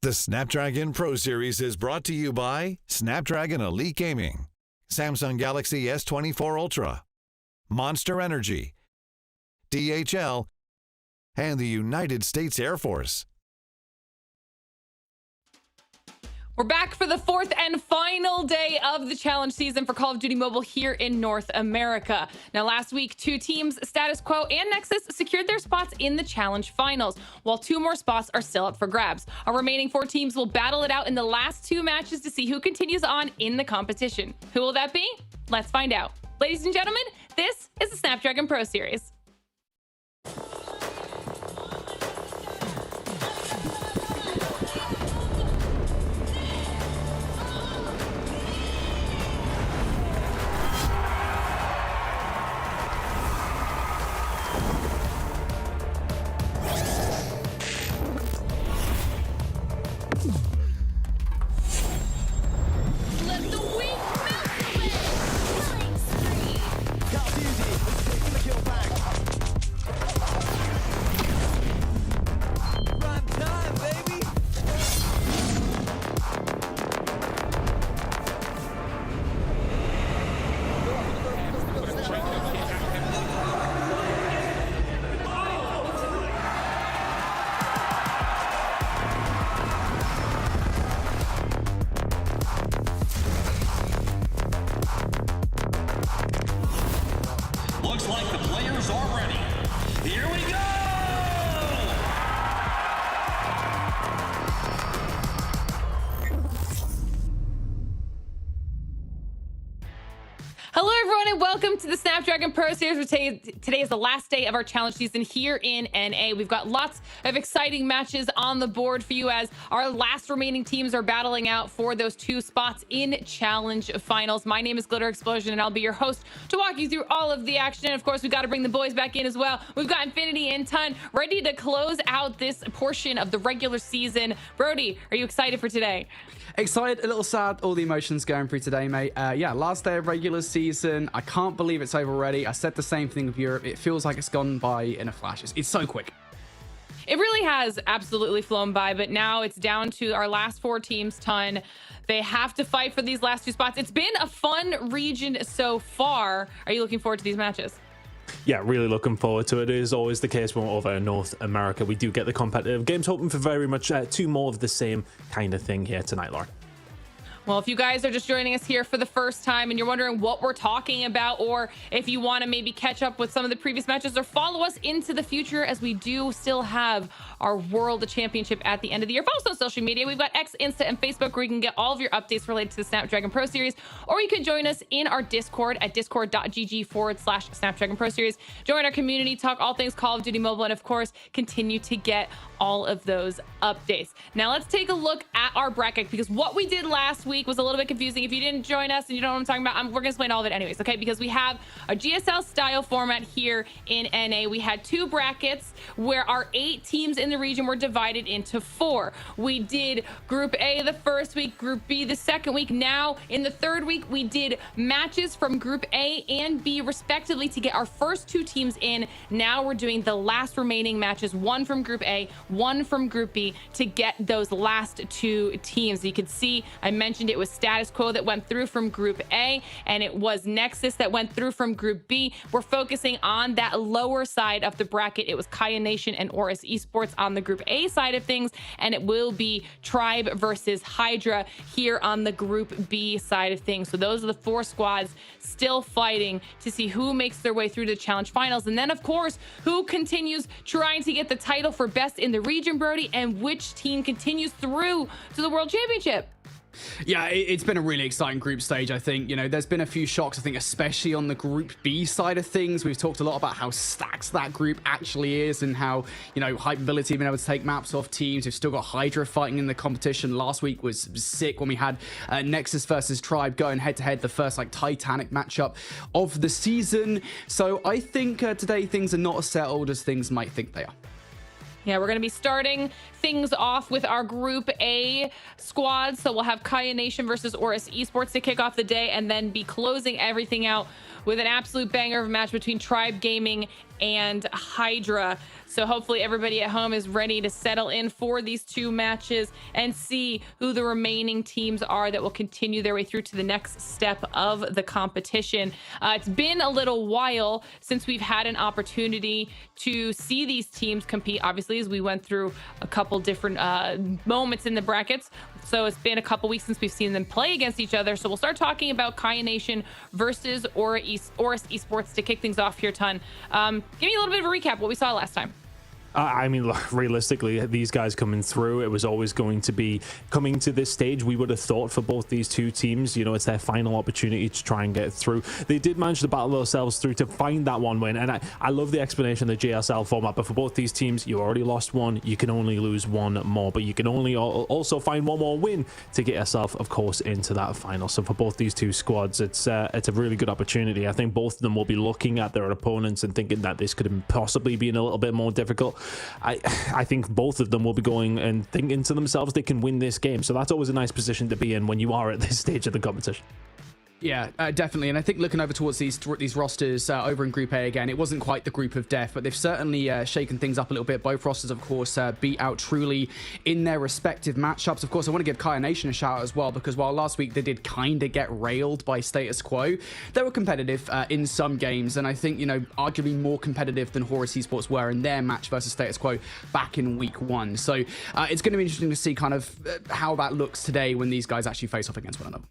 The Snapdragon Pro Series is brought to you by Snapdragon Elite Gaming, Samsung Galaxy S24 Ultra, Monster Energy, DHL, and the United States Air Force. We're back for the fourth and final day of the challenge season for Call of Duty Mobile here in North America. Now, last week, two teams, Status Quo and Nexus, secured their spots in the challenge finals, while two more spots are still up for grabs. Our remaining four teams will battle it out in the last two matches to see who continues on in the competition. Who will that be? Let's find out. Ladies and gentlemen, this is the Snapdragon Pro Series. Looks like the players are ready. Here we go! Hello, everyone, and welcome to the Snapdragon Pro Series. Today is the last day of our challenge season here in NA. We've got lots of exciting matches on the board for you as our last remaining teams are battling out for those two spots in challenge finals. My name is Glitter Explosion, and I'll be your host to walk you through all of the action. And of course, we've got to bring the boys back in as well. We've got Infinity and Ton ready to close out this portion of the regular season. Brody, are you excited for today? Excited, a little sad, all the emotions going through today, mate. Yeah, last day of regular season. I can't believe it's over already. I said the same thing with Europe. It feels like it's gone by in a flash. It's so quick. It really has absolutely flown by, but now it's down to our last four teams, Ton. They have to fight for these last two spots. It's been a fun region so far. Are you looking forward to these matches? Yeah, really looking forward to it. It is always the case when we're over in North America. We do get the competitive games, hoping for very much two more of the same kind of thing here tonight, Laura. Well, if you guys are just joining us here for the first time and you're wondering what we're talking about, or if you want to maybe catch up with some of the previous matches or follow us into the future, as we do still have our World Championship at the end of the year. Follow us on social media. We've got X, Insta, and Facebook where you can get all of your updates related to the Snapdragon Pro Series, or you can join us in our Discord at discord.gg/Snapdragon Pro Series. Join our community, talk all things Call of Duty Mobile, and of course, continue to get all of those updates. Now let's take a look at our bracket, because what we did last week week was a little bit confusing. If you didn't join us and you don't know what I'm talking about, we're gonna explain all of it anyways, okay? Because we have a GSL style format here in NA. We had 2 brackets where our 8 teams in the region were divided into 4. We did Group A the first week, Group B the second week. Now in the third week, we did matches from Group A and B respectively to get our first 2 teams in. Now we're doing the last remaining matches, 1 from Group A, 1 from Group B, to get those last 2 teams. You can see I mentioned it was Status Quo that went through from Group A, and it was Nexus that went through from Group B. We're focusing on that lower side of the bracket. It was Kaya Nation and Oris Esports on the Group A side of things, and it will be Tribe versus Hydra here on the Group B side of things. So those are the 4 squads still fighting to see who makes their way through the challenge finals, and then of course who continues trying to get the title for best in the region, Brody, and which team continues through to the World Championship. Yeah, it's been a really exciting group stage, I think. You know, there's been a few shocks, I think, especially on the Group B side of things. We've talked a lot about how stacked that group actually is and how, you know, Hyperability being able to take maps off teams. We've still got Hydra fighting in the competition. Last week was sick when we had Nexus versus Tribe going head-to-head, the first, like, Titanic matchup of the season. So I think today things are not as settled as things might think they are. Yeah, we're going to be starting things off with our Group A squad. So we'll have Kaya Nation versus Oris Esports to kick off the day, and then be closing everything out with an absolute banger of a match between Tribe Gaming and Hydra. So hopefully everybody at home is ready to settle in for these 2 matches and see who the remaining teams are that will continue their way through to the next step of the competition. It's been a little while since we've had an opportunity to see these teams compete, obviously, as we went through a couple different moments in the brackets. So it's been a couple weeks since we've seen them play against each other. So we'll start talking about Kaya Nation versus Oris Esports to kick things off here, Ton. Give me a little bit of a recap of what we saw last time. I mean, look, realistically, these guys coming through, it was always going to be coming to this stage. We would have thought for both these 2 teams, you know, it's their final opportunity to try and get through. They did manage to battle themselves through to find that 1 win. And I love the explanation of the JSL format. But for both these teams, you already lost 1. You can only lose 1 more. But you can only also find 1 more win to get yourself, of course, into that final. So for both these 2 squads, it's a really good opportunity. I think both of them will be looking at their opponents and thinking that this could have possibly been a little bit more difficult. I think both of them will be going and thinking to themselves they can win this game. So that's always a nice position to be in when you are at this stage of the competition. Yeah, definitely. And I think looking over towards these rosters over in Group A again, it wasn't quite the group of death, but they've certainly shaken things up a little bit. Both rosters, of course, beat out Truly in their respective matchups. Of course, I want to give Kaya Nation a shout out as well, because while last week they did kind of get railed by Status Quo, they were competitive in some games. And I think, you know, arguably more competitive than Oris Esports were in their match versus Status Quo back in week 1. So it's going to be interesting to see kind of how that looks today when these guys actually face off against one another.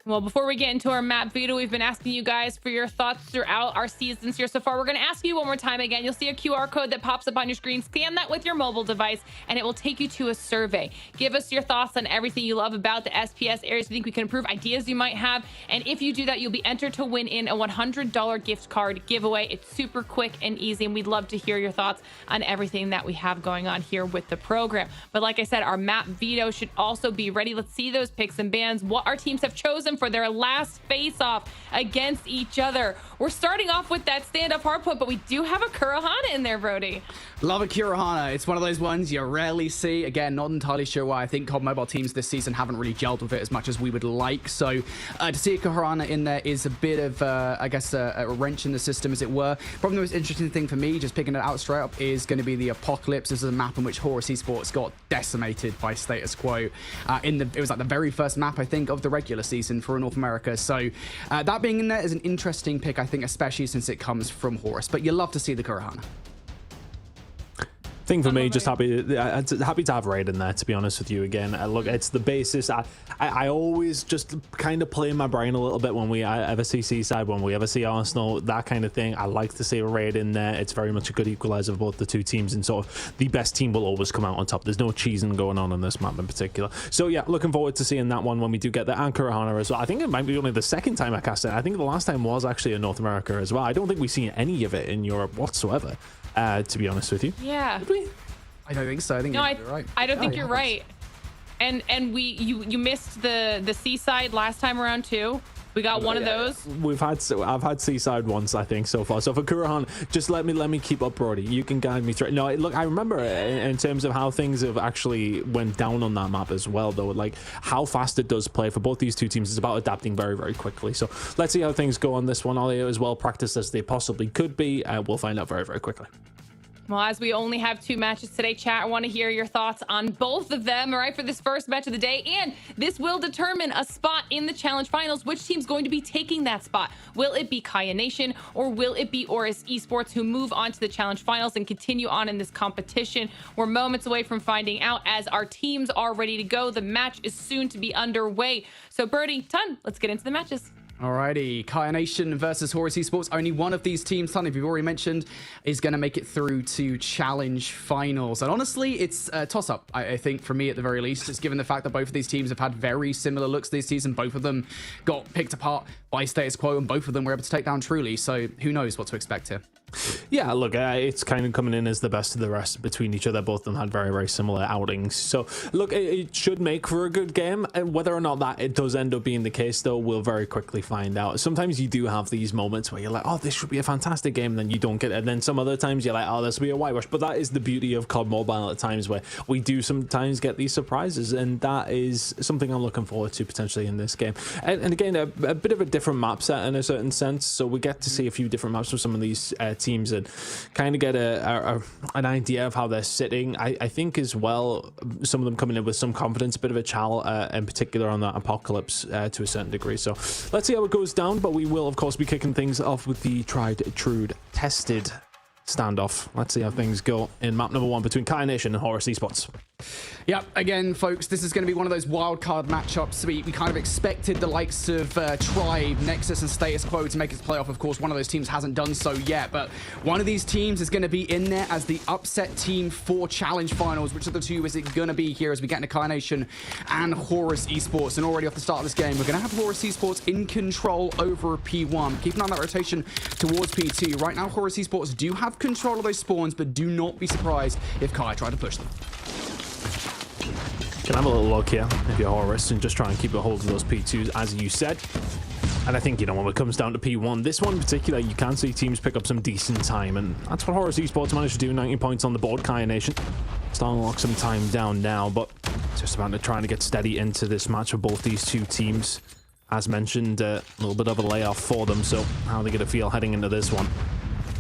Well, before we get into our map veto, we've been asking you guys for your thoughts throughout our seasons here so far. We're going to ask you one more time again. You'll see a QR code that pops up on your screen. Scan that with your mobile device, and it will take you to a survey. Give us your thoughts on everything you love about the SPS, areas you think we can improve, ideas you might have. And if you do that, you'll be entered to win in a $100 gift card giveaway. It's super quick and easy, and we'd love to hear your thoughts on everything that we have going on here with the program. But like I said, our map veto should also be ready. Let's see those picks and bans, what our teams have chosen for their last face-off against each other. We're starting off with that Standoff Hardpoint, but we do have a Kurohana in there, Brody. Love a Kurohana. It's one of those ones you rarely see. Again, not entirely sure why. I think COD Mobile teams this season haven't really gelled with it as much as we would like. So to see a Kurohana in there is a bit of, I guess, a wrench in the system, as it were. Probably the most interesting thing for me, just picking it out straight up, is going to be the Apocalypse. This is a map in which Oris Esports got decimated by Status Quo. It was like the very first map, I think, of the regular season for North America. So that being in there is an interesting pick, I think, especially since it comes from Horus. But you love to see the Kurohana. Thing for me, just happy to have Raid in there, to be honest with you. Again, look, it's the basis. I always just kind of play in my brain a little bit when we ever see Seaside, when we ever see Arsenal, that kind of thing. I like to see a Raid in there. It's very much a good equalizer of both the 2 teams, and sort of the best team will always come out on top. There's no cheesing going on this map in particular. So yeah, looking forward to seeing that one when we do get the Kurohana as well. I think it might be only the second time I cast it. I think the last time was actually in North America as well. I don't think we've seen any of it in Europe whatsoever, to be honest with you. Yeah. I don't think so. I think you're right. I don't think you're right. And you missed the Seaside last time around too. We got one of those. I've had Seaside once, I think, so far. So for Kurohana, just let me keep up, Brody. You can guide me through. No, look, I remember in terms of how things have actually went down on that map as well, though. Like how fast it does play for both these two teams is about adapting very, very quickly. So let's see how things go on this one. Are they as well practiced as they possibly could be? We'll find out very, very quickly. Well, as we only have 2 matches today, chat, I want to hear your thoughts on both of them, all right, for this first match of the day. And this will determine a spot in the challenge finals. Which team's going to be taking that spot? Will it be Kaya Nation or will it be Horus Esports, who move on to the challenge finals and continue on in this competition? We're moments away from finding out as our teams are ready to go. The match is soon to be underway. So Birdie, Ton, let's get into the matches. Alrighty, Kaya Nation versus Horus Esports. Only one of these teams, Ton, if you've already mentioned, is going to make it through to challenge finals. And honestly, it's a toss-up, I think, for me at the very least, just given the fact that both of these teams have had very similar looks this season. Both of them got picked apart by status quo, and both of them were able to take down Truly. So who knows what to expect here. Yeah, look, it's kind of coming in as the best of the rest between each other. Both of them had very, very similar outings. So, look, it should make for a good game. Whether or not that it does end up being the case, though, we'll very quickly find out. Sometimes you do have these moments where you're like, oh, this should be a fantastic game, and then you don't get it. And then some other times you're like, oh, this will be a whitewash. But that is the beauty of COD Mobile at times, where we do sometimes get these surprises, and that is something I'm looking forward to potentially in this game. And again, a bit of a different map set in a certain sense. So we get to see a few different maps from some of these teams and kind of get an idea of how they're sitting. I think as well, some of them coming in with some confidence, a bit of a chal in particular on that Apocalypse to a certain degree. So let's see how it goes down, but we will of course be kicking things off with the tried, true, tested standoff. Let's see how things go in map number 1 between Kaya Nation and Horus Esports. Yep, again, folks, this is going to be one of those wildcard matchups. We kind of expected the likes of Tribe, Nexus, and Status Quo to make its playoff. Of course, one of those teams hasn't done so yet, but one of these teams is going to be in there as the upset team for Challenge Finals. Which of the two is it going to be here as we get into Kaya Nation and Horus Esports? And already off the start of this game, we're going to have Horus Esports in control over P1. Keep an eye on that rotation towards P2. Right now, Horus Esports do have control of those spawns, but do not be surprised if Kaya try to push them. Can have a little look here if you're Horus and just try and keep a hold of those P2s, as you said. And I think, you know, when it comes down to P1, this one in particular, you can see teams pick up some decent time, and that's what Horus Esports managed to do. 19 points on the board. Kaya Nation starting to lock some time down now, but just about to trying to get steady into this match for both these two teams. As mentioned, a little bit of a layoff for them, so how are they going to feel heading into this one?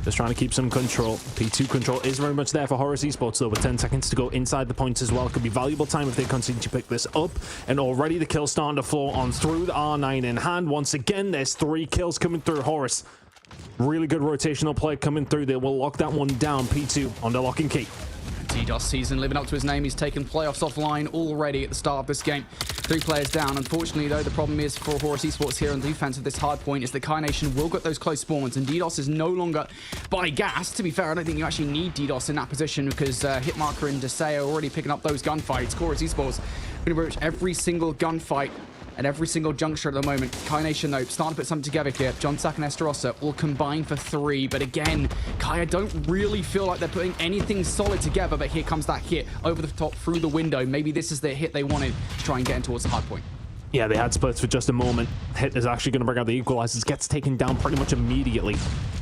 Just trying to keep some control. P2 control is very much there for Horus Esports, though, with 10 seconds to go inside the points as well. Could be valuable time if they continue to pick this up. And already the kill starting to flow on through. The R9 in hand. Once again, there's 3 kills coming through. Horus, really good rotational play coming through. They will lock that one down. P2 on the lock and key. DDoS season living up to his name. He's taken playoffs offline already at the start of this game. 3 players down. Unfortunately, though, the problem is for Horus Esports here on the defense of this hard point is that Kaya Nation will get those close spawns, and DDoS is no longer by gas. To be fair, I don't think you actually need DDoS in that position because Hitmarker and Desai are already picking up those gunfights. Horus Esports pretty much every single gunfight at every single juncture at the moment. Kaya Nation, though, starting to put something together here. John Sack and Esterossa all combine for 3. But again, Kaya don't really feel like they're putting anything solid together. But here comes that hit over the top through the window. Maybe this is the hit they wanted to try and get in towards the hard point. Yeah, they had splits for just a moment. Hit is actually going to bring out the equalizers. Gets taken down pretty much immediately.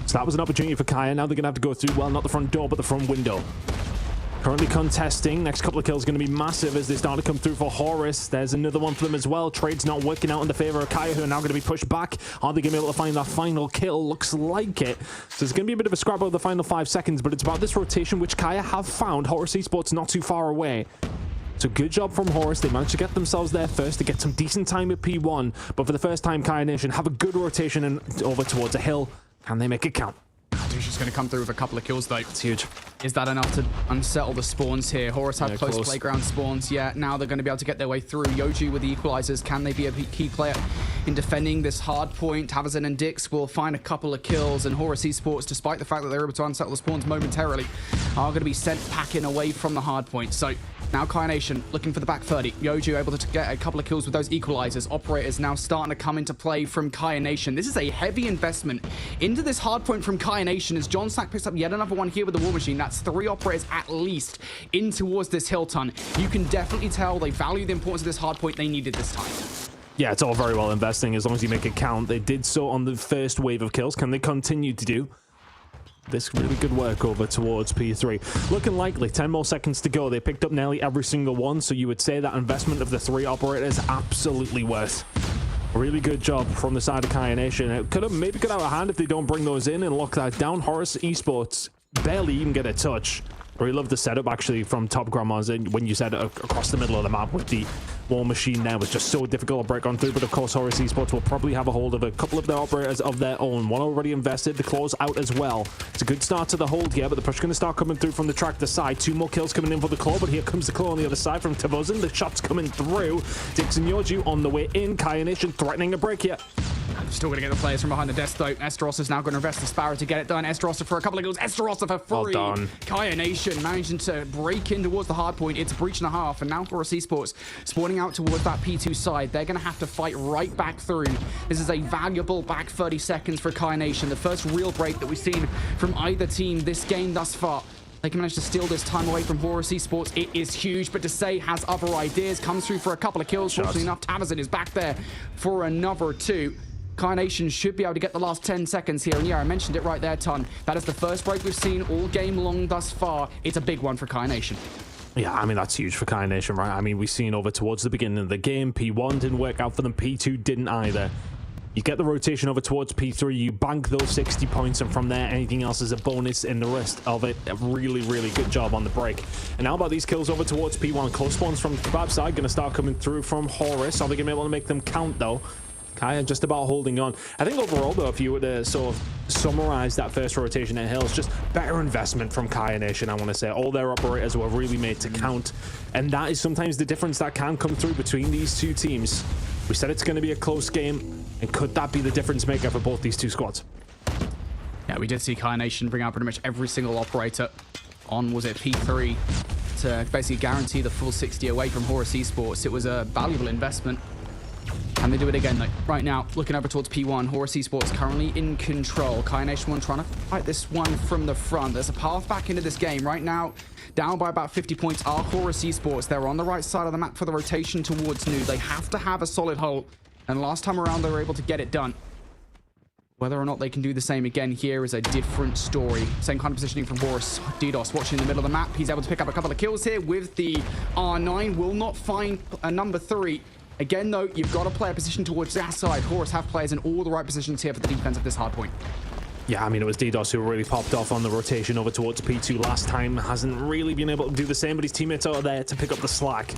So that was an opportunity for Kaya. Now they're going to have to go through, well, not the front door, but the front window. Currently contesting. Next couple of kills going to be massive as they start to come through for Horus. There's another one for them as well. Trade's not working out in the favor of Kaya, who are now going to be pushed back. Are they going to be able to find that final kill? Looks like it. So it's going to be a bit of a scrap over the final 5 seconds, but it's about this rotation, which Kaya have found. Horus Esports not too far away. So good job from Horus. They managed to get themselves there first to get some decent time at P1. But for the first time, Kaya Nation have a good rotation and over towards a hill. Can they make it count? She's going to come through with a couple of kills, though. It's huge. Is that enough to unsettle the spawns here? Horus have close close playground spawns. Yeah, now they're going to be able to get their way through. Yoju with the equalizers. Can they be a key player in defending this hard point? Tavazin and Dix will find a couple of kills, and Horus Esports, despite the fact that they're able to unsettle the spawns momentarily, are going to be sent packing away from the hard point. So now Kai Nation looking for the back 30. Yoju able to get a couple of kills with those equalizers. Operators now starting to come into play from Kai Nation. This is a heavy investment into this hard point from Kai Nation as John Sack picks up yet another one here with the War Machine. That's 3 operators at least in towards this hill ton. You can definitely tell they value the importance of this hard point. They needed this time. Yeah, it's all very well investing as long as you make it count. They did so on the first wave of kills. Can they continue to do this really good work over towards P3? Looking likely. 10 more seconds to go. They picked up nearly every single one, so you would say that investment of the 3 operators absolutely worth. Really good job from the side of Kai Nation. It could have maybe got out of hand if they don't bring those in and lock that down. Horus Esports barely even get a touch. I really love the setup actually from Top Grandma's when you said across the middle of the map with the War Machine there was just so difficult to break on through. But of course, Horus Esports will probably have a hold of a couple of their operators of their own. One already invested, the claws out as well. It's a good start to the hold here, but the push going to start coming through from the tractor side. 2 more kills coming in for the claw, but here comes the claw on the other side from Tavuzin. The shots coming through. Dixon Yoju on the way in. Kai Nation threatening a break here. Still going to get the players from behind the desk though. Esteros is now going to invest the Sparrow to get it done. Esteros for a couple of goals. Esteros for 3. Well done. Kai Nation managing to break in towards the hard point. It's a breach and a half. And now Horus Esports spawning out towards that P2 side. They're going to have to fight right back through. This is a valuable back 30 seconds for Kai Nation. The first real break that we've seen from either team this game thus far. They can manage to steal this time away from Horus Esports. It is huge, but Desai has other ideas. Comes through for a couple of kills. Fortunately enough, Tavazin is back there for another 2. Kai Nation should be able to get the last 10 seconds here. And yeah, I mentioned it right there, Ton. That is the first break we've seen all game long thus far. It's a big one for Kai Nation. Yeah, I mean, that's huge for Kai Nation, right? I mean, we've seen over towards the beginning of the game, P1 didn't work out for them, P2 didn't either. You get the rotation over towards P3, you bank those 60 points, and from there, anything else is a bonus in the rest of it. A really, really good job on the break. And now about these kills over towards P1. Close spawns from Kebab side, going to start coming through from Horus. Are they going to be able to make them count, though? Kai just about holding on. I think overall, though, if you were to sort of summarize that first rotation at Hills, just better investment from Kai Nation, I want to say. All their operators were really made to count. And that is sometimes the difference that can come through between these two teams. We said it's going to be a close game. And could that be the difference maker for both these two squads? Yeah, we did see Kai Nation bring out pretty much every single operator on, was it P3, to basically guarantee the full 60 away from Horus Esports. It was a valuable investment. And they do it again, though. Right now, looking over towards P1, Horus Esports currently in control. Kai Nation 1 trying to fight this one from the front. There's a path back into this game. Right now, down by about 50 points are Horus Esports. They're on the right side of the map for the rotation towards New. They have to have a solid hold. And last time around, they were able to get it done. Whether or not they can do the same again here is a different story. Same kind of positioning from Horus. DDoS watching in the middle of the map. He's able to pick up a couple of kills here with the R9. Will not find a number 3. Again, though, you've got to play a position towards that side. Horus have players in all the right positions here for the defense of this hard point. Yeah, I mean, it was DDoS who really popped off on the rotation over towards P2 last time. Hasn't really been able to do the same, but his teammates are there to pick up the slack.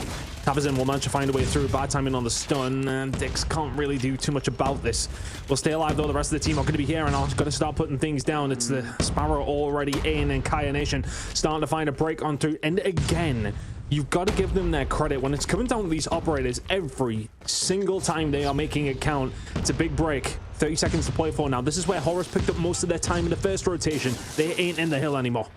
Tavazin will manage to find a way through. Bad timing on the stun, and Dix can't really do too much about this. We'll stay alive, though. The rest of the team are going to be here, and I've got to start putting things down. It's the Sparrow already in, and Kai Nation starting to find a break on through. And again, you've got to give them their credit. When it's coming down to these operators, every single time they are making it count, it's a big break. 30 seconds to play for now. This is where Horus picked up most of their time in the first rotation. They ain't in the hill anymore.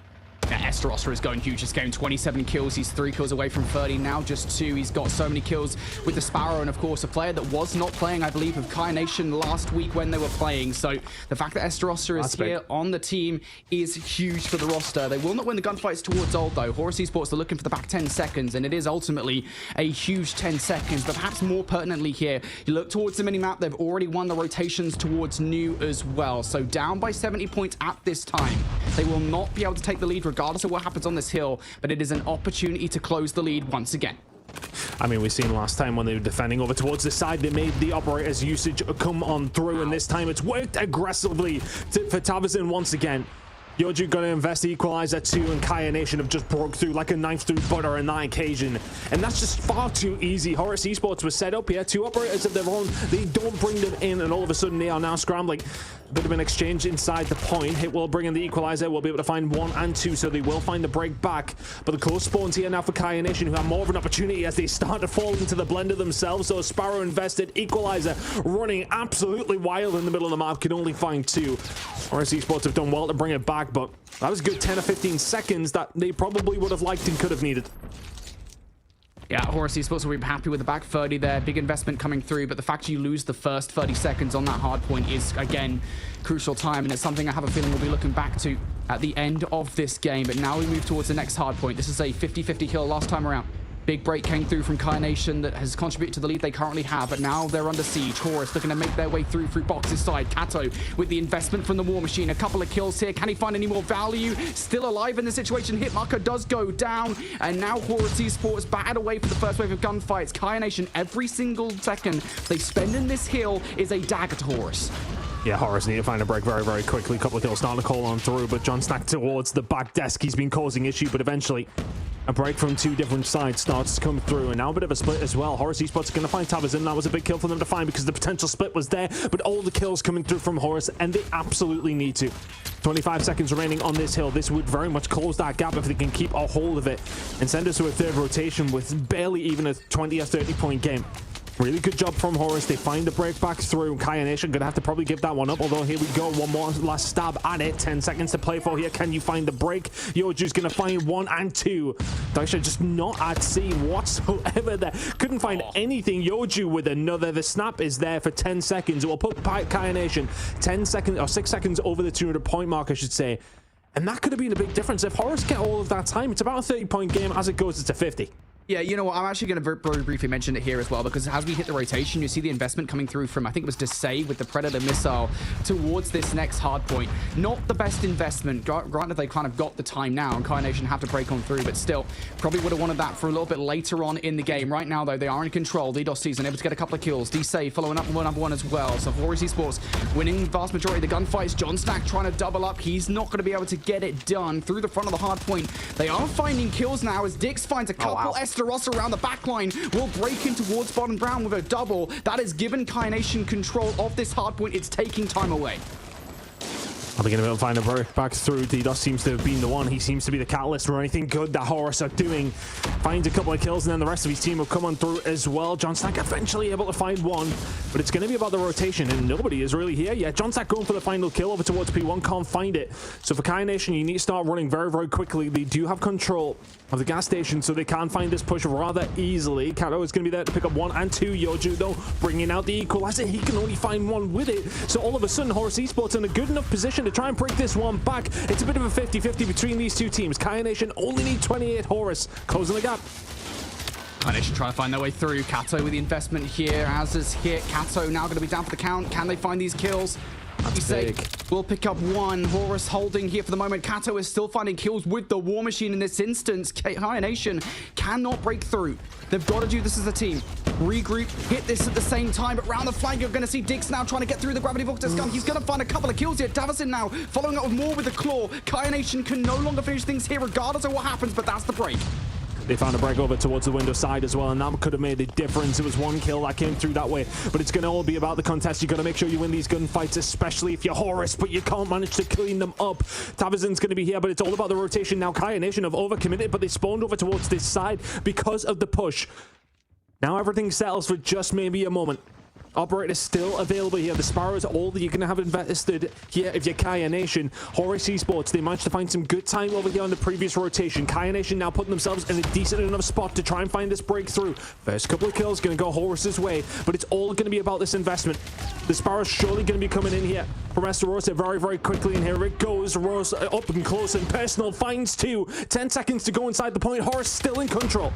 Esteros is going huge this game. 27 kills. He's 3 kills away from 30. Now just 2. He's got so many kills with the Sparrow. And of course, a player that was not playing, I believe, with Kai Nation last week when they were playing. So the fact that Esteros is here on the team is huge for the roster. They will not win the gunfights towards Old, though. Horus Esports are looking for the back 10 seconds. And it is ultimately a huge 10 seconds. But perhaps more pertinently here, you look towards the minimap. They've already won the rotations towards New as well. So down by 70 points at this time. They will not be able to take the lead regardless of what happens on this hill, but it is an opportunity to close the lead once again. I mean, we've seen last time when they were defending over towards the side, they made the operators' usage come on through, and this time it's worked aggressively for Tavazin once again. Yoju gonna invest the equalizer too, and Kai Nation have just broke through like a knife through butter on that occasion. And that's just far too easy. Horus Esports was set up here, 2 operators of their own. They don't bring them in, and all of a sudden they are now scrambling. Bit of an exchange inside the point. Hit will bring in the equalizer. We'll be able to find 1 and 2, so they will find the break back. But the close spawns here now for Kaya Nation, who have more of an opportunity as they start to fall into the blender themselves. So Sparrow invested, equalizer running absolutely wild in the middle of the map, can only find 2. Horus Esports have done well to bring it back, but that was a good 10 or 15 seconds that they probably would have liked and could have needed. Yeah, Horus Esports will be happy with the back 30 there. Big investment coming through, but the fact you lose the first 30 seconds on that hard point is, again, crucial time, and it's something I have a feeling we'll be looking back to at the end of this game. But now we move towards the next hard point. This is a 50-50 kill last time around. Big break came through from Kaya Nation that has contributed to the lead they currently have, but now they're under siege. Horus looking to make their way through boxes side. Kato with the investment from the War Machine. A couple of kills here. Can he find any more value? Still alive in the situation. Hit marker does go down, and now Horus Esports battered away for the first wave of gunfights. Kaya Nation, every single second they spend in this hill is a dagger to Horus. Yeah, Horus need to find a break very, very quickly. Couple of kills starting to call on through, but John Snack towards the back desk. He's been causing issue, but eventually a break from 2 different sides starts to come through, and now a bit of a split as well. Horus Esports are going to find Tavazin. That was a big kill for them to find because the potential split was there, but all the kills coming through from Horus, and they absolutely need to. 25 seconds remaining on this hill. This would very much close that gap if they can keep a hold of it and send us to a third rotation with barely even a 20 or 30 point game. Really good job from Horus. They find the break back through. Kaya Nation gonna have to probably give that one up, although here we go. One more last stab at it. 10 seconds to play for here. Can you find the break? Yoju's gonna find 1 and 2. Daisha just not at sea whatsoever there. Couldn't find anything. Yoju with another. The snap is there for 10 seconds. It will put Kaya Nation 10 seconds, or 6 seconds over the 200 point mark, I should say. And that could have been a big difference. If Horus get all of that time, it's about a 30 point game. As it goes, it's a 50. Yeah, you know what? I'm actually going to very briefly mention it here as well, because as we hit the rotation, you see the investment coming through from, I think it was Desai with the Predator missile towards this next hard point. Not the best investment. Granted, they kind of got the time now, and Kaya Nation have to break on through, but still, probably would have wanted that for a little bit later on in the game. Right now, though, they are in control. DDoS season able to get a couple of kills. Desai following up with another one as well. So Horus Esports winning the vast majority of the gunfights. John Snack trying to double up. He's not going to be able to get it done through the front of the hard point. They are finding kills now as Dix finds a couple Esteros around the back line, will break in towards bottom ground with a double. That has given Kaya Nation control of this hard point. It's taking time away. Are they going to be able to find a break back through? DDoS seems to have been the one. He seems to be the catalyst for anything good that Horus are doing. Finds a couple of kills, and then the rest of his team will come on through as well. John Stack eventually able to find one, but it's going to be about the rotation, and nobody is really here yet. John Stack going for the final kill over towards P1, can't find it. So for Kaya Nation, you need to start running very, very quickly. They do have control of the gas station, so they can find this push rather easily. Kato is going to be there to pick up 1 and 2. Yoju, though, bringing out the equalizer. He can only find 1 with it. So all of a sudden, Horus Esports in a good enough position to try and break this one back. It's a bit of a 50-50 between these two teams. Kaya Nation only need 28. Horus closing the gap. Kaya Nation trying to find their way through. Kato with the investment here. As is hit. Kato now going to be down for the count. Can they find these kills? We'll pick up 1. Horus holding here for the moment. Kato is still finding kills with the War Machine in this instance. Kaya Nation cannot break through. They've got to do this as a team. Regroup, hit this at the same time, but round the flank, you're going to see Dix now trying to get through the gravity vortex gun. He's going to find a couple of kills here. Davison now following up with more with the claw. Kaya Nation can no longer finish things here regardless of what happens, but that's the break. They found a break over towards the window side as well, and that could have made a difference. It was 1 kill that came through that way, but it's going to all be about the contest. You've got to make sure you win these gunfights, especially if you're Horus, but you can't manage to clean them up. Tavizin's going to be here, but it's all about the rotation now. Kaya Nation have overcommitted, but they spawned over towards this side because of the push. Now everything settles for just maybe a moment. Operator still available here. The Sparrows, all that you're going to have invested here if you're Kaya Nation. Horus Esports, they managed to find some good time over here on the previous rotation. Kaya Nation now putting themselves in a decent enough spot to try and find this breakthrough. First couple of kills going to go Horus's way, but it's all going to be about this investment. The Sparrows surely going to be coming in here from Esterosa very, very quickly, and here it goes. Rose up and close and personal finds 2. 10 seconds to go inside the point. Horus still in control.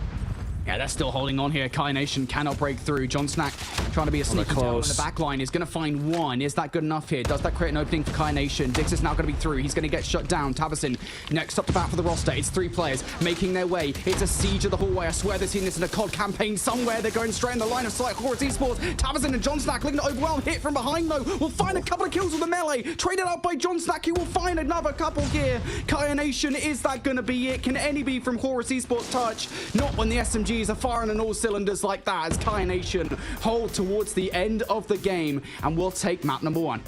Yeah, they're still holding on here. Kaya Nation cannot break through. John Snack trying to be a sneaky tail on the back line. Is going to find 1. Is that good enough here? Does that create an opening for Kaya Nation? Dix is now going to be through. He's going to get shut down. Tavison next up to bat for the roster. It's 3 players making their way. It's a siege of the hallway. I swear they've seen this in a COD campaign somewhere. They're going straight in the line of sight. Horus Esports, Tavison and John Snack looking to overwhelm. Hit from behind though. We'll find a couple of kills with the melee. Traded out by John Snack. He will find another couple here. Kaya Nation, is that going to be it? Can any be from Horus Esports touch? Not when the SMGs are firing on all cylinders like that, as Kaya Nation hold towards the end of the game, and we'll take map number 1.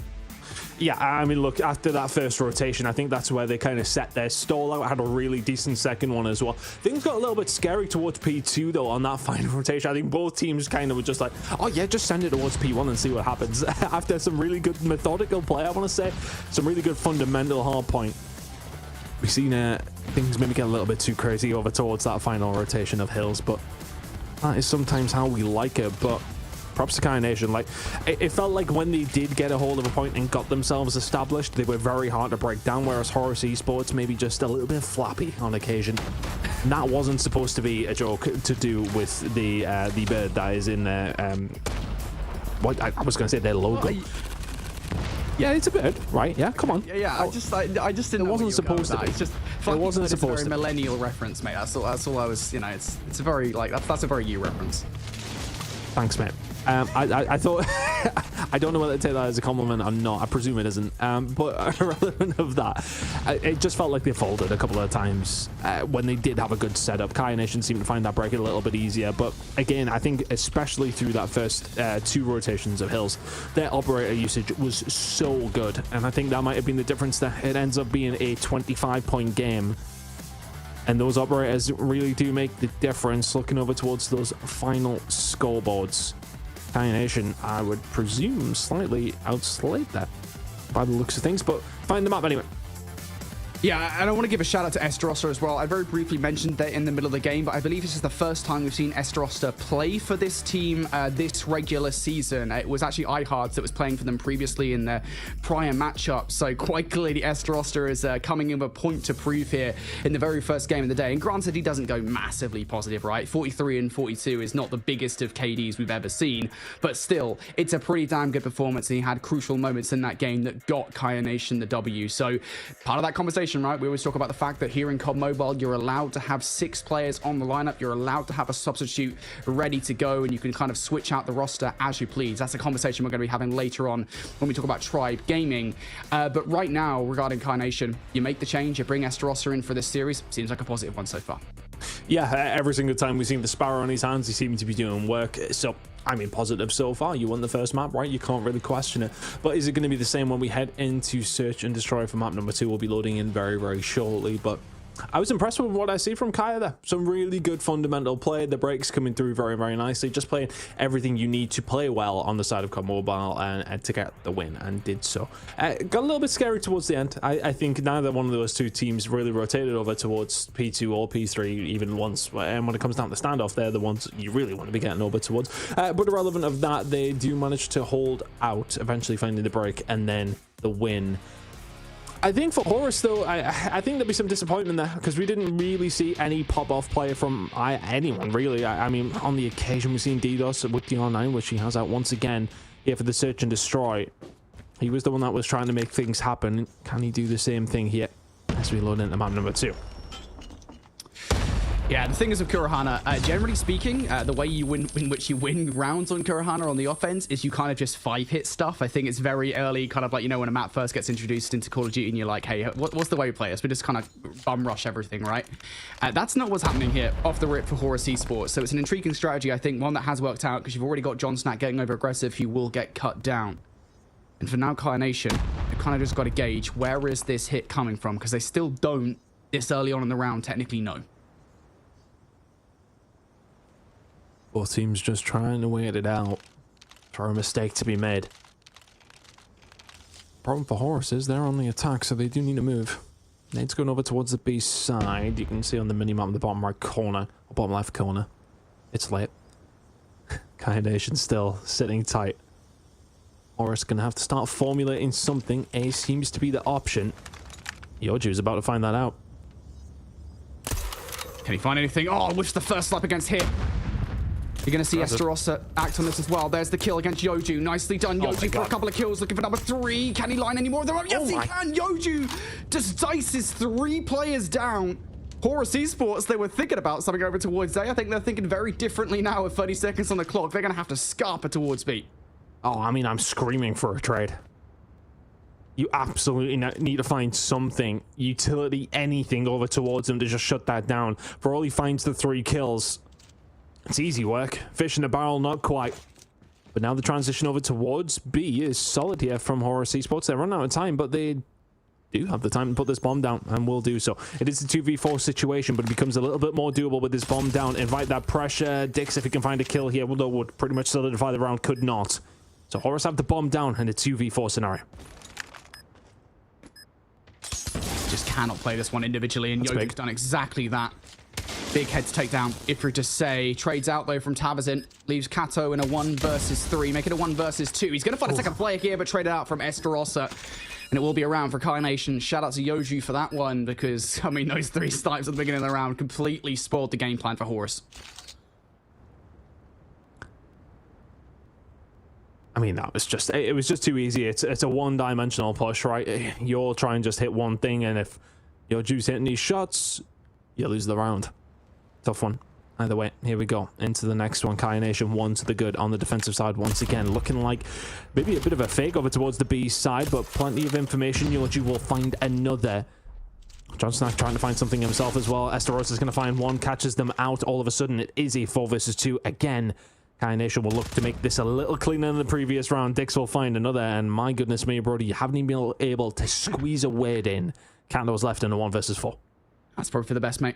Yeah, I mean, look, after that first rotation, I think that's where they kind of set their stall out. Had a really decent second one as well. Things got a little bit scary towards P2, though, on that final rotation. I think both teams kind of were just like, oh, yeah, just send it towards P1 and see what happens. After some really good methodical play, I want to say, some really good fundamental hardpoint. We've seen things maybe get a little bit too crazy over towards that final rotation of Hills, but that is sometimes how we like it. But props to Kai Nation. Like, it felt like when they did get a hold of a point and got themselves established, they were very hard to break down, whereas Horus Esports maybe just a little bit flappy on occasion. And that wasn't supposed to be a joke to do with the bird that is in their what I was going to say their logo. Yeah, it's a bird, right? Yeah, come on. Yeah. I just didn't. It wasn't supposed to be. It's just. It wasn't supposed to be. Very millennial reference, mate. That's all I was. You know, it's a very like that's a very you reference. Thanks, mate. I thought I don't know whether to take that as a compliment or not. I presume it isn't. But irrelevant of that, it just felt like they folded a couple of times when they did have a good setup. Kai Nation seemed to find that break a little bit easier. But again, I think especially through that first two rotations of Hills, their operator usage was so good, and I think that might have been the difference. That it ends up being a 25-point game. And those operators really do make the difference. Looking over towards those final scoreboards, Kai Nation, I would presume, slightly outslayed that by the looks of things, but find the map anyway. Yeah, and I want to give a shout out to Esterosta as well. I very briefly mentioned that in the middle of the game, but I believe this is the first time we've seen Esterosta play for this team this regular season. It was actually iHards that was playing for them previously in their prior matchup. So quite clearly, Esterosta is coming in with a point to prove here in the very first game of the day. And granted, he doesn't go massively positive, right? 43 and 42 is not the biggest of KDs we've ever seen, but still, it's a pretty damn good performance. And he had crucial moments in that game that got Kai Nation the W. So part of that conversation, right? We always talk about the fact that here in COD Mobile, you're allowed to have 6 players on the lineup. You're allowed to have a substitute ready to go, and you can kind of switch out the roster as you please. That's a conversation we're going to be having later on when we talk about Tribe Gaming. But right now, regarding Kai Nation, you make the change, you bring Esterosta in for this series. Seems like a positive one so far. Yeah, every single time we've seen the Sparrow on his hands, he seems to be doing work. So I mean, positive so far. You won the first map, right? You can't really question it. But is it going to be the same when we head into Search and Destroy for map number 2? We'll be loading in very, very shortly. But I was impressed with what I see from Kaya there. Some really good fundamental play. The breaks coming through very, very nicely. Just playing everything you need to play well on the side of COD Mobile and to get the win, and did so. Got a little bit scary towards the end. I think neither one of those two teams really rotated over towards P2 or P3 even once. And when it comes down to standoff, they're the ones you really want to be getting over towards. But irrelevant of that, they do manage to hold out, eventually finding the break and then the win. I think for Horus, though, I think there'll be some disappointment there because we didn't really see any pop-off play from anyone, really. I mean, on the occasion, we've seen DDoS with the R9, which he has out once again here for the Search and Destroy. He was the one that was trying to make things happen. Can he do the same thing here as we load into map number 2? Yeah, the thing is with Kurohana, generally speaking, the way you win, in which you win rounds on Kurohana on the offense is you kind of just 5-hit stuff. I think it's very early, kind of like, you know, when a map first gets introduced into Call of Duty and you're like, hey, what's the way we play this? We just kind of bum rush everything, right? That's not what's happening here off the rip for Horus Esports. So it's an intriguing strategy, I think, one that has worked out because you've already got John Snack getting over aggressive, who will get cut down. And for now, Kai Nation, you kind of just got to gauge where is this hit coming from, because they still don't, this early on in the round, technically know. Both teams just trying to wait it out for a mistake to be made. Problem for Horus is they're on the attack, so they do need to move. Nade's going over towards the B side. You can see on the minimap in the bottom right corner, or bottom left corner. It's late. Kai Nation still sitting tight. Horus going to have to start formulating something. A seems to be the option. Yoju's about to find that out. Can he find anything? Oh, I wish the first slap against hit. You're going to see Esterosta act on this as well. There's the kill against Yoju. Nicely done, Yoju, for a couple of kills. Looking for number 3. Can he line any more of them up? Yes, he can. Yoju just dices 3 players down. Horus Esports, they were thinking about something over towards A. I think they're thinking very differently now with 30 seconds on the clock. They're going to have to scarper towards B. Oh, I mean, I'm screaming for a trade. You absolutely need to find something, utility, anything over towards him to just shut that down. For all he finds the 3 kills. It's easy work. Fish in a barrel, not quite. But now the transition over towards B is solid here from Horus Esports. They're running out of time, but they do have the time to put this bomb down, and will do so. It is a 2v4 situation, but it becomes a little bit more doable with this bomb down. Invite that pressure. Dix, if he can find a kill here, although would pretty much solidify the round, could not. So Horus have the bomb down in a 2v4 scenario. Just cannot play this one individually, and Yoju's done exactly that. Big heads take down, if you're to say. Trades out, though, from Tabazin. Leaves Kato in a 1 versus 3. Make it a 1 versus 2. He's going to find a second player here, but traded out from Estarossa. And it will be around for Kai Nation. Shout out to Yoju for that one, because, I mean, those 3 snipes at the beginning of the round completely spoiled the game plan for Horus. I mean, that was just, it was just too easy. It's a one-dimensional push, right? You'll try and just hit one thing, and if Yoju's hitting these shots, you lose the round. Tough one. Either way, here we go into the next one. Kai Nation 1 to the good on the defensive side once again, looking like maybe a bit of a fake over towards the B side, but plenty of information. Yoju will find another. John Snack trying to find something himself as well. Estaros is going to find one, catches them out. All of a sudden, it is a 4 versus 2 again. Kai Nation will look to make this a little cleaner than the previous round. Dix will find another, and my goodness me, Brody, you haven't even been able to squeeze a word in. Kando's left in a 1 versus 4. That's probably for the best, mate.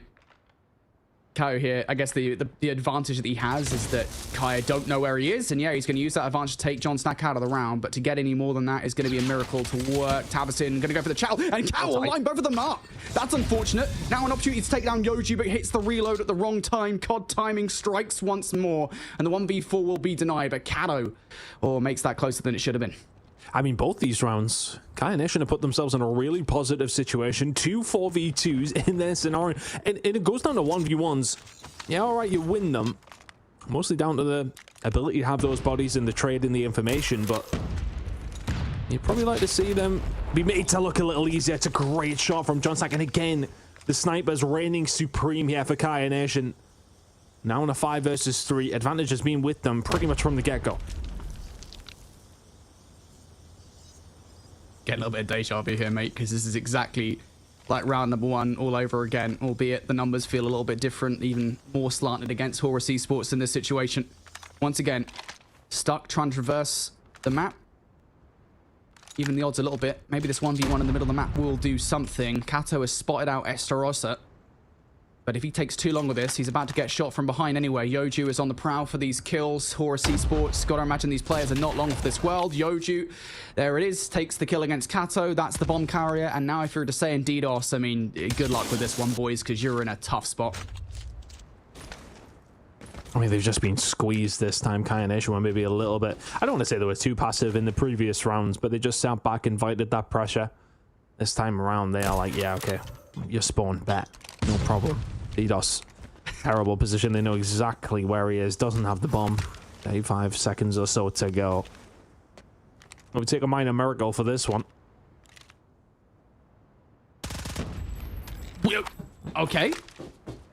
Kai here, I guess the advantage that he has is that Kai don't know where he is, and yeah, he's going to use that advantage to take John Snack out of the round, but to get any more than that is going to be a miracle to work. Tabassin going to go for the chow, and Cow will line both of them up. That's unfortunate. Now an opportunity to take down Yoju, but hits the reload at the wrong time. COD timing strikes once more, and the 1v4 will be denied, but Kato makes that closer than it should have been. I mean, both these rounds, Kai Nation have put themselves in a really positive situation. 2 4v2s in their scenario. And it goes down to 1v1s. Yeah, all right, you win them. Mostly down to the ability to have those bodies and the trade and the information, but you'd probably like to see them be made to look a little easier. It's a great shot from John Sack. And again, the snipers reigning supreme here for Kai Nation. Now in a 5 versus 3. Advantage has been with them pretty much from the get-go. Get a little bit of deja vu here, mate, because this is exactly like round number 1 all over again, albeit the numbers feel a little bit different, even more slanted against Horus Esports in this situation. Once again, stuck trying to traverse the map. Even the odds a little bit. Maybe this 1v1 in the middle of the map will do something. Kato has spotted out Estarossa. But if he takes too long with this, he's about to get shot from behind anyway. Yoju is on the prowl for these kills. Horus Esports, gotta imagine these players are not long off this world. Yoju, there it is, takes the kill against Kato. That's the bomb carrier. And now if you were to say in DDoS, I mean, good luck with this one, boys, because you're in a tough spot. I mean, they've just been squeezed this time. Kai Nation were maybe a little bit, I don't want to say they were too passive in the previous rounds, but they just sat back, invited that pressure. This time around, they are like, yeah, okay, you spawn, bet, no problem. DDoS, terrible position. They know exactly where he is. Doesn't have the bomb. 5 seconds or so to go. It would take a minor miracle for this one. Okay.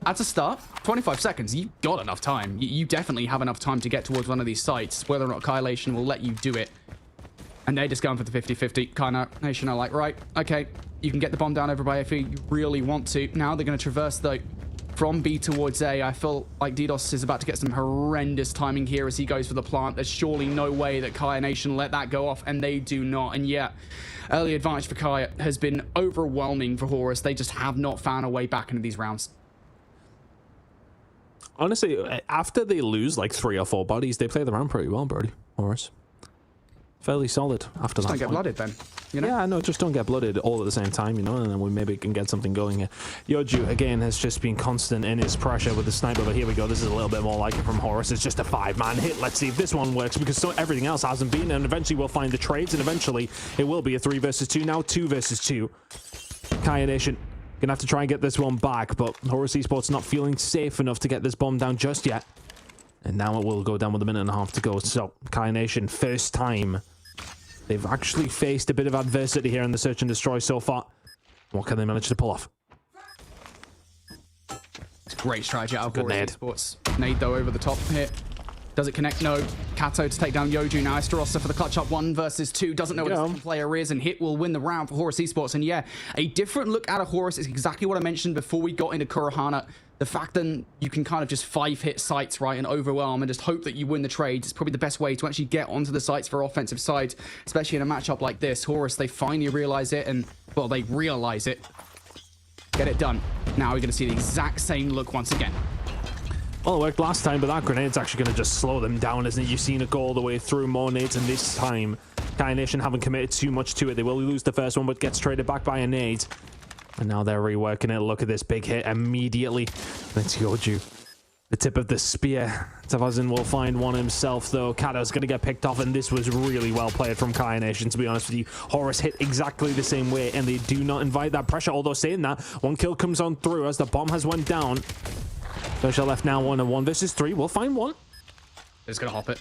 That's a start. 25 seconds. You got enough time. You definitely have enough time to get towards one of these sites. Whether or not Kai Nation will let you do it. And they're just going for the 50-50. Kai Nation are like, right, okay, you can get the bomb down over by FE. You really want to. Now they're going to traverse, though, from B towards A. I feel like DDoS is about to get some horrendous timing here as he goes for the plant. There's surely no way that Kai Nation let that go off, and they do not. And yet, early advantage for Kai has been overwhelming for Horus. They just have not found a way back into these rounds. Honestly, after they lose like 3 or 4 bodies, they play the round pretty well, Brody. Horus. Fairly solid after that. Just don't get blooded then, you know? Yeah, no, just don't get blooded all at the same time, you know, and then we maybe can get something going here. Yoju, again, has just been constant in his pressure with the sniper, but here we go. This is a little bit more like it from Horus. It's just a 5-man hit. Let's see if this one works, because everything else hasn't been, and eventually we'll find the trades, and eventually it will be a 3 versus 2, now 2 versus 2. Kai Nation gonna have to try and get this one back, but Horus Esports not feeling safe enough to get this bomb down just yet. And now it will go down with a minute and a half to go. So, Kai Nation, first time they've actually faced a bit of adversity here in the search and destroy so far. What can they manage to pull off? It's a great strategy out of Horus Esports. Nade, though, over the top here. Does it connect? No. Kato to take down Yoju. Now Estarossa for the clutch up 1 versus 2. Doesn't know what the second player is, and Hit will win the round for Horus Esports. And yeah, a different look out of Horus is exactly what I mentioned before we got into Kurohana. the fact that you can kind of just 5-hit sites, right, and overwhelm and just hope that you win the trade is probably the best way to actually get onto the sites for offensive side, especially in a matchup like this. Horus, they finally realize it, and, well, they realize it. Get it done. Now we're going to see the exact same look once again. Well, it worked last time, but that grenade's actually going to just slow them down, isn't it? You've seen it go all the way through. More nades, and this time, Nation haven't committed too much to it. They will lose the first one, but gets traded back by a nade. And now they're reworking it. Look at this big hit immediately. Let's Yoju. The tip of the spear. Tavazin will find one himself, though. Kato's going to get picked off, and this was really well played from Nation, to be honest with you. Horus hit exactly the same way, and they do not invite that pressure. Although saying that, one kill comes on through as the bomb has went down. Dusha left now 1-1 versus 3. We'll find one. It's going to hop it.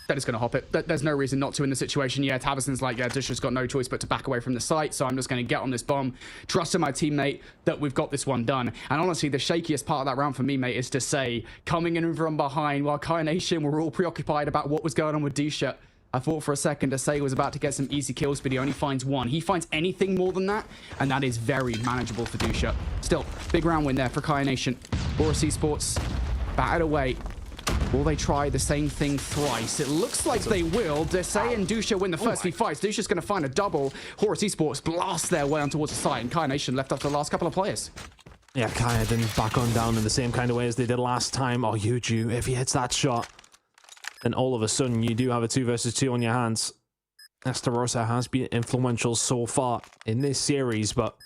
That is going to hop it. There's no reason not to in the situation. Yeah, Tavazin's like, yeah, Dusha's got no choice but to back away from the site, so I'm just going to get on this bomb, trust in my teammate that we've got this one done. And honestly, the shakiest part of that round for me, mate, is to say, coming in from behind while Nation were all preoccupied about what was going on with Dusha. I thought for a second to say he was about to get some easy kills, but he only finds one. He finds anything more than that, and that is very manageable for Dusha. Still, big round win there for Nation. Horus Esports batted away. Will they try the same thing thrice? It looks like they will. Desai and Dusha win the first few fights. Dusha's going to find a double. Horus Esports blast their way on towards the site, and Nation left up to the last couple of players. Yeah, Kaya then back on down in the same kind of way as they did last time. Oh, Yuju, if he hits that shot, then all of a sudden you do have a 2 versus 2 on your hands. Estarossa has been influential so far in this series, but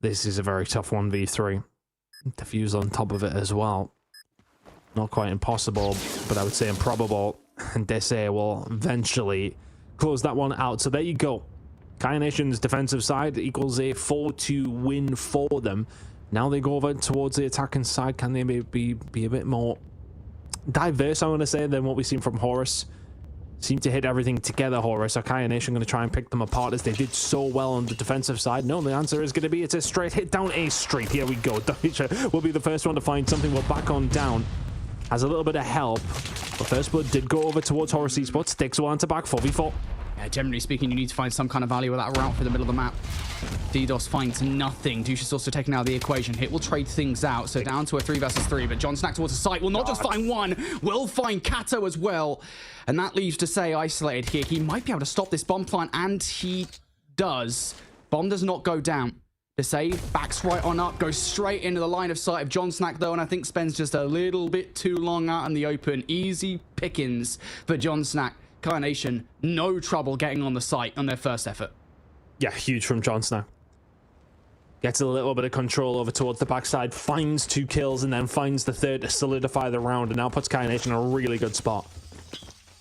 this is a very tough 1v3. Defuse on top of it as well. Not quite impossible, but I would say improbable. And Desai will eventually close that one out. So there you go. Nation's defensive side equals a 4-2 win for them. Now they go over towards the attacking side. Can they be a bit more diverse, I want to say, than what we've seen from Horus? Seem to hit everything together, Horus. Are Nation going to try and pick them apart as they did so well on the defensive side? No, the answer is going to be it's a straight hit down A Street. Here we go. Dusha will be the first one to find something. We'll back on down. Has a little bit of help. But first blood did go over towards Horus Esports. Sticks will answer back 4v4. Yeah, generally speaking, you need to find some kind of value with that route for the middle of the map. DDoS finds nothing. Dusha's also taken out of the equation. Hit will trade things out, so down to a 3 versus 3. But John Snack towards the site will not just find one, will find Kato as well. And that leaves Desai isolated here. He might be able to stop this bomb plant, and he does. Bomb does not go down. Desai backs right on up, goes straight into the line of sight of John Snack, though, and I think spends just a little bit too long out in the open. Easy pickings for John Snack. Nation, no trouble getting on the site on their first effort. Yeah, huge from John Snack. Gets a little bit of control over towards the backside, finds 2 kills, and then finds the third to solidify the round, and now puts Nation in a really good spot.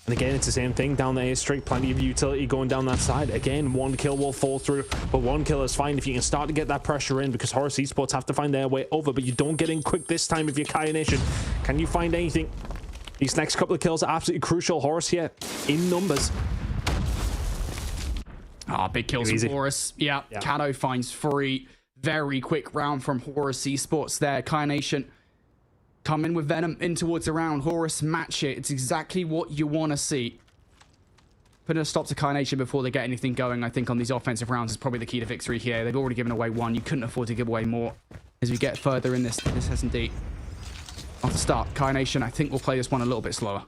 And again, it's the same thing down the A Street. Plenty of utility going down that side. Again, 1 kill will fall through, but 1 kill is fine if you can start to get that pressure in, because Horus Esports have to find their way over, but you don't get in quick this time if you're Nation. Can you find anything? These next couple of kills are absolutely crucial. Horus here in numbers. Big kills from Horus. Yeah, Kato finds 3. Very quick round from Horus Esports there. Nation come in with Venom in towards the round. Horus match it. It's exactly what you want to see. Putting a stop to Nation before they get anything going, I think, on these offensive rounds is probably the key to victory here. They've already given away 1. You couldn't afford to give away more as we get further in this S&D. Off the start, Nation, I think we'll play this one a little bit slower.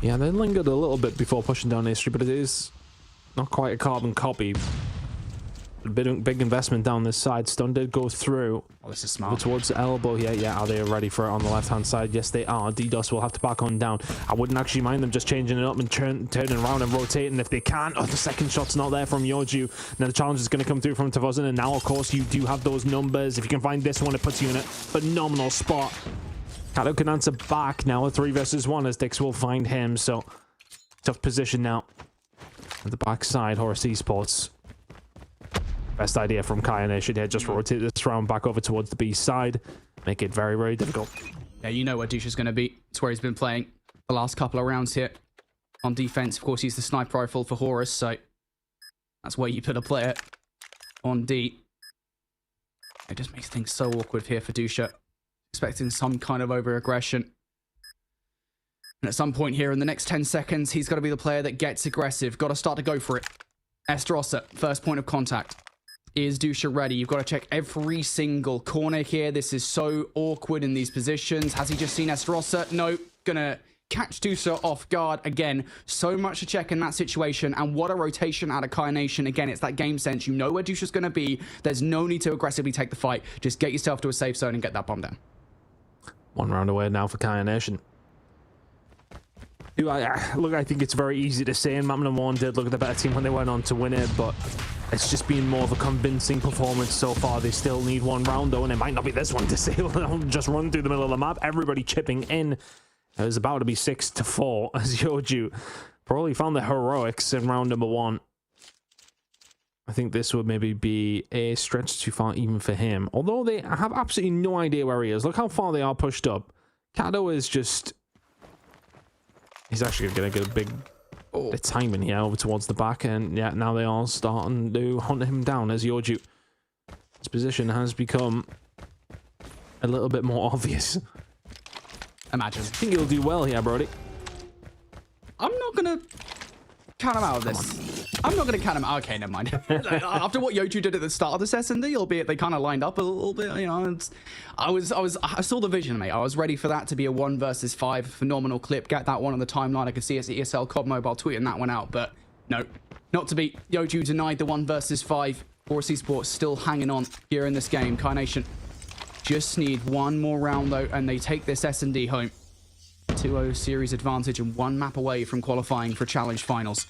Yeah, they lingered a little bit before pushing down A Street, but it is not quite a carbon copy. A big investment down this side. Stun did go through. Oh, this is smart. Towards the elbow here. Yeah, are they ready for it on the left-hand side? Yes, they are. DDoS will have to back on down. I wouldn't actually mind them just changing it up and turning around and rotating if they can. Oh, the second shot's not there from Yoju. Now the challenge is going to come through from Tavazin, and now, of course, you do have those numbers. If you can find this one, it puts you in a phenomenal spot. Kato can answer back now, a 3 versus 1 as Dix will find him. So, tough position now. At the backside, Horus Esports. Best idea from Nation here. Just rotate this round back over towards the B side. Make it very, very difficult. Yeah, you know where Dusha's going to be. It's where he's been playing the last couple of rounds here. On defense, of course, he's the sniper rifle for Horus, so that's where you put a player on D. It just makes things so awkward here for Dusha. Expecting some kind of over-aggression. And at some point here in the next 10 seconds, he's got to be the player that gets aggressive. Got to start to go for it. Estrosa, first point of contact. Is Dusha ready? You've got to check every single corner here. This is so awkward in these positions. Has he just seen Estrosa? No. Gonna catch Dusha off guard again. So much to check in that situation, and what a rotation out of Kai Nation. Again, it's that game sense. You know where Dusha's going to be. There's no need to aggressively take the fight. Just get yourself to a safe zone and get that bomb down. 1 round away now for Kai Nation. Look, I think it's very easy to say, and map number 1 did look at the better team when they went on to win it, but it's just been more of a convincing performance so far. They still need 1 round though, and it might not be this one to say, well, just run through the middle of the map. Everybody chipping in. It was about to be 6-4 as Yoju probably found the heroics in round number 1. I think this would maybe be a stretch too far even for him. Although they have absolutely no idea where he is. Look how far they are pushed up. Kato is just... He's actually going to get a big bit of timing here over towards the back. And yeah, now they are starting to hunt him down as Yoju. His position has become a little bit more obvious. Imagine. I think he'll do well here, Brody. I'm not going to count him out of this. I'm not going to count him out. Okay, never mind. After what Yoju did at the start of this S&D, albeit they kind of lined up a little bit, you know, I saw the vision, mate. I was ready for that to be a 1 versus 5 phenomenal clip. Get that one on the timeline. I could see ESL COD Mobile tweeting that one out, but no, not to be. Yoju denied the 1 versus 5. Horus Esports still hanging on here in this game. Kai Nation just need 1 more round though, and they take this S&D home. 2-0 series advantage and 1 map away from qualifying for challenge finals.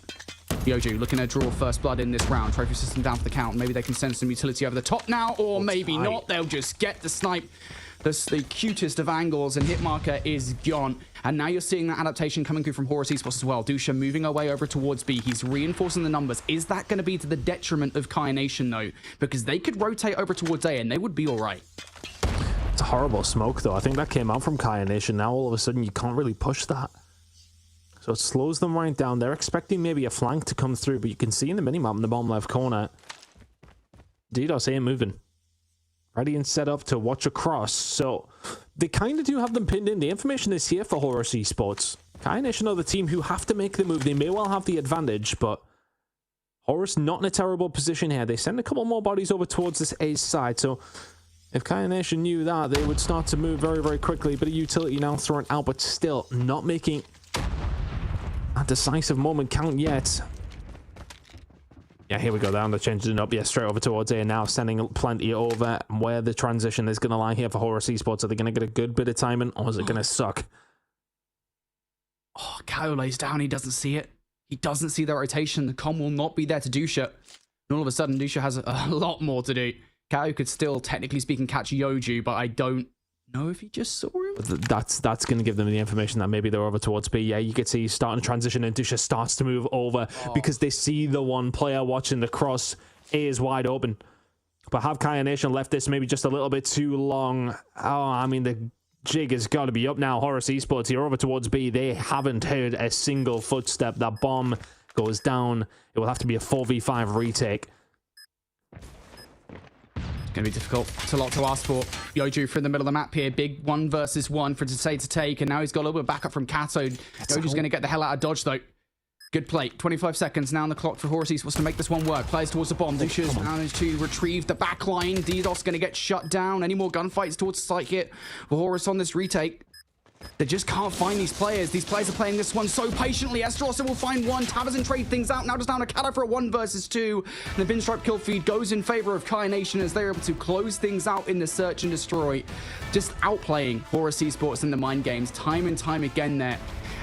Yoju looking to draw first blood in this round. Trophy system down for the count. Maybe they can send some utility over the top now, or maybe not. They'll just get the snipe. That's the cutest of angles, and hit marker is gone. And now you're seeing that adaptation coming through from Horus Esports as well. Dusha moving away over towards B. He's reinforcing the numbers. Is that going to be to the detriment of Kai Nation though? Because they could rotate over towards A and they would be all right. It's a horrible smoke though. I think that came out from Kai Nation. Now all of a sudden you can't really push that. So it slows them right down. They're expecting maybe a flank to come through, but you can see in the minimap in the bottom left corner, DDoS ain't moving. Ready and set up to watch across. So they kind of do have them pinned in. The information is here for Horus Esports. Kai Nation are the team who have to make the move. They may well have the advantage, but Horus not in a terrible position here. They send a couple more bodies over towards this A side. So if Kai Nation knew that, they would start to move very, very quickly. Bit of utility now thrown out, but still not making a decisive moment count yet. Yeah, here we go. They're changing it up. Yeah, straight over towards A now, sending plenty over. Where the transition is going to lie here for Horus Esports. Are they going to get a good bit of timing, or is it going to suck? Oh, Kyle lays down. He doesn't see it. He doesn't see the rotation. The comm will not be there to Dusha. And all of a sudden, Dusha has a lot more to do. Kao could still, technically speaking, catch Yoju, but I don't know if he just saw him. That's going to give them the information that maybe they're over towards B. Yeah, you could see he's starting to transition, and Dusha starts to move over because they see the one player watching the cross. A is wide open. But have Kai Nation left this maybe just a little bit too long? Oh, I mean, the jig has got to be up now. Horus Esports here over towards B. They haven't heard a single footstep. That bomb goes down. It will have to be a 4v5 retake. Going to be difficult. It's a lot to ask for. Yoju from the middle of the map here. Big 1 versus 1 for Desai to take. And now he's got a little bit of backup from Kato. Yoju's going to get the hell out of dodge, though. Good play. 25 seconds now on the clock for Horus Esports to make this one work. Plays towards the bomb. Dusha's managed to retrieve the back line. DDoS going to get shut down. Any more gunfights towards the site hit for Horus on this retake? They just can't find these players. These players are playing this one so patiently. Estrosa will find one. Tabazin trade things out. Now just down to Kata for a 1 versus 2. And the Binstripe kill feed goes in favor of Kai Nation as they're able to close things out in the search and destroy. Just outplaying Horus Esports in the mind games time and time again there.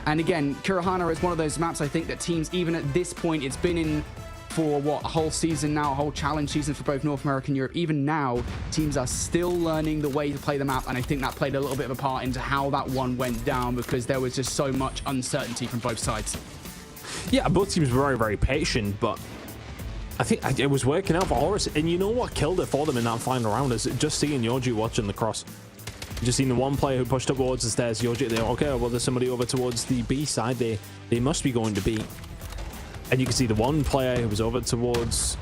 And again, Kurohana is one of those maps I think that teams, even at this point, it's been in for what, a whole season now, a whole challenge season for both North America and Europe. Even now, teams are still learning the way to play the map, and I think that played a little bit of a part into how that one went down, because there was just so much uncertainty from both sides. Yeah, both teams were very, very patient, but I think it was working out for Horus. And you know what killed it for them in that final round is just seeing Yoju watching the cross. Just seen the one player who pushed up towards the stairs. Yoju, they're okay, well, there's somebody over towards the B side. They must be going to B. And you can see the one player who was over towards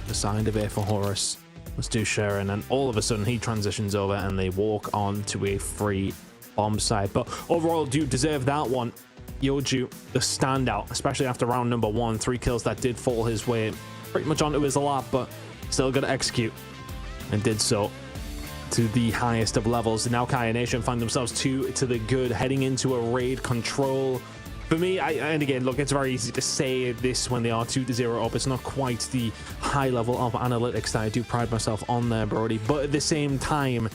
the side of A for Horus was Dusha, and then all of a sudden he transitions over and they walk on to a free bomb site. But overall, do deserve that one. Yoju, the standout, especially after round number 1, 3 kills that did fall his way. pretty much onto his lap, but still got to execute, and did so to the highest of levels. And now Kaya Nation find themselves 2 to the good, heading into a raid control. For me, and again, look, it's very easy to say this when they are 2-0 up. It's not quite the high level of analytics that I do pride myself on there, Brody. But at the same time,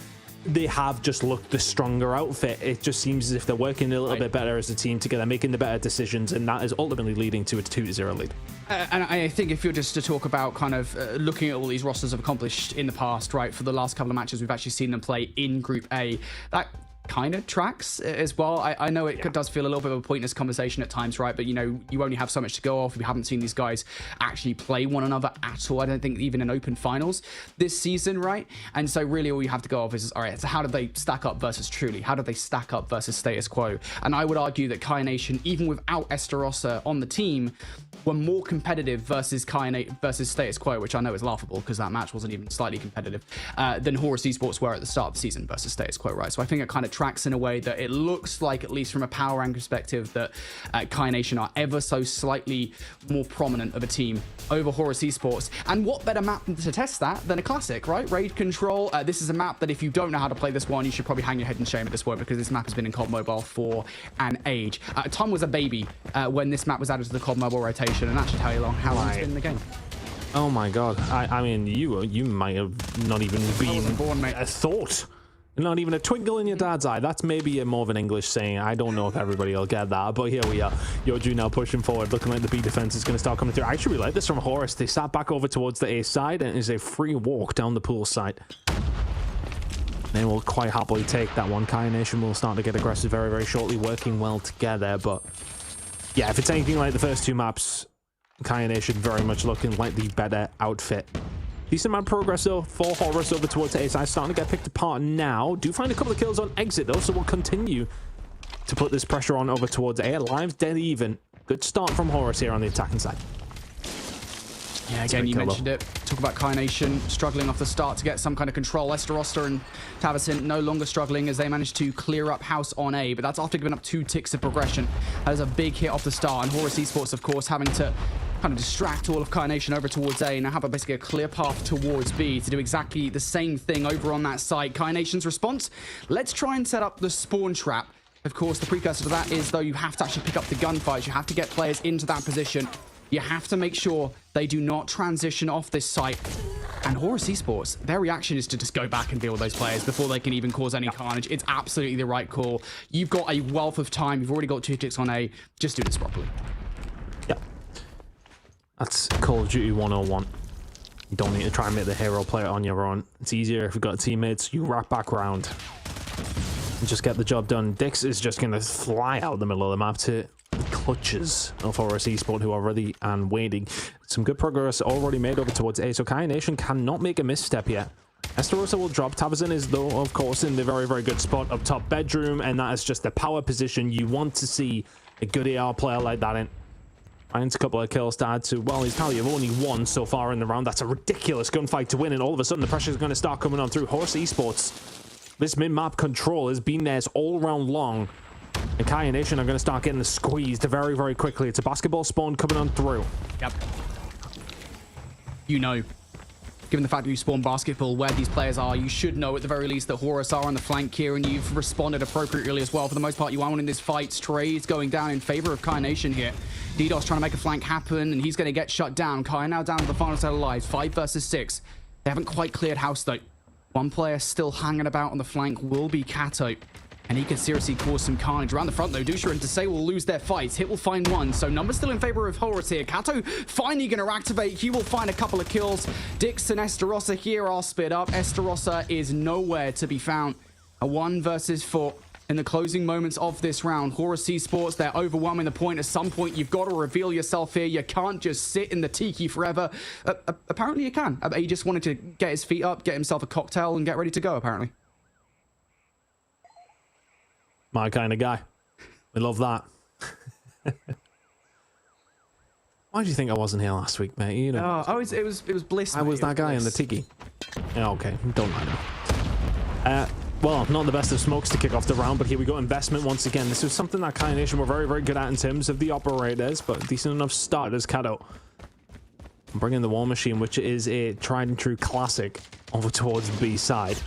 they have just looked the stronger outfit. It just seems as if they're working a little bit better as a team together, making the better decisions, and that is ultimately leading to a 2-0 lead. And I think if you're just to talk about kind of looking at all these rosters have accomplished in the past, right, for the last couple of matches, we've actually seen them play in Group A. That kind of tracks as well. I know it does feel a little bit of a pointless conversation at times, right? But, you know, you only have so much to go off. We haven't seen these guys actually play one another at all. I don't think even in open finals this season, right? And so really all you have to go off is, all right, so how did they stack up versus Truly? How did they stack up versus Status Quo? And I would argue that Kaya Nation, even without Esterosa on the team, were more competitive versus versus Status Quo, which I know is laughable because that match wasn't even slightly competitive, than Horus Esports were at the start of the season versus Status Quo, right? So I think it kind of tracks in a way that it looks like, at least from a power rank perspective, that Kaya Nation are ever so slightly more prominent of a team over Horus Esports. And what better map to test that than a classic, right? Raid Control. This is a map that if you don't know how to play this one, you should probably hang your head in shame at this point, because this map has been in COD Mobile for an age. Tom was a baby when this map was added to the COD Mobile rotation, and that should tell you how long it's been in the game. Oh my god. I mean, you might have not even been born, mate. a thought. Not even a twinkle in your dad's eye. That's maybe a more of an English saying. I don't know if everybody will get that, but here we are. Yoju now pushing forward, looking like the B defense is going to start coming through. I actually really like this from Horus. They sat back over towards the A side, and it is a free walk down the pool side. They will quite happily take that one. Kaya Nation will start to get aggressive very, very shortly, working well together. But yeah, if it's anything like the first two maps, Kaya Nation very much looking like the better outfit. Decent amount of progress though for Horus over towards A side, starting to get picked apart now. Do find a couple of kills on exit though, so we'll continue to put this pressure on over towards A. Lives dead even. Good start from Horus here on the attacking side. Yeah, again, you mentioned it. Talk about Kaya Nation struggling off the start to get some kind of control. Esterosta and Tavison no longer struggling as they managed to clear up house on A, but that's after giving up 2 ticks of progression. That is a big hit off the start, and Horus Esports, of course, having to kind of distract all of Kaya Nation over towards A, and now have basically a clear path towards B to do exactly the same thing over on that side. Kaya Nation's response: let's try and set up the spawn trap. Of course, the precursor to that is, though, you have to actually pick up the gunfights. You have to get players into that position. You have to make sure they do not transition off this site. And Horus Esports, their reaction is to just go back and deal with those players before they can even cause any carnage. It's absolutely the right call. You've got a wealth of time. You've already got 2 ticks on A. Just do this properly. Yeah. That's Call of Duty 101. You don't need to try and make the hero play it on your own. It's easier if you've got teammates. You wrap back around and just get the job done. Dix is just going to fly out the middle of the map to the clutches of Horus Esports, who are ready and waiting. Some good progress already made over towards A, so Kaya Nation cannot make a misstep yet. Esterosa will drop. Tavison is, though, of course, in the very, very good spot up top bedroom, and that is just the power position you want to see a good AR player like that in. Finds a couple of kills to add to, well, his tally of only 1 so far in the round. That's a ridiculous gunfight to win, and all of a sudden the pressure is going to start coming on through Horus Esports. This mid-map control has been theirs all round long, and Kaya Nation are going to start getting squeezed very, very quickly. It's a basketball spawn coming on through. Yep. You know, given the fact that you spawn basketball where these players are, you should know at the very least that Horus are on the flank here, and you've responded appropriately as well. For the most part, you are winning this fight. Trades going down in favor of Kaya Nation here. DDoS trying to make a flank happen, and he's going to get shut down. Kaya now down to the final set of lives, 5 versus 6. They haven't quite cleared house though. One player still hanging about on the flank will be Kato, and he could seriously cause some carnage. Around the front though, Dusha and Desai will lose their fights. Hit will find 1, so numbers still in favor of Horus here. Kato finally going to activate. He will find a couple of kills. Dix and Esterosa here are split up. Esterosa is nowhere to be found. A 1 versus 4 in the closing moments of this round. Horus Esports, they're overwhelming the point. At some point, you've got to reveal yourself here. You can't just sit in the tiki forever. Apparently you can. He just wanted to get his feet up, get himself a cocktail, and get ready to go, apparently. My kind of guy. We love that. Why do you think I wasn't here last week, mate? You know, it was bliss. I was that guy in the tiki. Yeah, okay, don't mind him. Well, not the best of smokes to kick off the round, but here we go. Investment once again. This was something that Kaya Nation were very, very good at in terms of the operators, but decent enough start as Kato. Bring in the War Machine, which is a tried and true classic, over towards B side.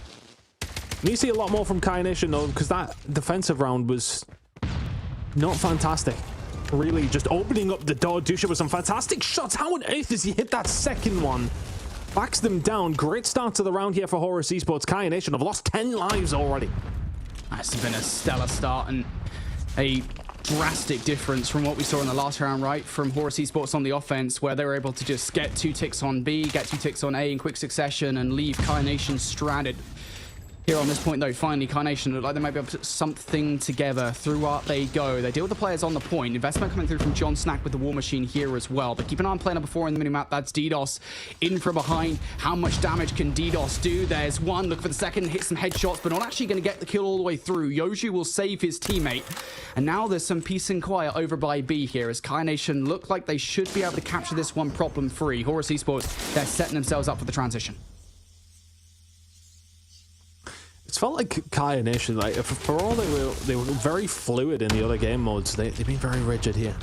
And you see a lot more from Kai Nation, though, because that defensive round was not fantastic. Really just opening up the door. Dusha with some fantastic shots. How on earth does he hit that second one? Backs them down. Great start to the round here for Horus Esports. Kai Nation have lost 10 lives already. That's been a stellar start and a drastic difference from what we saw in the last round, right? From Horus Esports on the offense, where they were able to just get 2 ticks on B, get 2 ticks on A in quick succession, and leave Kai Nation stranded. Here on this point, though, finally, Kai Nation look like they might be able to put something together. Through up they go. They deal with the players on the point. Investment coming through from John Snack with the War Machine here as well. But keep an eye on player number 4 in the minimap. That's DDoS in from behind. How much damage can DDoS do? There's one. Look for the second. Hit some headshots, but not actually going to get the kill all the way through. Yoju will save his teammate. And now there's some peace and quiet over by B here, as Kai Nation look like they should be able to capture this one problem-free. Horus Esports, they're setting themselves up for the transition. It's felt like Kai Nation, like for all they were very fluid in the other game modes. They've been very rigid here.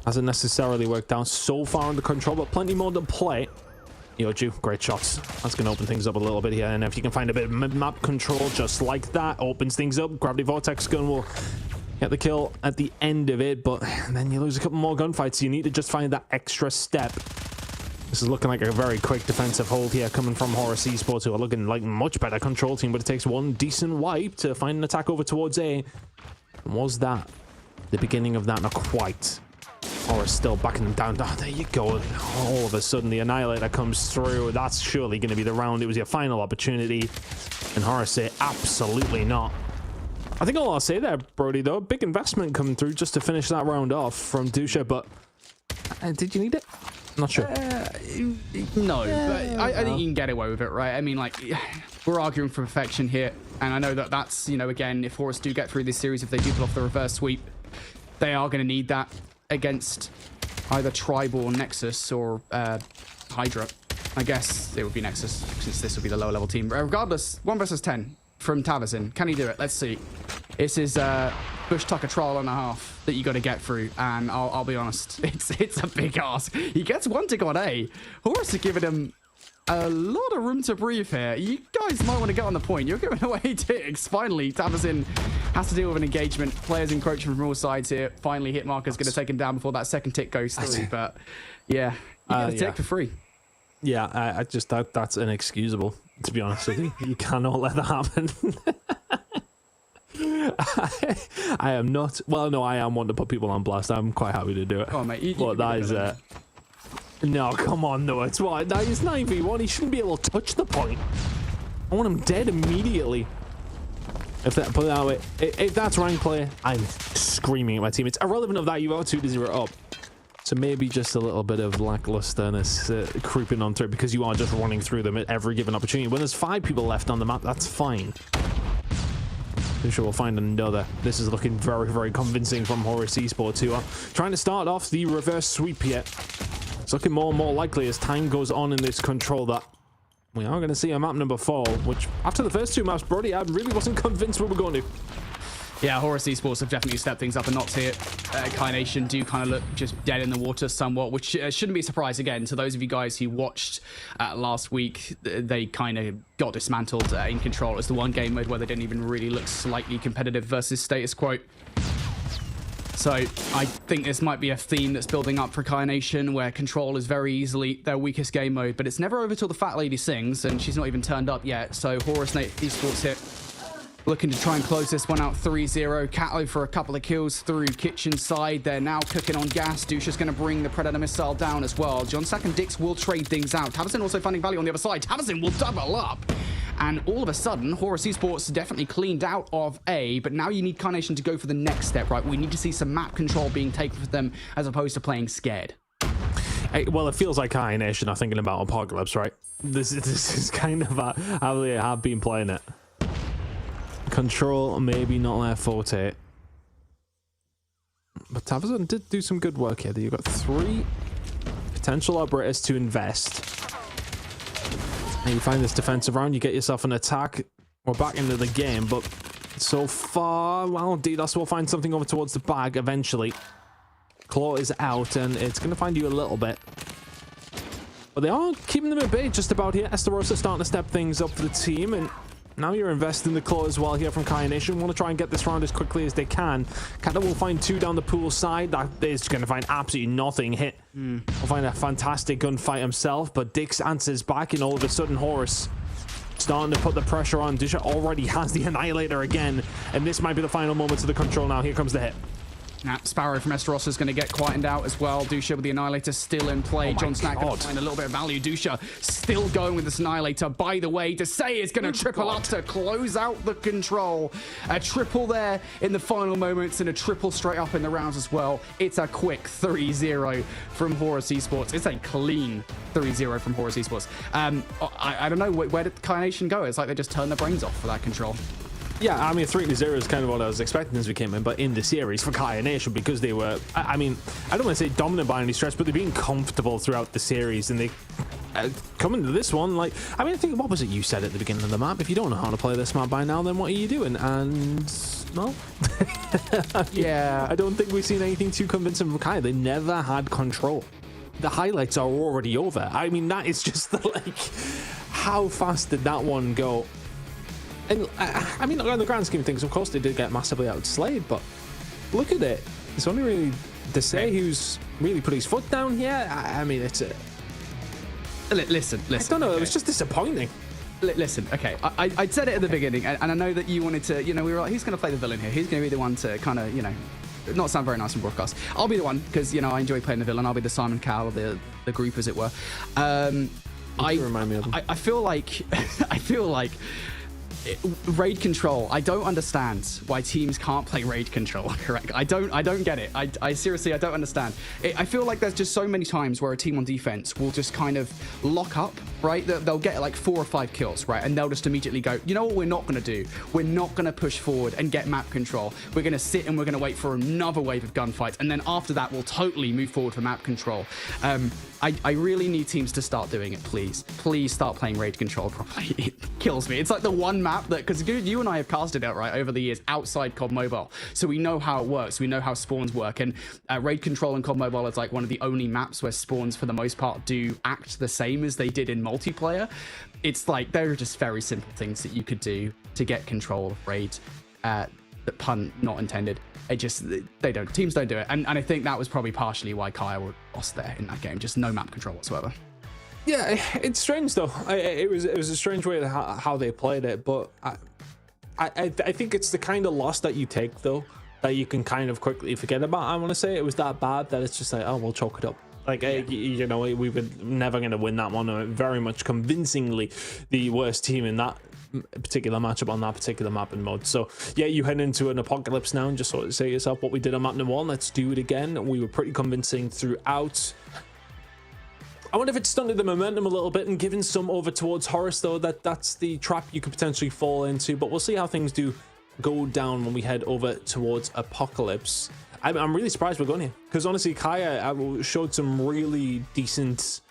Hasn't necessarily worked out so far under control, but plenty more to play. Yoju, great shots. That's going to open things up a little bit here, and if you can find a bit of map control just like that, opens things up. Gravity Vortex gun will get the kill at the end of it, but then you lose a couple more gunfights. So you need to just find that extra step. This is looking like a very quick defensive hold here coming from Horus Esports, who are looking like much better control team, but it takes one decent wipe to find an attack over towards A. And was that the beginning of that? Not quite. Horus still backing them down. Oh, there you go. All of a sudden, the Annihilator comes through. That's surely going to be the round. It was your final opportunity. And Horus say, absolutely not. I think all I'll say there, Brody, though, big investment coming through just to finish that round off from Dusha, but did you need it? Not sure. No, but I think you can get away with it, right? I mean, like, we're arguing for perfection here, and I know that that's, you know, again, if Horus do get through this series, if they do pull off the reverse sweep, they are going to need that against either Tribe or Nexus or Hydra. I guess it would be Nexus, since this would be the lower level team. Regardless, 1 versus 10 from Tavazin. Can he do it? Let's see. This is Bush Tucker trial and a half that you got to get through, and I'll be honest, it's a big ask. He gets 1 tick on A. Horus are giving him a lot of room to breathe here. You guys might want to get on the point. You're giving away ticks. Finally, Tavazin has to deal with an engagement. Players encroaching from all sides here. Finally, Hitmarker's going to take him down before that second tick goes through. But yeah, you get a tick for free. Yeah, I just that's inexcusable, to be honest with you. You cannot let that happen. I am not. Well, no, I am one to put people on blast. I'm quite happy to do it. Oh, mate. But that is no, come on, no. It's what? That is 9v1. He shouldn't be able to touch the point. I want him dead immediately. If that, put it that way, if that's rank play, I'm screaming at my team. It's irrelevant of that you are 2-0 up. So maybe just a little bit of lacklusterness creeping on through, because you are just running through them at every given opportunity. When there's 5 people left on the map, that's fine. I'm sure we'll find another. This is looking very, very convincing from Horus Esports, who are trying to start off the reverse sweep here. It's looking more and more likely as time goes on in this control that we are going to see a map number 4, which after the first 2 maps, Brody, I really wasn't convinced we were going to. Yeah, Horus Esports have definitely stepped things up a notch here. Kai Nation do kind of look just dead in the water somewhat, which shouldn't be a surprise again. To those of you guys who watched last week, they kind of got dismantled in control. It was the one game mode where they didn't even really look slightly competitive versus status quo. So I think this might be a theme that's building up for Kai Nation, where control is very easily their weakest game mode, but it's never over till the fat lady sings, and she's not even turned up yet. So Horus Esports here, looking to try and close this one out 3-0. Catlo for a couple of kills through kitchen side. They're now cooking on gas. Dusha's going to bring the Predator missile down as well. John Sack and Dix will trade things out. Tavazin also finding value on the other side. Tavazin will double up. And all of a sudden, Horus Esports definitely cleaned out of A, but now you need Kai Nation to go for the next step, right? We need to see some map control being taken for them as opposed to playing scared. Hey, well, it feels like Kai Nation are thinking about Apocalypse, right? This is kind of how they have been playing it. Control, maybe not their forte. But Tavazin did do some good work here. You've got 3 potential operators to invest. And you find this defensive round, you get yourself an attack. We're back into the game, but so far, well, DDoS will find something over towards the bag eventually. Claw is out, and it's going to find you a little bit. But they are keeping them at bay just about here. Esteros are starting to step things up for the team, and now you're investing the claw as well here from Kaya Nation. Want to try and get this round as quickly as they can. Kata will find 2 down the pool side. That is going to find absolutely nothing hit. Will find a fantastic gunfight himself, but Dix answers back, and all of a sudden Horus starting to put the pressure on. Dusha already has the Annihilator again, and this might be the final moments of the control now. Here comes the hit. Now, Sparrow from Esteros is going to get quietened out as well. Dusha with the Annihilator still in play. John Snack going to find a little bit of value. Dusha still going with this Annihilator. By the way, Desai is going to triple up to close out the control. A triple there in the final moments and a triple straight up in the rounds as well. It's a quick 3-0 from Horus Esports. It's a clean 3-0 from Horus Esports. I don't know, where did Kaya Nation go? It's like they just turned their brains off for that control. Yeah, I mean, 3-0 is kind of what I was expecting as we came in, but in the series for Kaya Nation, because they were, I mean, I don't want to say dominant by any stretch, but they've been comfortable throughout the series, and they coming to this one, like, I mean, I think, what was it you said at the beginning of the map? If you don't know how to play this map by now, then what are you doing? And, well, yeah, I don't think we've seen anything too convincing from Kaya. They never had control. The highlights are already over. I mean, that is just like, how fast did that one go? And I mean, on the grand scheme of things, of course, they did get massively outslayed, but look at it. It's only really Desai who's really put his foot down here. I mean, it's a... Listen. I don't know, it was just disappointing. Listen, okay, I said it at the beginning, and I know that you wanted to, you know, we were like, who's going to play the villain here? Who's going to be the one to kind of, you know, not sound very nice in broadcast? I'll be the one, because, you know, I enjoy playing the villain. I'll be the Simon Cowell of the group, as it were. Remind me of him. I feel like... raid control, I don't understand why teams can't play raid control correct. I don't get it. I seriously, I don't understand it. I feel like there's just so many times where a team on defense will just kind of lock up, right? They'll get like 4 or 5 kills, right? And they'll just immediately go, you know what we're not going to do? We're not going to push forward and get map control. We're going to sit and we're going to wait for another wave of gunfights, and then after that we'll totally move forward for map control. I really need teams to start doing it, please. Please start playing raid control properly. It kills me. It's like the one map that, because you and I have casted out, right, over the years outside COD Mobile. So we know how it works. We know how spawns work. And raid control in COD Mobile is like one of the only maps where spawns, for the most part, do act the same as they did in multiplayer. It's like, there are just very simple things that you could do to get control of raid. The pun not intended. It just, teams don't do it. And I think that was probably partially why Kaya lost there in that game. Just no map control whatsoever. Yeah, it's strange though. It was a strange way to how they played it, but I think it's the kind of loss that you take though, that you can kind of quickly forget about. I want to say it was that bad that it's just like, oh, we'll chalk it up. Like, you know, we were never going to win that one. Very much convincingly the worst team in that particular matchup on that particular map and mode. So yeah, you head into an apocalypse now and just sort of say to yourself, what we did on map number 1, let's do it again. We were pretty convincing throughout. I wonder if it stunted the momentum a little bit and given some over towards Horus, though. That's the trap you could potentially fall into, but we'll see how things do go down when we head over towards Apocalypse. I'm really surprised we're going here, because honestly, Kaya showed some really decent,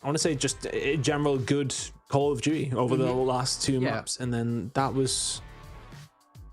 I want to say just a general good Call of Duty over the last 2 maps, and then that was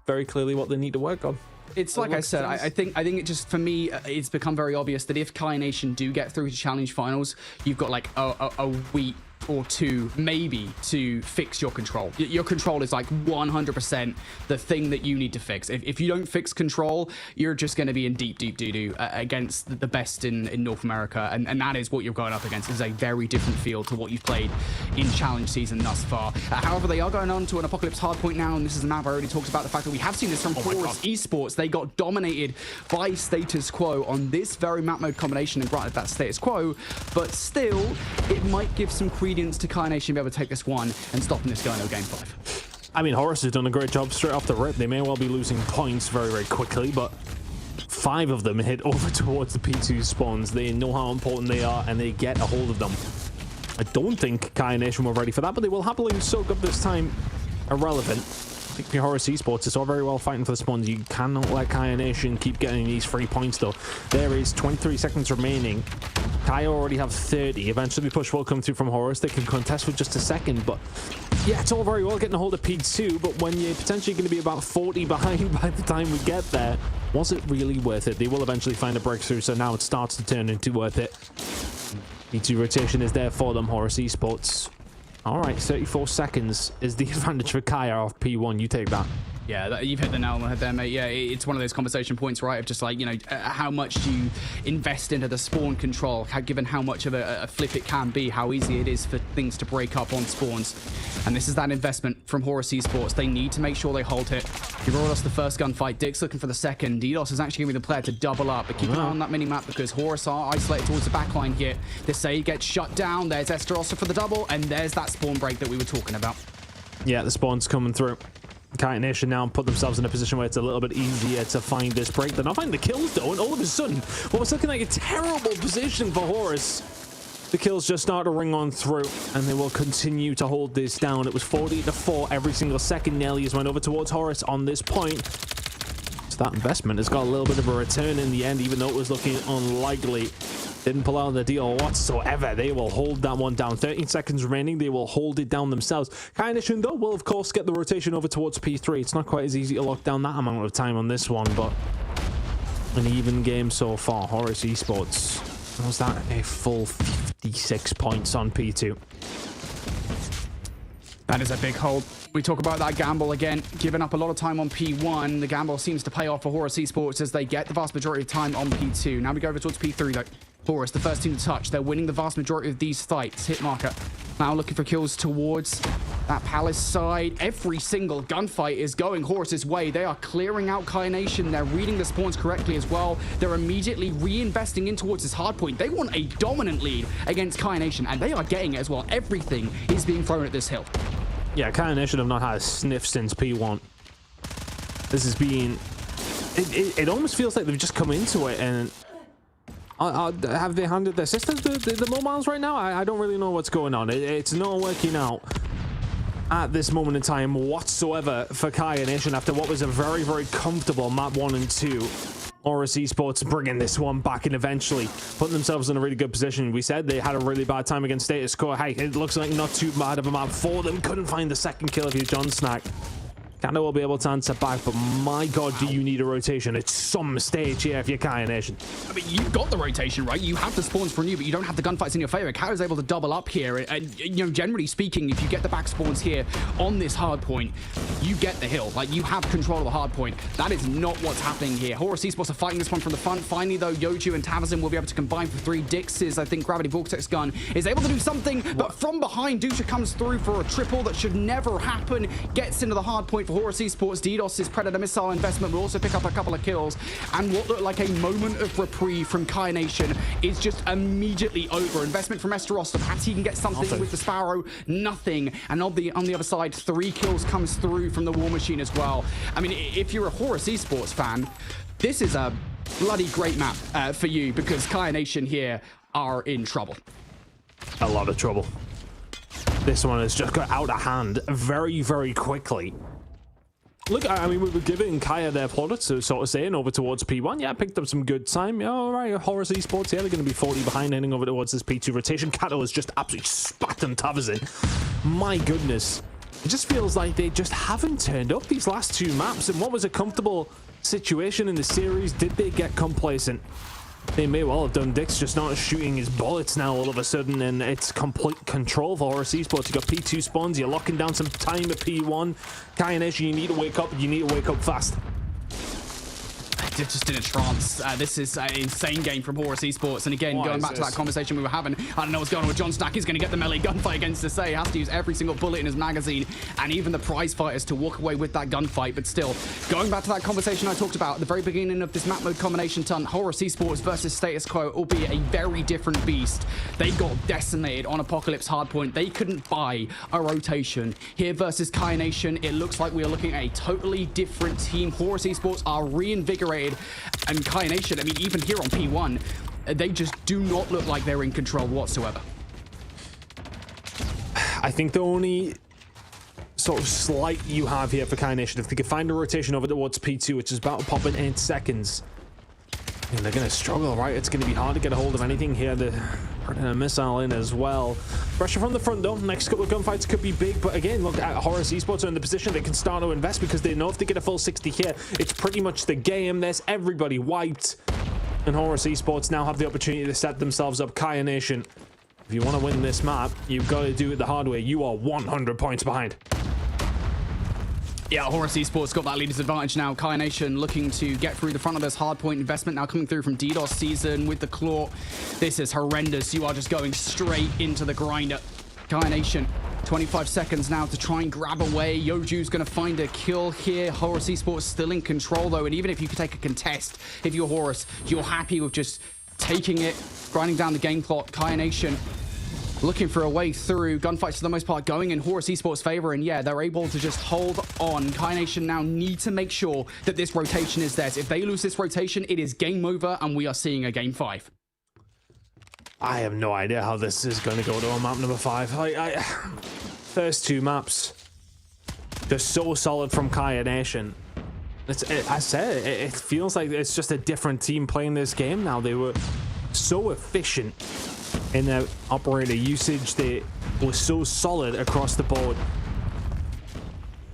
very clearly what they need to work on. It's like I said, I think it just, for me, it's become very obvious that if Kaya Nation do get through to challenge finals, you've got like a week or 2 maybe to fix your control. Your control is like 100% the thing that you need to fix. If you don't fix control, you're just going to be in deep doo-doo against the best in North America, and that is what you're going up against. It's a very different field to what you've played in challenge season thus far. However, they are going on to an Apocalypse Hardpoint now, and this is a map I already talked about, the fact that we have seen this from Horus Esports. They got dominated by Status Quo on this very map mode combination, and granted that's Status Quo, but still it might give some credence to Kaya Nation be able to take this one and stopping this going to game 5. I mean, Horus has done a great job straight off the rip. They may well be losing points very, very quickly, but 5 of them hit over towards the P2 spawns. They know how important they are, and they get a hold of them. I don't think Kaya Nation were ready for that, but they will happily soak up this time. Irrelevant. I think Horus Esports is all very well fighting for the spawns. You cannot let Kaya Nation keep getting these free points, though. There is 23 seconds remaining. Kaya already have 30. Eventually, push will come through from Horus. They can contest for just a second, but yeah, it's all very well getting a hold of P2, but when you're potentially going to be about 40 behind by the time we get there, was it really worth it? They will eventually find a breakthrough, so now it starts to turn into worth it. P2 rotation is there for them, Horus Esports. All right, 34 seconds is the advantage for Kaya off P1. You take that. Yeah, you've hit the nail on the head there, mate. Yeah, it's one of those conversation points, right? Of just like, you know, how much do you invest into the spawn control, given how much of a flip it can be, how easy it is for things to break up on spawns. And this is that investment from Horus Esports. They need to make sure they hold it. You've already lost the first gunfight. Dick's looking for the second. DDoS is actually going to be the player to double up. But keep an eye on that mini-map because Horus are isolated towards the backline here. They gets shut down. There's Esterosa for the double. And there's that spawn break that we were talking about. Yeah, the spawn's coming through. Kite Nation now put themselves in a position where it's a little bit easier to find this break. They're not finding the kills though, and all of a sudden, what was looking like a terrible position for Horus, the kills just start to ring on through, and they will continue to hold this down. It was 40-4 every single second. Nelly has went over towards Horus on this point. So that investment has got a little bit of a return in the end, even though it was looking unlikely. Didn't pull out the deal whatsoever. They will hold that one down. 13 seconds remaining. They will hold it down themselves. Kaination, though, will, of course, get the rotation over towards P3. It's not quite as easy to lock down that amount of time on this one, but an even game so far. Horus Esports. Was that a full 56 points on P2? That is a big hold. We talk about that gamble again, giving up a lot of time on P1. The gamble seems to pay off for Horus Esports as they get the vast majority of time on P2. Now we go over towards P3, though. Horus, the first team to touch. They're winning the vast majority of these fights. Hit marker. Now looking for kills towards that palace side. Every single gunfight is going Horus's way. They are clearing out Kai Nation. They're reading the spawns correctly as well. They're immediately reinvesting in towards this hard point. They want a dominant lead against Kai Nation, and they are getting it as well. Everything is being thrown at this hill. Yeah, Kai Nation have not had a sniff since P1. This has been... It almost feels like they've just come into it and... have they handed their systems the mobiles right now? I don't really know what's going on. It's not working out at this moment in time whatsoever for Kaya Nation after what was a very, very comfortable map 1 and 2. Horus Esports bringing this one back and eventually putting themselves in a really good position. We said they had a really bad time against Status Quo. Hey, it looks like not too bad of a map for them. Couldn't find the second kill of you, John Snack. Kinda will be able to answer back, but my god, do you need a rotation? It's some stage here if you're Kaya Nation. I mean, you've got the rotation, right? You have the spawns for you, but you don't have the gunfights in your favor. Kaya's able to double up here, and you know, generally speaking, if you get the back spawns here on this hard point, you get the hill. Like, you have control of the hard point. That is not what's happening here. Horus Esports are fighting this one from the front. Finally, though, Yoju and Tavazin will be able to combine for 3. Dix's, I think, Gravity Vortex gun is able to do something, but from behind, Dusha comes through for a triple that should never happen. Gets into the hard point for Horus Esports. DDoS's Predator missile investment will also pick up a couple of kills, and what looked like a moment of reprieve from Kai Nation is just immediately over. Investment from Esterosa, perhaps he can get something with the Sparrow, nothing. And on the other side, 3 kills comes through from the War Machine as well. I mean, if you're a Horus Esports fan, this is a bloody great map for you, because Kai Nation here are in trouble. A lot of trouble. This one has just got out of hand very, very quickly. Look, I mean, we were giving Kaya their plaudits, so sort of saying, over towards P1. Yeah, picked up some good time. Yeah, all right, Horus Esports, yeah, they're going to be 40 behind, heading over towards this P2 rotation. Kato has just absolutely spat them Tavazin. My goodness. It just feels like they just haven't turned up these last 2 maps. And what was a comfortable situation in the series, did they get complacent? They may well have done. Dick's just not shooting his bullets now all of a sudden, and it's complete control for Horus Esports. You got P2 spawns, you're locking down some time at P1. Kaya Nation, you need to wake up, you need to wake up fast. Just in a trance. This is an insane game from Horus Esports. And again, going back to that conversation we were having, I don't know what's going on with John Snack. He's going to get the melee gunfight against Desai. He has to use every single bullet in his magazine, and even the prize fighters to walk away with that gunfight. But still, going back to that conversation I talked about at the very beginning of this map mode combination ton, Horus Esports versus Status Quo, albeit a very different beast. They got decimated on Apocalypse Hardpoint. They couldn't buy a rotation. Here versus Kai Nation, it looks like we are looking at a totally different team. Horus Esports are reinvigorated, and Kai Nation, I mean, even here on P1, they just do not look like they're in control whatsoever. I think the only sort of slight you have here for Kai Nation, if they could find a rotation over towards P2, which is about to pop in 8 seconds, I mean, they're going to struggle, right? It's going to be hard to get a hold of anything here. They're putting a missile in as well. Pressure from the front, though. Next couple of gunfights could be big, but again, look, Horus Esports are in the position they can start to invest, because they know if they get a full 60 here, it's pretty much the game. There's everybody wiped, and Horus Esports now have the opportunity to set themselves up. Kaya Nation If you want to win this map, you've got to do it the hard way. You are 100 points behind. Yeah, Horus Esports got that leader's advantage now. Kai Nation looking to get through the front of this hardpoint investment now coming through from DDoS season with the claw. This is horrendous. You are just going straight into the grinder. Kai Nation, 25 seconds now to try and grab away. Yoju's going to find a kill here. Horus Esports still in control though, and even if you could take a contest, if you're Horus, you're happy with just taking it, grinding down the game clock. Kai Nation looking for a way through. Gunfights for the most part going in Horus Esports' favor, and yeah, they're able to just hold on. Kai Nation now need to make sure that this rotation is theirs. If they lose this rotation, it is game over, and we are seeing a game 5. I have no idea how this is going to go to on map number 5. Like, first 2 maps, they're so solid from Kai Nation. I said it feels like it's just a different team playing this game now. They were so efficient in their operator usage. They were so solid across the board.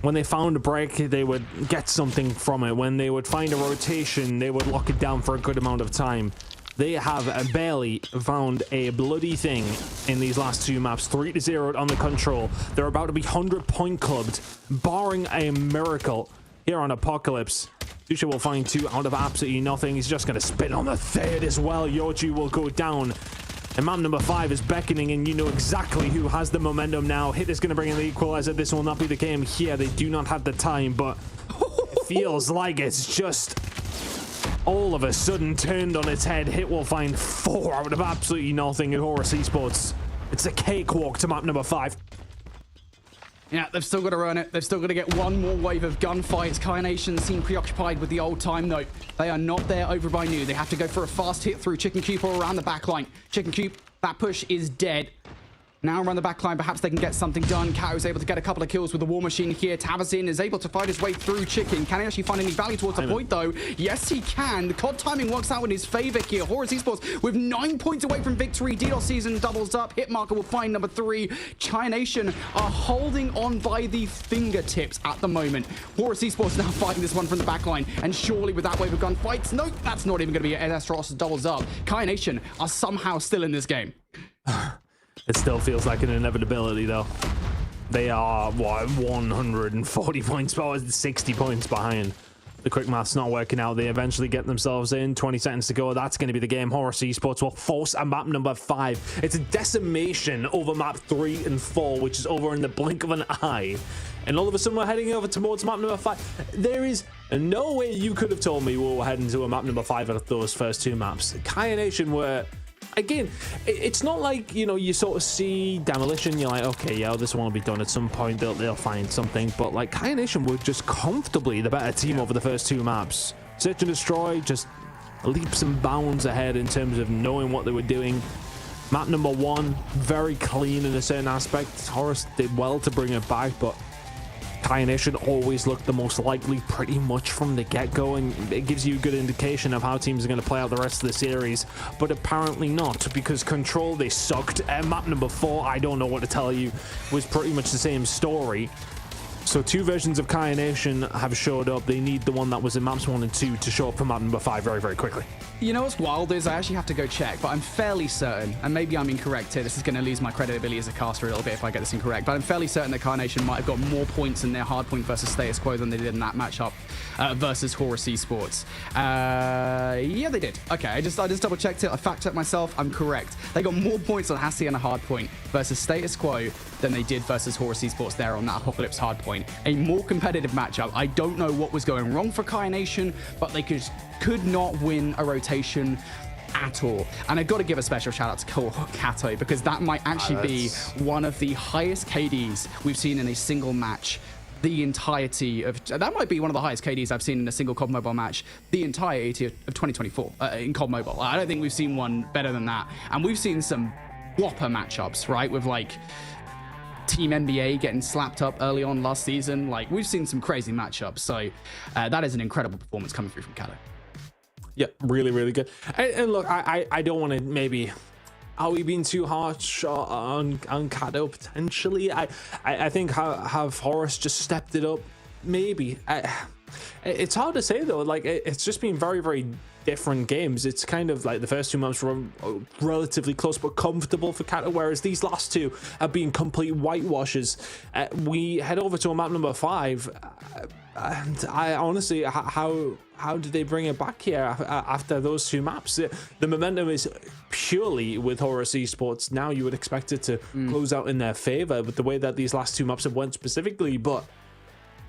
When they found a break, they would get something from it. When they would find a rotation, they would lock it down for a good amount of time. They have barely found a bloody thing in these last 2 maps. 3-0 on the control. They're about to be 100-point clubbed, barring a miracle here on Apocalypse. Dusha will find 2 out of absolutely nothing. He's just going to spin on the 3rd as well. Yoju will go down. And map number 5 is beckoning, and you know exactly who has the momentum now. Hit is going to bring in the equalizer. This will not be the game here. They do not have the time, but it feels like it's just all of a sudden turned on its head. Hit will find 4 out of absolutely nothing in Horus Esports. It's a cakewalk to map number 5. Yeah, they've still got to earn it. They've still got to get one more wave of gunfights. Kai Nation seem preoccupied with the old time note. They are not there over by new. They have to go for a fast hit through Chicken Coop or around the backline. Chicken Coop, that push is dead. Now around the backline, perhaps they can get something done. Kao is able to get a couple of kills with the War Machine here. Tavazin is able to fight his way through Chicken. Can he actually find any value towards the point, though? Yes, he can. The COD timing works out in his favor here. Horus Esports with 9 points away from victory. DDoS season doubles up. Hitmarker will find number 3. Kai Nation are holding on by the fingertips at the moment. Horus Esports now fighting this one from the backline. And surely with that wave of gunfights, nope, that's not even going to be an Astros doubles up. Kai Nation are somehow still in this game. It still feels like an inevitability, though. They are, what, 140 points, 60 points behind. The quick math's not working out. They eventually get themselves in. 20 seconds to go. That's going to be the game. Horus Esports will force a map number 5. It's a decimation over map 3 and 4, which is over in the blink of an eye. And all of a sudden, we're heading over towards map number 5. There is no way you could have told me we were heading to a map number 5 out of those first 2 maps. Kai Nation were... Again, it's not like, you know, you sort of see Demolition, you're like, okay, yeah, this one will be done at some point, they'll find something, but like Kai Nation were just comfortably the better team over the first 2 maps. Search and Destroy just leaps and bounds ahead in terms of knowing what they were doing. Map number 1, very clean in a certain aspect. Horus did well to bring it back, but Kai Nation always looked the most likely pretty much from the get-go, and it gives you a good indication of how teams are going to play out the rest of the series, but apparently not, because Control, they sucked. Map number 4, I don't know what to tell you, was pretty much the same story. So 2 versions of Kai Nation have showed up. They need the one that was in maps 1 and 2 to show up for map number 5 very, very quickly. You know what's wild is I actually have to go check, but I'm fairly certain, and maybe I'm incorrect here, this is going to lose my credibility as a caster a little bit if I get this incorrect, but I'm fairly certain that Kai Nation might have got more points in their Hardpoint versus Status Quo than they did in that matchup versus Horus Esports. Yeah, they did. Okay, I just double checked it. I fact checked myself. I'm correct. They got more points on Hassi and a Hardpoint versus Status Quo than they did versus Horus Esports there on that Apocalypse Hardpoint. A more competitive matchup. I don't know what was going wrong for Kai Nation, but they could not win a rotation at all. And I've got to give a special shout out to Kato, because that might actually be one of the highest KDs we've seen in a single match. The entirety of that might be one of the highest KDs I've seen in a single COD Mobile match the entirety of 2024 in COD Mobile. I don't think we've seen one better than that, and we've seen some whopper matchups, right, with like Team NBA getting slapped up early on last season. Like, we've seen some crazy matchups, so that is an incredible performance coming through from Kato. Yeah, really, really good. And look, I don't want to maybe... Are we being too harsh on Kato potentially? I think have Horus just stepped it up? Maybe. It's hard to say though. Like it's just been very, very different games. It's kind of like the first 2 maps were relatively close but comfortable for Kato, whereas these last two have been complete whitewashes. We head over to a map number 5, and I honestly, how did they bring it back here after those 2 maps? The momentum is purely with Horus Esports. Now you would expect it to close out in their favor with the way that these last 2 maps have went specifically, but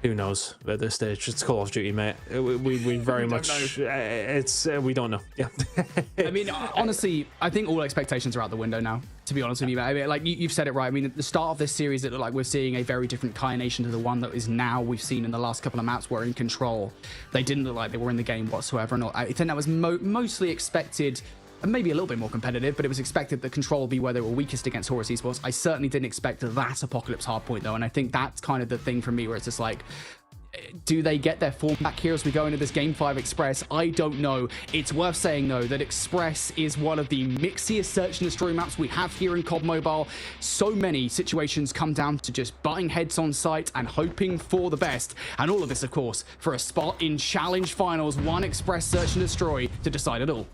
who knows at this stage? It's Call of Duty, mate. We very much we don't know. Yeah. I mean, honestly, I think all expectations are out the window now, to be honest with you. I mean, like you've said it right. I mean, at the start of this series, it looked like we're seeing a very different Kai Nation to the one that is now we've seen in the last couple of maps were in control. They didn't look like they were in the game whatsoever. And I think that was mostly expected, and maybe a little bit more competitive, but it was expected that control would be where they were weakest against Horus Esports. I certainly didn't expect that Apocalypse Hardpoint though, and I think that's kind of the thing for me where it's just like, do they get their form back here as we go into this Game 5 Express? I don't know. It's worth saying though that Express is one of the mixiest search and destroy maps we have here in COD Mobile. So many situations come down to just butting heads on site and hoping for the best, and all of this of course for a spot in Challenge Finals, one Express search and destroy to decide it all.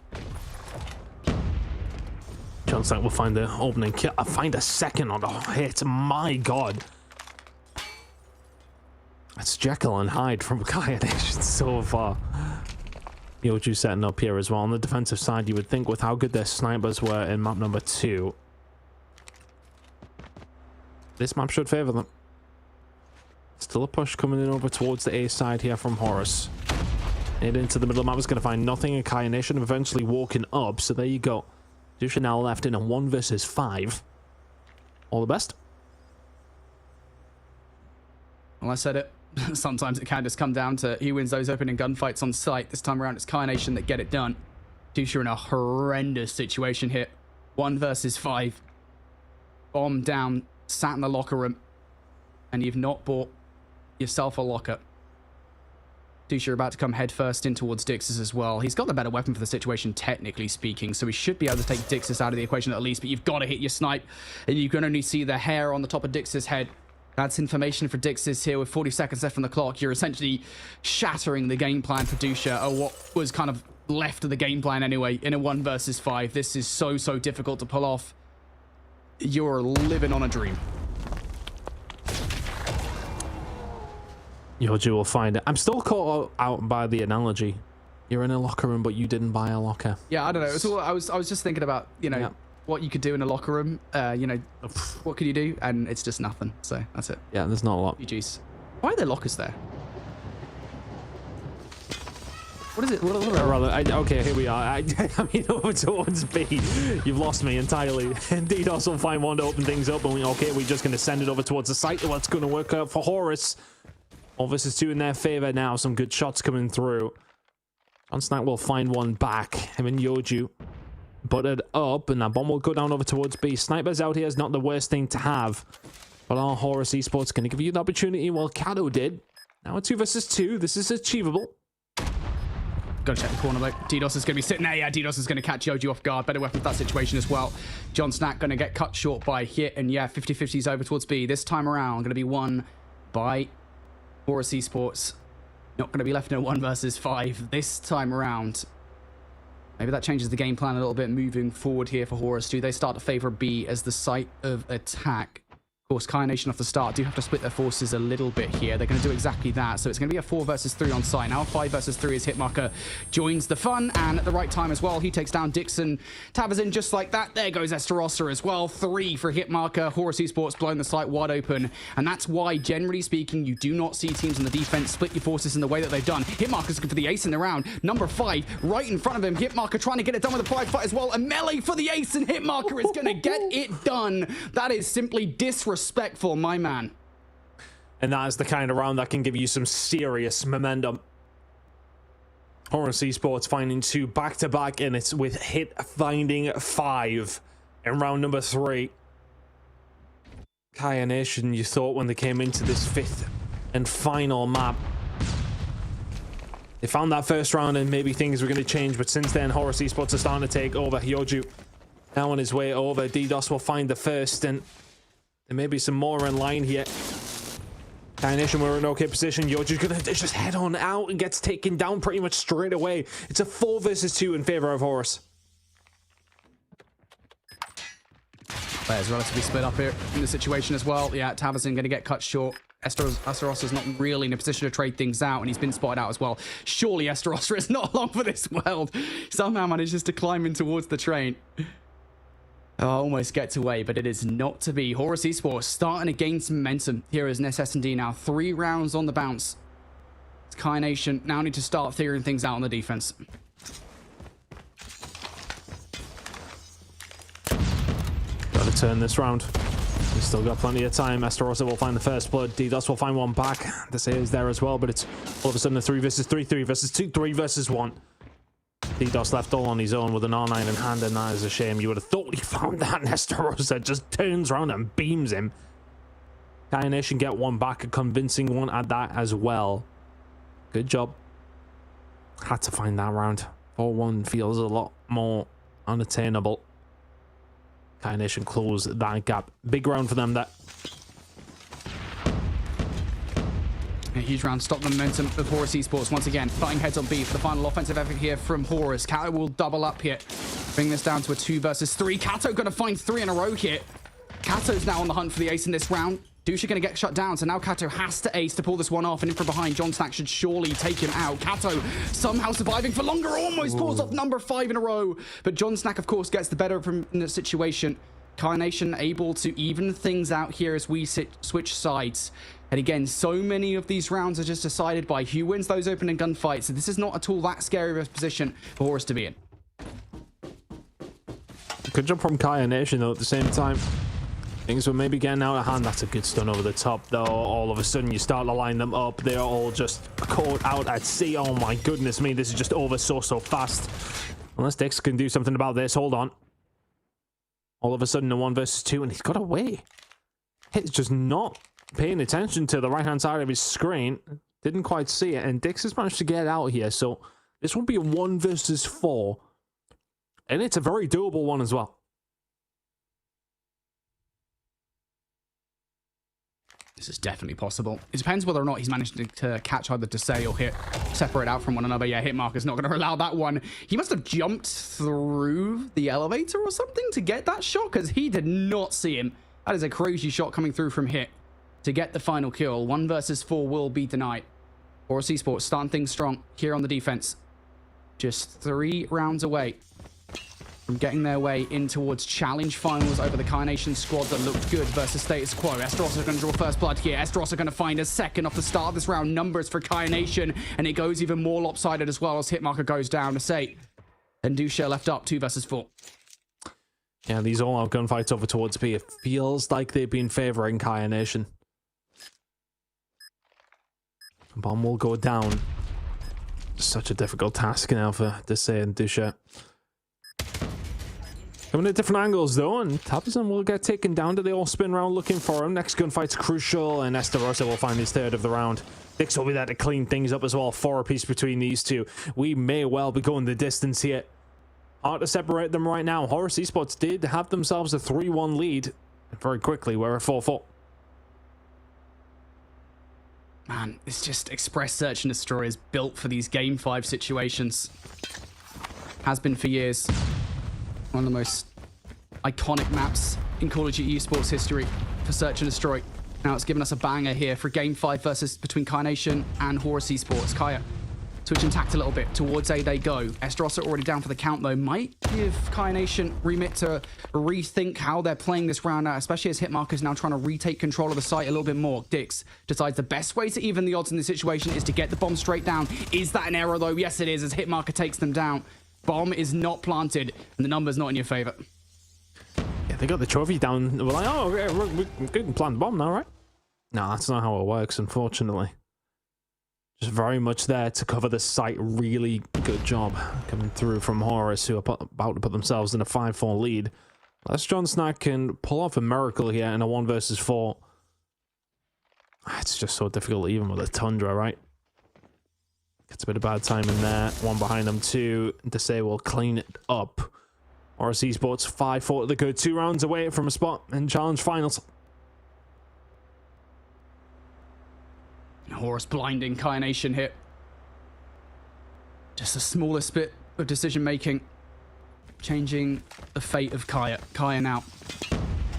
Johnson will find the opening kill. Find a second on the hit. My God. That's Jekyll and Hyde from Kai Nation so far. Yoju setting up here as well. On the defensive side, you would think with how good their snipers were in map number 2, this map should favor them. Still a push coming in over towards the A side here from Horus. And into the middle of the map is going to find nothing, and Kai Nation eventually walking up. So there you go. Dusha now left in a 1 versus 5. All the best. Well, I said it. Sometimes it can just come down to he wins those opening gunfights on site. This time around, it's Kai Nation that get it done. Dusha in a horrendous situation here. 1 versus 5. Bomb down, sat in the locker room, and you've not bought yourself a locker. Dusha about to come headfirst in towards Dixis as well. He's got the better weapon for the situation, technically speaking, so he should be able to take Dixis out of the equation at least, but you've got to hit your snipe, and you can only see the hair on the top of Dixis' head. That's information for Dixis here with 40 seconds left on the clock. You're essentially shattering the game plan for Dusha, or what was kind of left of the game plan anyway, in a 1 versus 5. This is so difficult to pull off. You're living on a dream. Yoju will find it. I'm still caught out by the analogy. You're in a locker room, but you didn't buy a locker. Yeah, I don't know. It's all, I was just thinking about, you know, what you could do in a locker room. You know, what could you do? And it's just nothing. So that's it. Yeah, there's not a lot. GG's. Why are there lockers there? What is it? Okay, here we are. I mean, over towards B. You've lost me entirely. Indeed, also find one to open things up. And we're just going to send it over towards the site. What's going to work out for Horus? All versus 2 in their favor now. Some good shots coming through. John Snack will find one back. Him and Yoju buttered up, and that bomb will go down over towards B. Snipers out here is not the worst thing to have. But our Horus Esports going to give you the opportunity. Well, Kato did. Now a 2 versus 2. This is achievable. Gotta check the corner though. DDoS is gonna be sitting there. Yeah, DDoS is gonna catch Yoju off guard. Better weapon for that situation as well. John Snack gonna get cut short by hit, and yeah, 50-50s over towards B. This time around, gonna be won by Horus Esports. Not gonna be left in a 1 versus 5 this time around. Maybe that changes the game plan a little bit moving forward here for Horus. Do they start to favor B as the site of attack? Of course, Kai Nation off the start do have to split their forces a little bit here. They're going to do exactly that. So it's going to be a 4 versus 3 on site. Now a 5 versus 3 as Hitmarker joins the fun, and at the right time as well, he takes down Dixon. Tabazin just like that. There goes Esterossa as well. 3 for Hitmarker. Horus Esports blowing the site wide open. And that's why, generally speaking, you do not see teams on the defense split your forces in the way that they've done. Hitmarker's looking for the ace in the round. Number 5 right in front of him. Hitmarker trying to get it done with a pride fight as well. A melee for the ace, and Hitmarker is going to get it done. That is simply disrespectful, my man. And that is the kind of round that can give you some serious momentum. Horus Esports finding 2 back-to-back, and it's with Hit finding 5 in round number 3. Kai Nation, you thought when they came into this 5th and final map, they found that first round and maybe things were going to change, but since then Horus Esports are starting to take over. Yoju now on his way over. DDoS will find the first, and there may be some more in line here. Nation, we're in okay position. Yoji's gonna just head on out and gets taken down pretty much straight away. It's a 4 versus 2 in favor of Horus. Players relatively split up here in the situation as well. Yeah, Tavison going to get cut short. Esteros is not really in a position to trade things out, and he's been spotted out as well. Surely Esteros is not long for this world. Somehow manages to climb in towards the train. Oh, almost gets away, but it is not to be. Horus Esports starting to gain some momentum here as S&D now. 3 rounds on the bounce. Kai Nation now need to start figuring things out on the defense. Got to turn this round. We've still got plenty of time. Esterosa will find the first blood. DDoS will find one back. Desai is there as well, but it's all of a sudden a 3 versus 3, 3 versus 2, 3 versus 1. DDoS left all on his own with an R9 in hand, and that is a shame. You would have thought he found that, and Esterosa just turns around and beams him. Kai Nation get one back, a convincing one at that as well. Good job. Had to find that round. 4-1 feels a lot more unattainable. Kai Nation close that gap. Big round for them, that. A huge round, stop the momentum of Horus Esports once again. Butting heads on B for the final offensive effort here from Horus. Kato will double up here. Bring this down to a 2 versus 3. Kato going to find 3 in a row here. Kato's now on the hunt for the ace in this round. Dusha going to get shut down, so now Kato has to ace to pull this one off, and in from behind, John Snack should surely take him out. Kato somehow surviving for longer, almost pulls off number 5 in a row, but John Snack, of course, gets the better of him in the situation. Kai Nation able to even things out here as we switch sides. And again, so many of these rounds are just decided by who wins those opening gunfights, so this is not at all that scary of a position for Horus to be in. Good job from Kai Nation, though, at the same time. Things were maybe getting out of hand. That's a good stun over the top, though. All of a sudden, you start to line them up. They're all just caught out at sea. Oh, my goodness me. This is just over so fast. Unless Dix can do something about this. Hold on. All of a sudden, a 1 versus 2, and he's got away. He's just not paying attention to the right-hand side of his screen. Didn't quite see it, and Dix has managed to get out here. So this will be a 1 versus 4. And it's a very doable one as well. This is definitely possible. It depends whether or not he's managed to catch either Desai or hit separate out from one another. Yeah, Hitmarker's not going to allow that one. He must have jumped through the elevator or something to get that shot, because he did not see him. That is a crazy shot coming through from Hit to get the final kill. 1 versus 4 will be denied. Horus Esports starting things strong here on the defense. Just 3 rounds away from getting their way in towards challenge finals over the Kai Nation squad that looked good versus status quo. Esteros are going to draw first blood here. Esteros are going to find a second off the start of this round. Numbers for Kai Nation, and it goes even more lopsided as well as Hitmarker goes down to say. And Dusha left up 2 versus 4. Yeah, these all-out gunfights over towards B. It feels like they've been favoring Kai Nation. Bomb will go down. Such a difficult task now for Desai and Dusha. Coming at different angles though, and Tapizon will get taken down. Do they all spin around looking for him? Next gunfight's crucial, and Esterosa will find his 3rd of the round. Dix will be there to clean things up as well. 4 apiece between these two. We may well be going the distance here. Hard to separate them right now. Horus Esports did have themselves a 3-1 lead. Very quickly, we're at 4-4. Man, it's just Express Search and Destroy is built for these Game 5 situations. Has been for years. One of the most iconic maps in Call of Duty esports history for Search and Destroy. Now it's given us a banger here for Game 5 versus between Kai Nation and Horus Esports. Kaya switching tact a little bit towards A they go. Esteros are already down for the count though. Might give Kai Nation remit to rethink how they're playing this round out, especially as Hitmarker is now trying to retake control of the site a little bit more. Dix decides the best way to even the odds in this situation is to get the bomb straight down. Is that an error though? Yes it is, as Hitmarker takes them down. Bomb is not planted, and the number's not in your favor. Yeah, they got the trophy down. We're like, oh, okay, we can plant the bomb now, right? No, that's not how it works, unfortunately. Just very much there to cover the site. Really good job coming through from Horus, who are about to put themselves in a 5-4 lead. Unless John Snack can pull off a miracle here in a 1 versus 4. It's just so difficult, even with a Tundra, right? Gets a bit of bad time in there. 1 behind them, 2. Desai will clean it up. Horus Esports 5-4 to the good. 2 rounds away from a spot in challenge finals. Horus blinding Kaya Nation here. Just the smallest bit of decision making, changing the fate of Kaya. Kaya now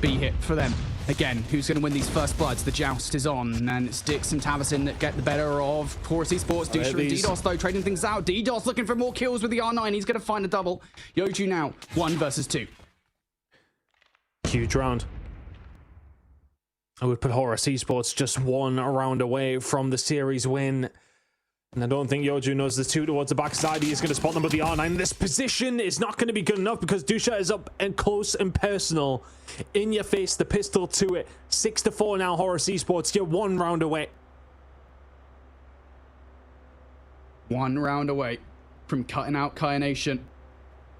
B hit for them. Again, who's going to win these first bloods? The joust is on, and it's Dix and Tavison that get the better of Horus Esports. Dusha and DDoS, though, trading things out. DDoS looking for more kills with the R9. He's going to find a double. Yoju now, 1 versus 2. Huge round. I would put Horus Esports just 1 round away from the series win. And I don't think Yoju knows the 2 towards the backside. He is going to spot them with the R9. This position is not going to be good enough because Dusha is up and close and personal. In your face, the pistol to it. 6-4 now, Horus Esports. You're 1 round away. 1 round away from cutting out Kaya Nation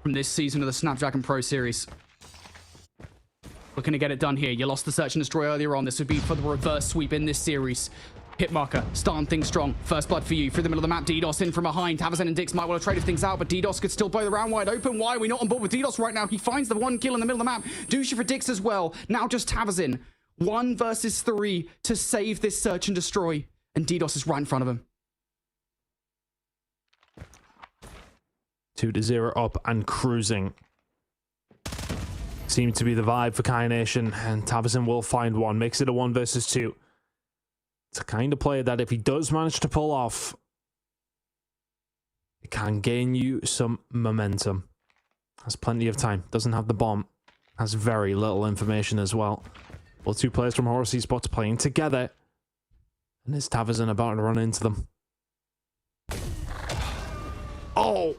from this season of the Snapdragon Pro Series. Looking to get it done here. You lost the search and destroy earlier on. This would be for the reverse sweep in this series. Hit marker, starting things strong. First blood for you through the middle of the map. DDoS in from behind. Tavison and Dix might well have traded things out, but DDoS could still blow the round wide open. Why are we not on board with DDoS right now? He finds the 1 kill in the middle of the map. Dusha for Dix as well. Now just Tavison. 1 versus 3 to save this search and destroy. And DDoS is right in front of him. 2-0 up and cruising. Seemed to be the vibe for Kaya Nation, and Tavison will find one. Makes it a 1 versus 2. It's a kind of player that if he does manage to pull off, it can gain you some momentum. Has plenty of time. Doesn't have the bomb. Has very little information as well. Well, 2 players from Horus Esports playing together. And is Tavison about to run into them? Oh!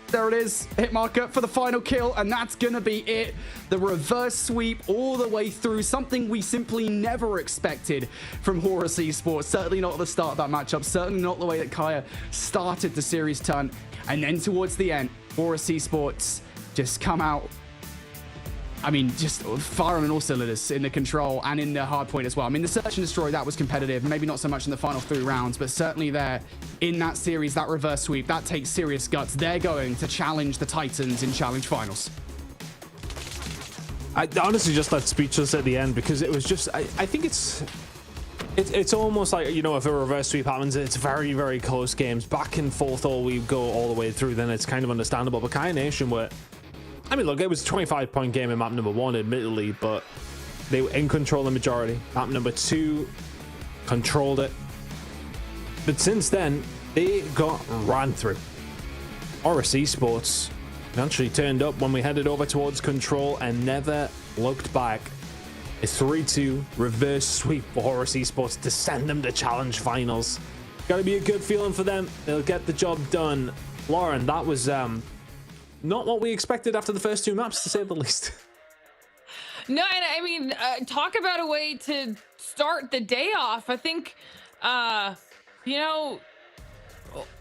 There it is, hit marker for the final kill, and that's gonna be it. The reverse sweep all the way through, something we simply never expected from Horus Esports. Certainly not at the start of that matchup, certainly not the way that Kaya started the series turn. And then towards the end, Horus Esports just come out, I mean, just firing on all cylinders in the control and in the hardpoint as well. I mean, the search and destroy, that was competitive. Maybe not so much in the final 3 rounds, but certainly there in that series, that reverse sweep, that takes serious guts. They're going to challenge the Titans in Challenge Finals. I honestly just left speechless at the end because it was just, I think it's almost like, you know, if a reverse sweep happens, it's very, very close games. Back and forth all we go all the way through, then it's kind of understandable. But Kaya Nation were, I mean, look, it was a 25-point game in map number 1, admittedly, but they were in control the majority. Map number 2 controlled it. But since then, they got ran through. Horus Esports eventually turned up when we headed over towards control and never looked back. A 3-2 reverse sweep for Horus Esports to send them to Challenge Finals. Gotta be a good feeling for them. They'll get the job done. Lauren, that was not what we expected after the first 2 maps, to say the least. No, and I mean, talk about a way to start the day off. I think, you know,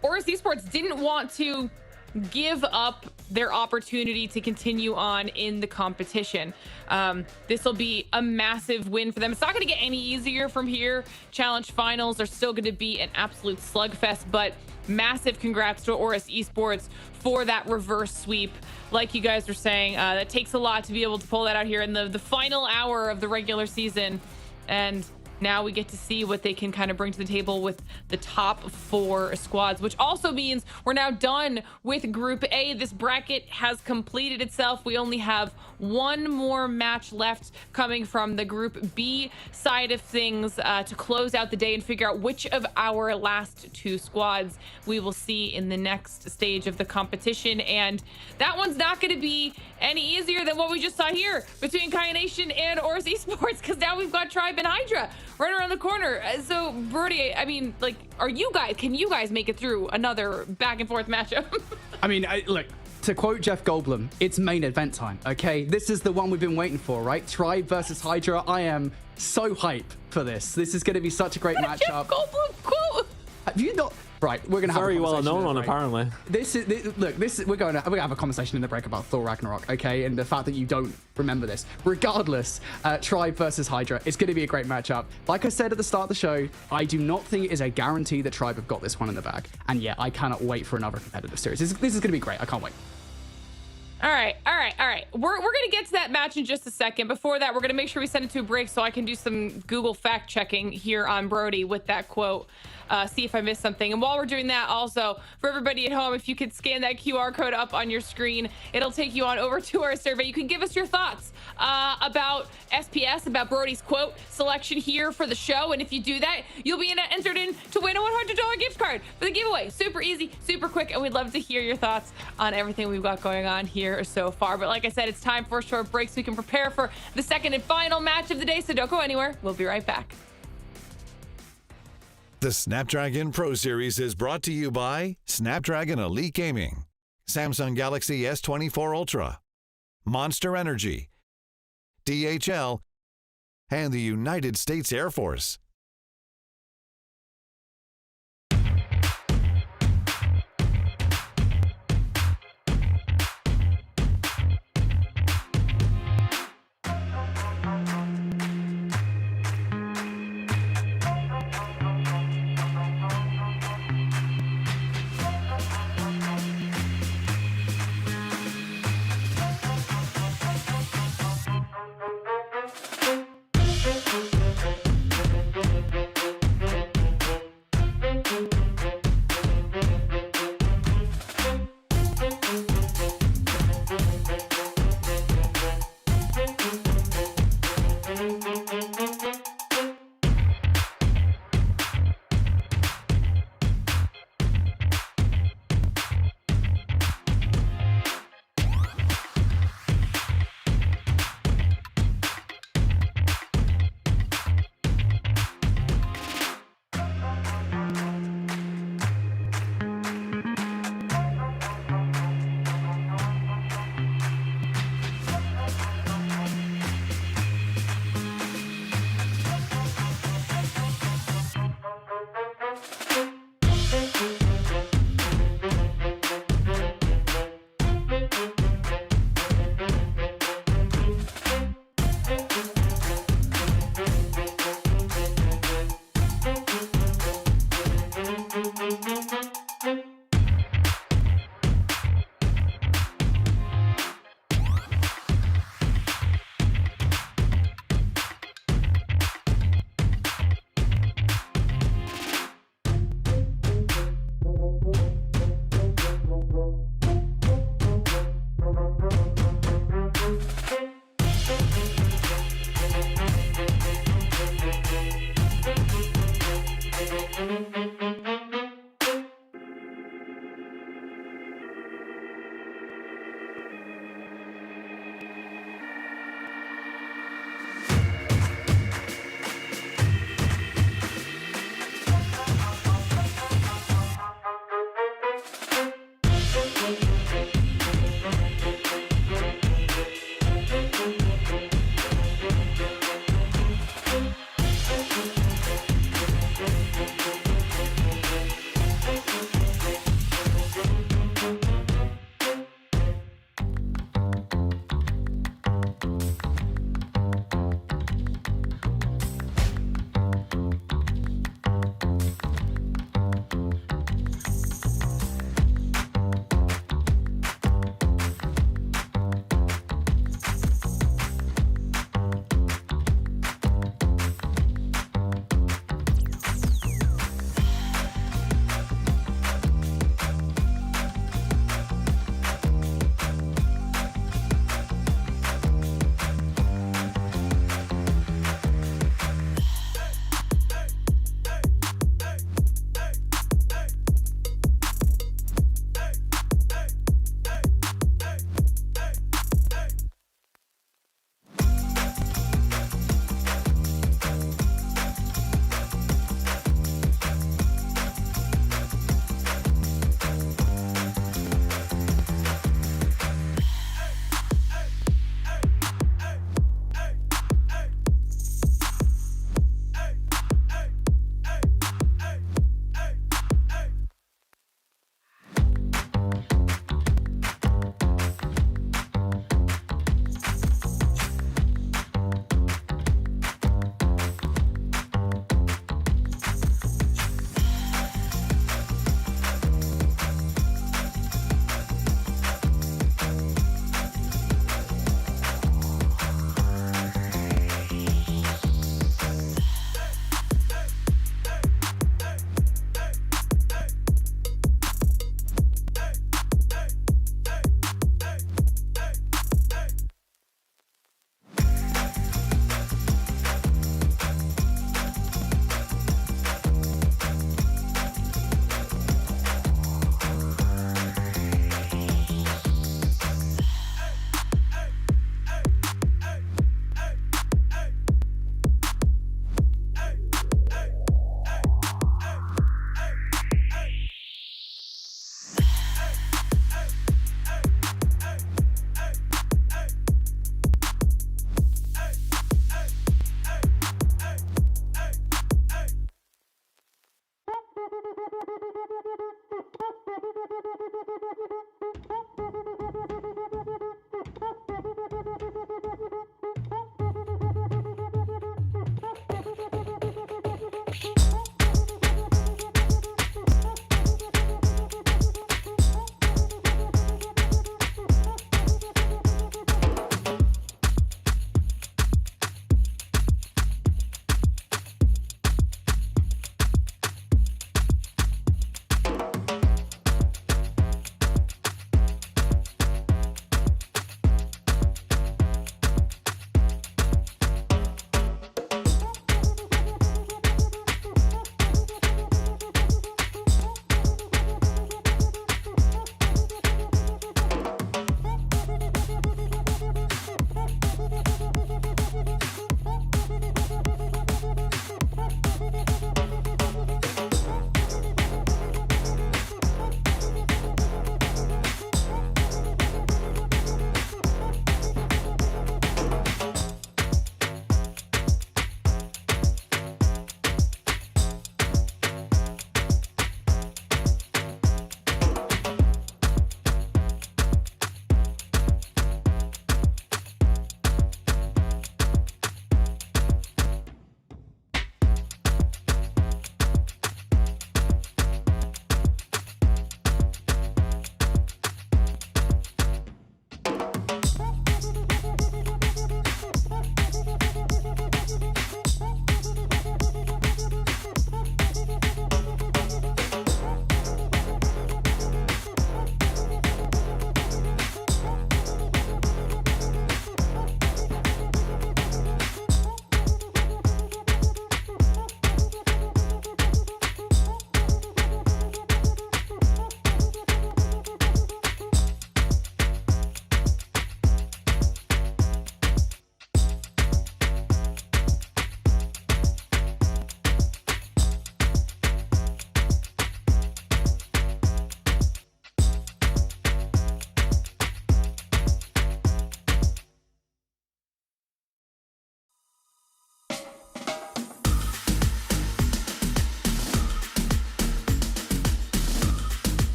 Horus Esports didn't want to give up their opportunity to continue on in the competition. This will be a massive win for them. It's not going to get any easier from here. Challenge Finals are still going to be an absolute slugfest, but massive congrats to Horus Esports for that reverse sweep. Like you guys were saying, that takes a lot to be able to pull that out here in the final hour of the regular season. And now we get to see what they can kind of bring to the table with the top 4 squads, which also means we're now done with Group A. This bracket has completed itself. We only have 1 more match left coming from the Group B side of things to close out the day and figure out which of our last 2 squads we will see in the next stage of the competition. And that one's not going to be any easier than what we just saw here between Kaya Nation and Horus Esports, because now we've got Tribe and Hydra right around the corner. So Brody, I mean, like, can you guys make it through another back and forth matchup? I mean, look, to quote Jeff Goldblum, it's main event time, okay? This is the one we've been waiting for, right? Tribe versus Hydra. I am so hyped for this. This is going to be such a great matchup. Jeff Goldblum quote. Have you not? Right, we're gonna have very a well known one, break. apparently. We're gonna have a conversation in the break about Thor Ragnarok, okay? And the fact that you don't remember this. Regardless, Tribe versus Hydra, it's gonna be a great matchup. Like I said at the start of the show, I do not think it is a guarantee that Tribe have got this one in the bag. And yeah, I cannot wait for another competitive series. This is gonna be great. I can't wait. All right. We're gonna get to that match in just a second. Before that, we're gonna make sure we send it to a break so I can do some Google fact checking here on Brody with that quote. See if I missed something. And while we're doing that, also for everybody at home, if you could scan that QR code up on your screen, it'll take you on over to our survey. You can give us your thoughts about SPS, about Brody's quote selection here for the show. And if you do that, you'll be entered in to win a $100 gift card for the giveaway. Super easy, super quick, and we'd love to hear your thoughts on everything we've got going on here so far. But like I said, it's time for a short break so we can prepare for the second and final match of the day. So don't go anywhere. We'll be right back. The Snapdragon Pro Series is brought to you by Snapdragon Elite Gaming, Samsung Galaxy S24 Ultra, Monster Energy, DHL, and the United States Air Force.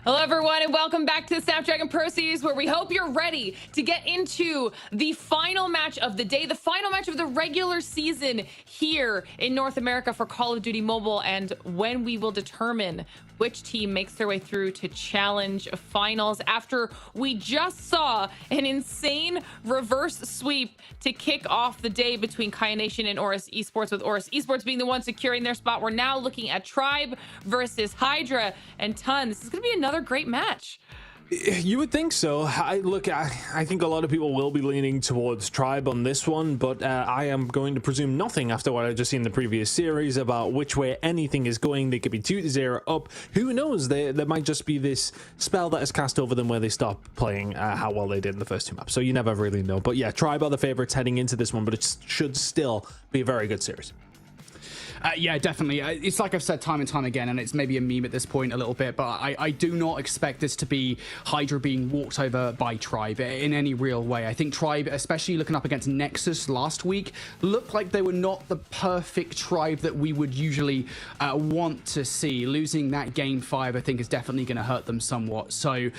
Hello, everyone, and welcome back to the Snapdragon Pro Series, where we hope you're ready to get into the final match of the day, the final match of the regular season here in North America for Call of Duty Mobile, and when we will determine which team makes their way through to Challenge Finals after we just saw an insane reverse sweep to kick off the day between Kaya Nation and Oris Esports, with Oris Esports being the one securing their spot. We're now looking at Tribe versus Hydra and Ton. This is going to be another great match. You would think so. I think a lot of people will be leaning towards Tribe on this one, but I am going to presume nothing after what I just seen in the previous series about which way anything is going. They could be 2-0 up. Who knows? There might just be this spell that is cast over them where they stop playing how well they did in the first two maps. So you never really know. But yeah, Tribe are the favorites heading into this one, but it should still be a very good series. Yeah, definitely. It's like I've said time and time again, and it's maybe a meme at this point a little bit, but I do not expect this to be Hydra being walked over by Tribe in any real way. I think Tribe, especially looking up against Nexus last week, looked like they were not the perfect Tribe that we would usually want to see. Losing that game 5, I think, is definitely going to hurt them somewhat. So,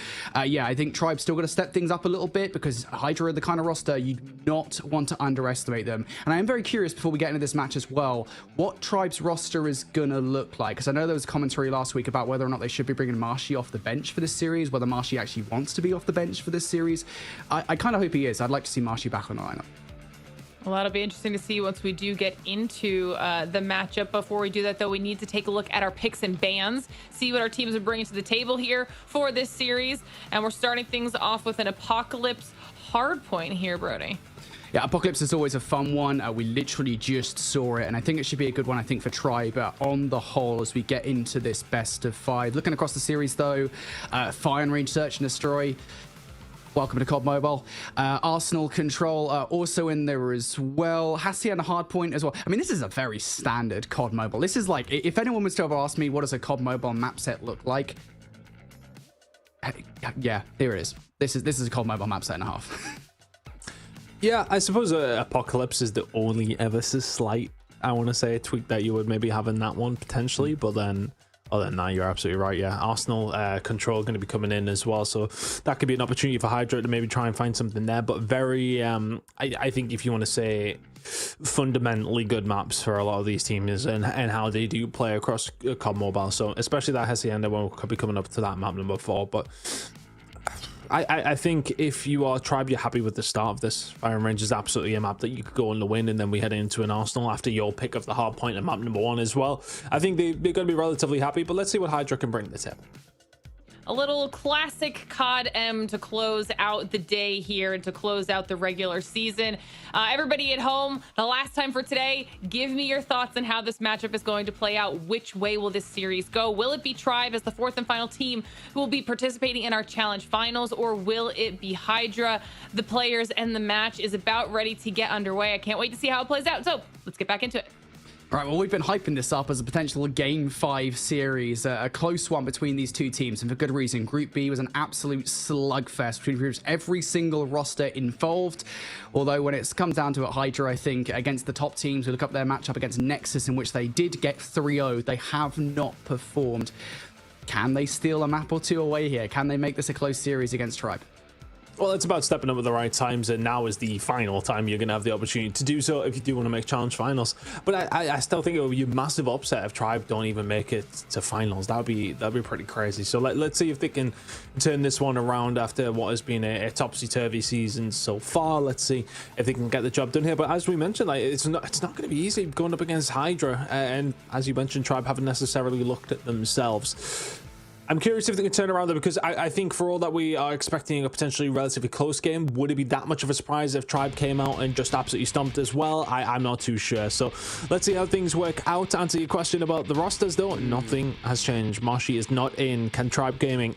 yeah, I think Tribe's still got to step things up a little bit, because Hydra are the kind of roster you do not want to underestimate them. And I am very curious, before we get into this match as well, what Tribe's roster is gonna look like, because I know there was commentary last week about whether or not they should be bringing Marshy off the bench for this series, whether Marshy actually wants to be off the bench for this series. I kind of hope he is. I'd like to see Marshy back on the lineup. Well, that'll be interesting to see once we do get into the matchup. Before we do that, though, we need to take a look at our picks and bans, see what our teams are bringing to the table here for this series. And we're starting things off with an Apocalypse Hardpoint here, Brody. Yeah, Apocalypse is always a fun one. We literally just saw it, and I think it should be a good one, I think, for Tribe on the whole as we get into this best of 5. Looking across the series, though, Fire and Range Search and Destroy. Welcome to COD Mobile. Arsenal Control also in there as well. Hacienda Hardpoint as well. I mean, this is a very standard COD Mobile. This is like, if anyone was to ever ask me what does a COD Mobile map set look like, yeah, here it is. This is a COD Mobile map set and a half. Yeah, I suppose Apocalypse is the only ever so slight, I want to say, a tweak that you would maybe have in that one potentially, but then other than that, you're absolutely right. Yeah, Arsenal Control going to be coming in as well, so that could be an opportunity for Hydra to maybe try and find something there. But very, I think if you want to say fundamentally good maps for a lot of these teams and how they do play across COD Mobile, so especially that Hacienda one could be coming up to that map number 4, but I think if you are Tribe, you're happy with the start of this. Fire and Range is absolutely a map that you could go on the win, and then we head into an Arsenal after your pick of the Hardpoint and map number 1 as well. I think they're going to be relatively happy, but let's see what Hydra can bring to the table. A little classic COD M to close out the day here and to close out the regular season. Everybody at home, the last time for today, give me your thoughts on how this matchup is going to play out. Which way will this series go? Will it be Tribe as the 4th and final team who will be participating in our challenge finals, or will it be Hydra? The players and the match is about ready to get underway. I can't wait to see how it plays out. So let's get back into it. All right, well, we've been hyping this up as a potential Game 5 series, a close one between these two teams, and for good reason. Group B was an absolute slugfest between groups, every single roster involved. Although when it's come down to it, Hydra, I think, against the top teams, we look up their matchup against Nexus, in which they did get 3-0. They have not performed. Can they steal a map or two away here? Can they make this a close series against Tribe? Well, it's about stepping up at the right times, and now is the final time you're going to have the opportunity to do so if you do want to make challenge finals. But I still think it would be a massive upset if Tribe don't even make it to finals. That'd be pretty crazy. So let's see if they can turn this one around after what has been a topsy-turvy season so far. Let's see if they can get the job done here. But as we mentioned, like, it's not going to be easy going up against Hydra, and as you mentioned, Tribe haven't necessarily looked at themselves. I'm curious if they can turn around there, because I think for all that we are expecting a potentially relatively close game, would it be that much of a surprise if Tribe came out and just absolutely stomped as well? I'm not too sure. So let's see how things work out. To answer your question about the rosters, though, nothing has changed. Marshy is not in. Can Tribe Gaming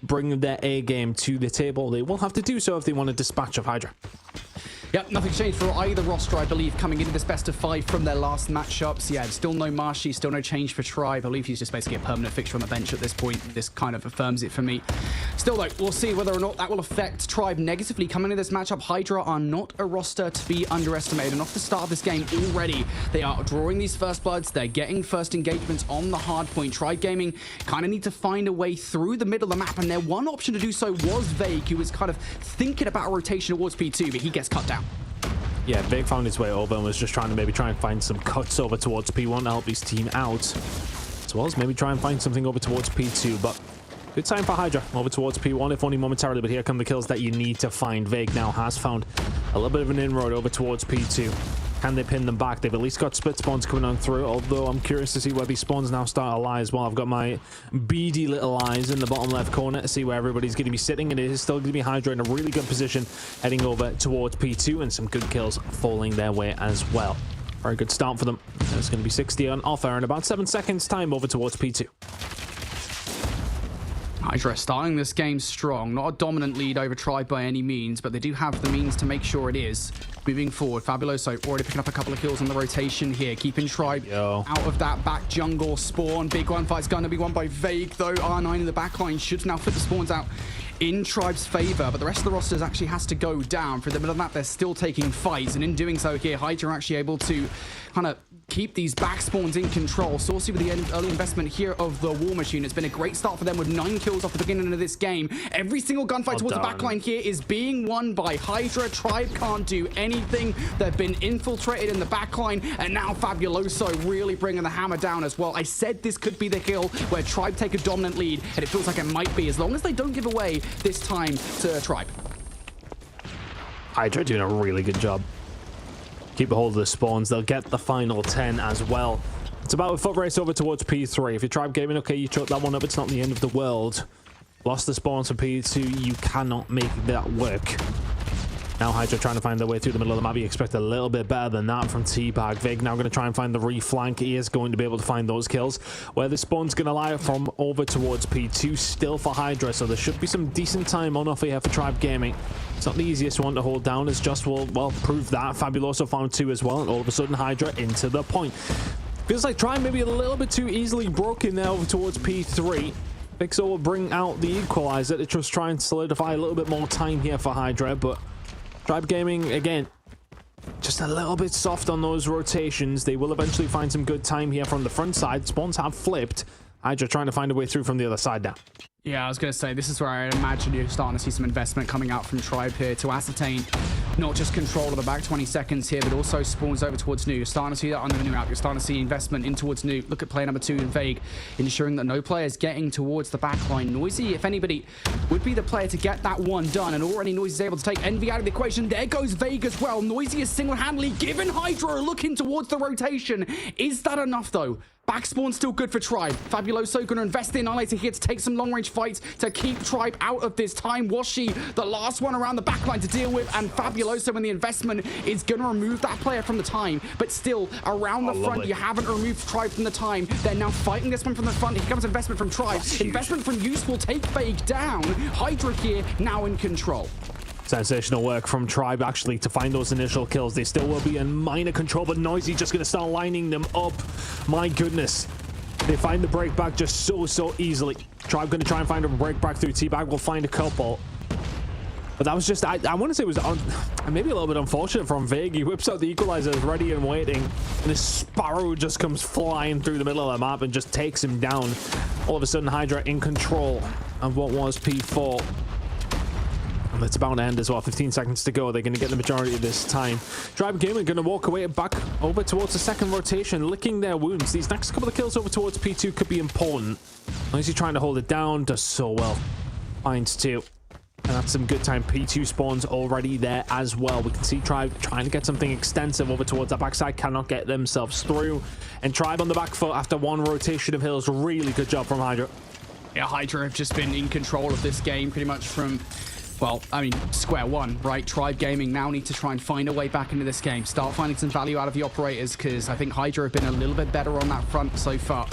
bring their A game to the table? They will have to do so if they want to dispatch of Hydra. Yep, nothing changed for either roster, I believe, coming into this best of 5 from their last matchups. Yeah, still no Marshy, still no change for Tribe. I believe he's just basically a permanent fixture on the bench at this point. This kind of affirms it for me. Still, though, we'll see whether or not that will affect Tribe negatively. Coming into this matchup, Hydra are not a roster to be underestimated. And off the start of this game already, they are drawing these first bloods. They're getting first engagements on the hard point. Tribe Gaming kind of need to find a way through the middle of the map. And their one option to do so was Vague, who was kind of thinking about a rotation towards P2, but he gets cut down. Yeah, Vic found his way over and was just trying to maybe try and find some cuts over towards P1 to help his team out, as well as maybe try and find something over towards P2. But good time for Hydra over towards P1, if only momentarily. But here come the kills that you need to find. Vic now has found a little bit of an inroad over towards P2. Can they pin them back? They've at least got split spawns coming on through, although I'm curious to see where these spawns now start to lie as well. I've got my beady little eyes in the bottom left corner to see where everybody's going to be sitting, and it is still going to be Hydra in a really good position heading over towards P2, and some good kills falling their way as well. Very good start for them. There's going to be 60 on offer in about 7 seconds time over towards P2. Hydra starting this game strong. Not a dominant lead over Tribe by any means, but they do have the means to make sure it is. Moving forward, Fabuloso already picking up a couple of kills on the rotation here, keeping Tribe out of that back jungle spawn. Big one fight's going to be won by Vague, though. R9 in the backline should now flip the spawns out in Tribe's favor, but the rest of the rosters actually has to go down. For the middle of the map, they're still taking fights, and in doing so here, Hydra are actually able to kind of keep these back spawns in control. Saucy with the early investment here of the War Machine. It's been a great start for them with 9 kills off the beginning of this game. Every single gunfight towards the backline here is being won by Hydra. Tribe can't do anything. They've been infiltrated in the backline, and now Fabuloso really bringing the hammer down as well. I said this could be the kill where Tribe take a dominant lead, and it feels like it might be, as long as they don't give away this time to Tribe. Hydra doing a really good job. Keep a hold of the spawns. They'll get the final 10 as well. It's about a foot race over towards P3. If you're Tribe Gaming, okay, you choked that one up. It's not the end of the world. Lost the spawns for P2. You cannot make that work. Now Hydra trying to find their way through the middle of the map. You expect a little bit better than that from T-Bag. Vig now going to try and find the reflank. He is going to be able to find those kills. Where the spawn's going to lie from over towards P2. Still for Hydra, so there should be some decent time on offer here for Tribe Gaming. It's not the easiest one to hold down, as Just will, well, prove that. Fabuloso found 2 as well, and all of a sudden Hydra into the point. Feels like Tribe maybe a little bit too easily broken there over towards P3. Vixo will bring out the equalizer to just try and solidify a little bit more time here for Hydra, but Tribe Gaming, again, just a little bit soft on those rotations. They will eventually find some good time here from the front side. Spawns have flipped. Hydra trying to find a way through from the other side now. Yeah, I was going to say, this is where I imagine you're starting to see some investment coming out from Tribe here to ascertain not just control of the back 20 seconds here, but also spawns over towards New. You're starting to see that on the new map. You're starting to see investment in towards New. Look at player number 2 in Vague, ensuring that no player is getting towards the back line. Noisy, if anybody, would be the player to get that one done, and already Noisy is able to take Envy out of the equation. There goes Vague as well. Noisy is single-handedly giving Hydra a look in towards the rotation. Is that enough, though? Back spawn still good for Tribe. Fabuloso going to invest in Annihilator here to take some long-range fights to keep Tribe out of this time. Washi, the last one around the backline to deal with, and Fabuloso in the investment is going to remove that player from the time. But still, around the front, you haven't removed Tribe from the time. They're now fighting this one from the front. Here comes investment from Tribe. Investment from Use will take Vague down. Hydra here now in control. Sensational work from Tribe, actually, to find those initial kills. They still will be in minor control, but Noisy just going to start lining them up. My goodness. They find the break back just so easily. Tribe going to try and find a break back through T-Bag. We'll find a couple. But that was just, I want to say it was maybe a little bit unfortunate from Vague. He whips out the equalizer, ready and waiting, and this Sparrow just comes flying through the middle of the map and just takes him down. All of a sudden, Hydra in control of what was P4. And it's about to end as well. 15 seconds to go. They're going to get the majority of this time. Tribe Gaming going to walk away back over towards the second rotation, licking their wounds. These next couple of kills over towards P2 could be important. Noisy trying to hold it down. Does so well. Finds 2. And that's some good time. P2 spawns already there as well. We can see Tribe trying to get something extensive over towards that backside. Cannot get themselves through. And Tribe on the back foot after one rotation of hills. Really good job from Hydra. Yeah, Hydra have just been in control of this game pretty much from... well, I mean, square one, right? Tribe Gaming now need to try and find a way back into this game. Start finding some value out of the operators, because I think Hydra have been a little bit better on that front so far.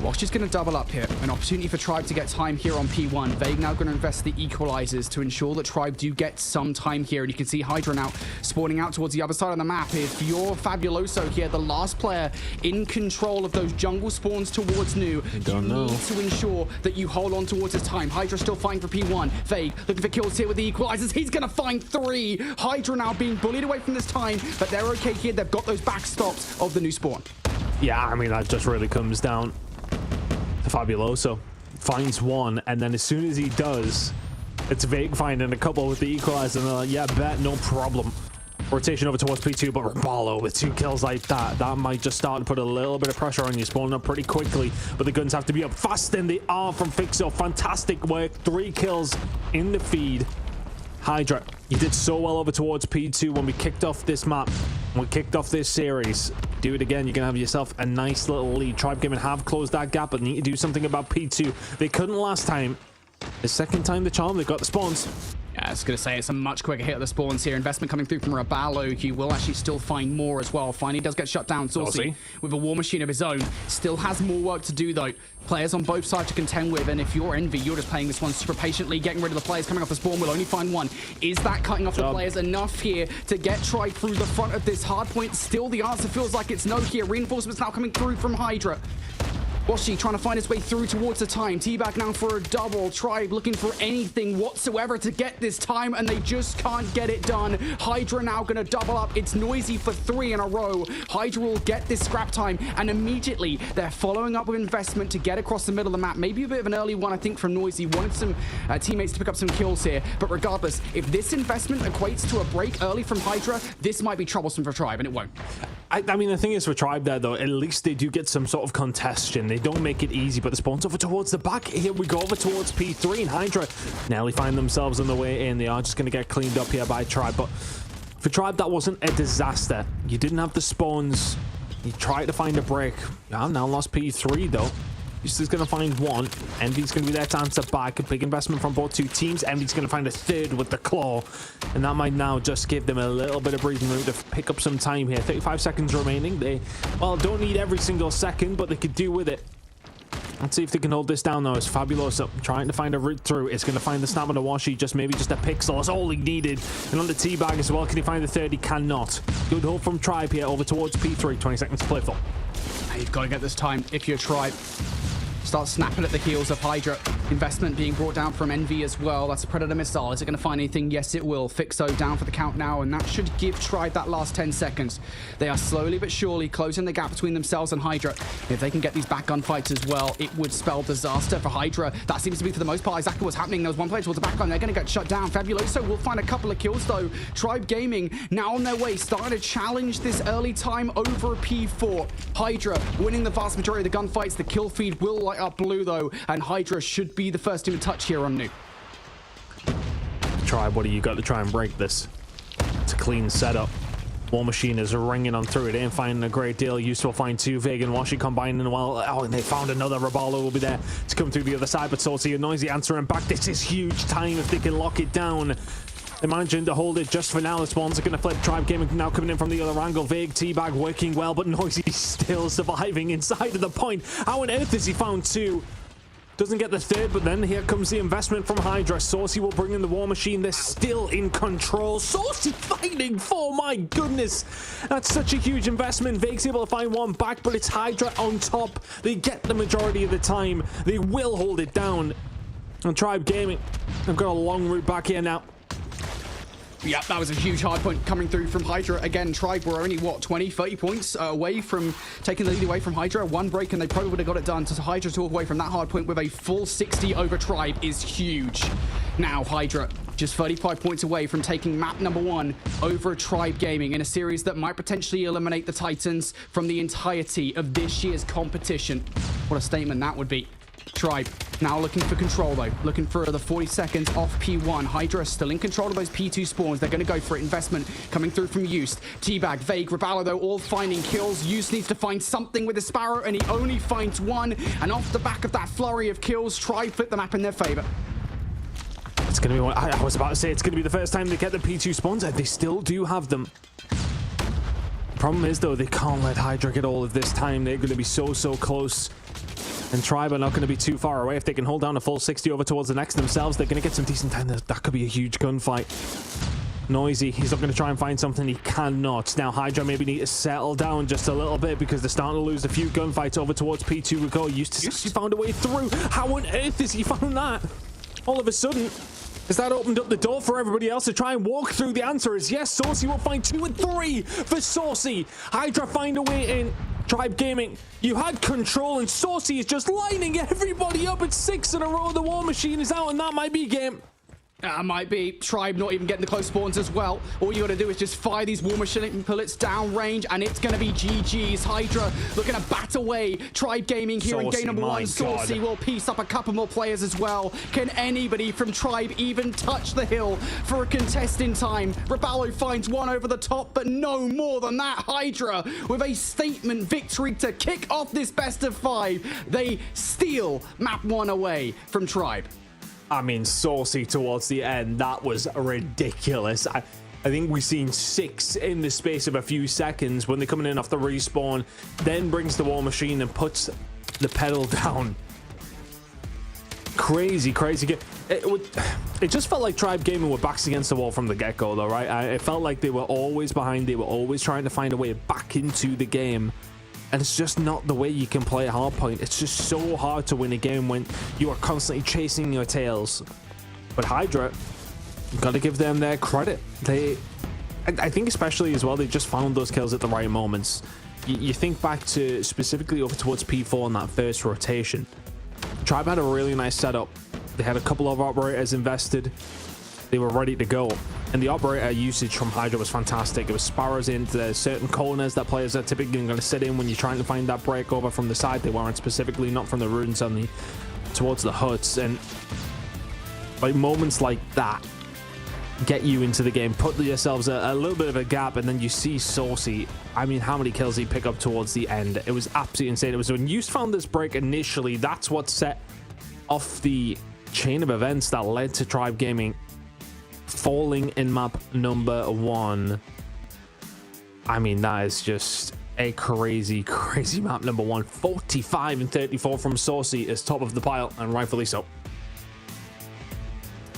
Well, she's going to double up here. An opportunity for Tribe to get time here on P1. Vague now going to invest the equalizers to ensure that Tribe do get some time here. And you can see Hydra now spawning out towards the other side of the map. If you're Fabuloso here, the last player in control of those jungle spawns towards New, you need to ensure that you hold on towards his time. Hydra still fighting for P1. Vague looking for kills here with the equalizers. He's going to find 3. Hydra now being bullied away from this time, but they're okay here. They've got those backstops of the new spawn. Yeah, I mean, that just really comes down. Fabuloso finds one, and then as soon as he does, it's Vague finding a couple with the equalizer, and they're like, yeah, bet, no problem. Rotation over towards P2, but Rapallo with 2 kills like that might just start to put a little bit of pressure on you, spawning up pretty quickly, but the guns have to be up fast, and they are from Fixo. Fantastic work, 3 kills in the feed. Hydra, you did so well over towards P2 when we kicked off this map, when we kicked off this series. Do it again, you're gonna have yourself a nice little lead. Tribe Gaming have closed that gap, but need to do something about P2. They couldn't last time. The second time the charm, they got the spawns. Yeah, I was going to say it's a much quicker hit of the spawns here. Investment coming through from Raballo. He will actually still find more as well. Finally does get shut down. Saucy with a war machine of his own. Still has more work to do though. Players on both sides to contend with, and if you're Envy, you're just playing this one super patiently, getting rid of the players coming off the spawn. Will only find 1. Is that cutting off the players enough here to get Tribe through the front of this hard point? Still the answer feels like it's no here. Reinforcements now coming through from Hydra. Washi trying to find his way through towards the time. T-Bag now for a double. Tribe looking for anything whatsoever to get this time, and they just can't get it done. Hydra now going to double up. It's Noisy for 3 in a row. Hydra will get this scrap time, and immediately they're following up with investment to get across the middle of the map. Maybe a bit of an early one, I think, from Noisy. Wanted some teammates to pick up some kills here, but regardless, if this investment equates to a break early from Hydra, this might be troublesome for Tribe, and it won't. I mean, the thing is for Tribe there, though, at least they do get some sort of congestion. They don't make it easy, but the spawn's over towards the back. Here we go over towards P3, and Hydra nearly find themselves on the way in. They are just going to get cleaned up here by Tribe, but for Tribe, that wasn't a disaster. You didn't have the spawns. You tried to find a break. Yeah, now lost P3, though. He's going to find 1. Envy's going to be there to answer back. A big investment from both 2 teams. Envy's going to find a 3rd with the claw. And that might now just give them a little bit of breathing room to pick up some time here. 35 seconds remaining. They, well, don't need every single second, but they could do with it. Let's see if they can hold this down, though. It's Fabuloso trying to find a route through. It's going to find the snap on the Washi. Maybe just a pixel. That's all he needed. And on the T-Bag as well. Can he find the 3rd? He cannot. Good hold from Tribe here over towards P3. 20 seconds to play for. You've got to get this time if you're Tribe. Start snapping at the heels of Hydra. Investment being brought down from Envy as well. That's a Predator missile. Is it going to find anything? Yes, it will. Fixo down for the count now, and that should give Tribe that last 10 seconds. They are slowly but surely closing the gap between themselves and Hydra. If they can get these back gunfights as well, it would spell disaster for Hydra. That seems to be, for the most part, exactly what's happening. There was one player towards the back line. They're going to get shut down. Fabuloso will find a couple of kills, though. Tribe Gaming now on their way, starting to challenge this early time over P4. Hydra winning the vast majority of the gunfights. The kill feed will light up blue, though, and Hydra should be the first team to touch here on New. Tribe, what do you got to try and break this? It's a clean setup. War Machine is ringing on through. It ain't finding a great deal. Useful find 2. Vague and Washi combining well. Oh, and they found another. Raballo will be there to come through the other side, but Saucy and Noisy answering back. This is huge time if they can lock it down. They're managing to hold it just for now. The spawns are going to flip. Tribe Gaming now coming in from the other angle. Vague T-Bag working well, but Noisy still surviving inside of the point. How on earth has he found 2? Doesn't get the 3rd, but then here comes the investment from Hydra. Saucy will bring in the War Machine. They're still in control. Saucy fighting for, my goodness. That's such a huge investment. Vague's able to find 1 back, but it's Hydra on top. They get the majority of the time. They will hold it down. And Tribe Gaming, they've got a long route back here now. Yeah, that was a huge hard point coming through from Hydra. Again, Tribe were only, what, 20, 30 points away from taking the lead away from Hydra. 1 break, and they probably would have got it done. So Hydra to walk away from that hard point with a full 60 over Tribe is huge. Now, Hydra just 35 points away from taking map number 1 over Tribe Gaming in a series that might potentially eliminate the Titans from the entirety of this year's competition. What a statement that would be. Tribe now looking for control, though. Looking for the 40 seconds off P1. Hydra still in control of those P2 spawns. They're going to go for it. Investment coming through from Used. T-Bag, Vague, Raballo, though, all finding kills. Used needs to find something with the Sparrow, and he only finds 1. And off the back of that flurry of kills, Tribe flip the map in their favor. It's going to be one. I was about to say it's going to be the first time they get the P2 spawns. They still do have them. Problem is, though, they can't let Hydra get all of this time. They're going to be so close. And Tribe are not going to be too far away. If they can hold down a full 60 over towards the next themselves, they're going to get some decent time. That could be a huge gunfight. Noisy, he's not going to try and find something. He cannot. Now Hydra maybe need to settle down just a little bit because they're starting to lose a few gunfights over towards P2. We go. He found a way through. How on earth has he found that? All of a sudden, has that opened up the door for everybody else to try and walk through? The answer is yes. Saucy will find 2 and 3 for Saucy. Hydra find a way in. Tribe Gaming, you had control, and Saucy is just lining everybody up at 6 in a row. The War Machine is out, and that might be game. Might be. Tribe not even getting the close spawns as well. All you gotta do is just fire these War Machine bullets down range, and it's gonna be GG's. Hydra looking to bat away. Tribe Gaming here in game number 1. Saucy will piece up a couple more players as well. Can anybody from Tribe even touch the hill for a contest in time? Raballo finds one over the top, but no more than that. Hydra with a statement victory to kick off this best of 5. They steal map 1 away from Tribe. I mean, Saucy towards the end, that was ridiculous. I think we've seen 6 in the space of a few seconds when they're coming in off the respawn, then brings the War Machine and puts the pedal down. Crazy. It just felt like Tribe Gaming were backs against the wall from the get-go, though, right? It felt like they were always behind. They were always trying to find a way back into the game. And it's just not the way you can play Hardpoint. It's just so hard to win a game when you are constantly chasing your tails. But Hydra, you've got to give them their credit. I think especially as well, they just found those kills at the right moments. You think back to specifically over towards P4 on that first rotation. Tribe had a really nice setup. They had a couple of operators invested. They were ready to go. And the operator usage from Hydra was fantastic. It was sparrows into certain corners that players are typically going to sit in when you're trying to find that breakover from the side. They weren't specifically, not from the ruins on towards the huts. And like moments like that get you into the game, put yourselves a little bit of a gap, and then you see Saucy. I mean, how many kills he picked up towards the end? It was absolutely insane. It was when you found this break initially, that's what set off the chain of events that led to Tribe Gaming falling in map number 1. I mean, that is just a crazy map number 1. 45 and 34 from Saucy is top of the pile, and rightfully so.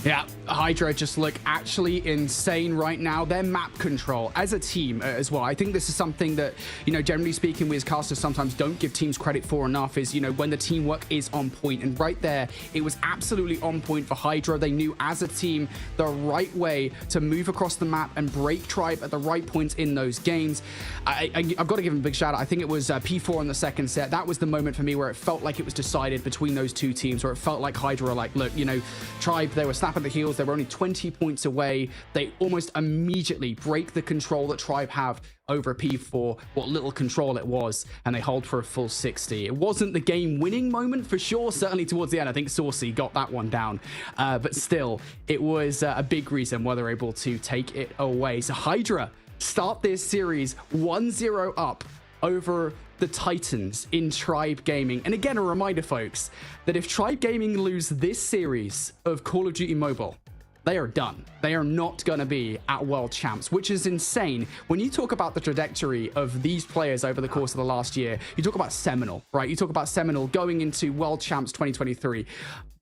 Yeah, Hydra just look actually insane right now. Their map control as a team as well. I think this is something that, you know, generally speaking, we as casters sometimes don't give teams credit for enough is, you know, when the teamwork is on point. And right there, it was absolutely on point for Hydra. They knew as a team the right way to move across the map and break Tribe at the right points in those games. I've got to give them a big shout out. I think it was P4 in the second set. That was the moment for me where it felt like it was decided between those two teams, where it felt like Hydra were like, look, you know, Tribe, they were snapping the heels. They were only 20 points away. They almost immediately break the control that Tribe have over P4, what little control it was, and they hold for a full 60. It wasn't the game-winning moment for sure, certainly towards the end. I think Saucy got that one down, but still, it was a big reason why they're able to take it away. So Hydra start this series 1-0 up over the Titans in Tribe Gaming. And again, a reminder, folks, that if Tribe Gaming lose this series of Call of Duty Mobile, they are done. They are not going to be at World Champs, which is insane. When you talk about the trajectory of these players over the course of the last year, you talk about Seminole, right? You talk about Seminole going into World Champs 2023,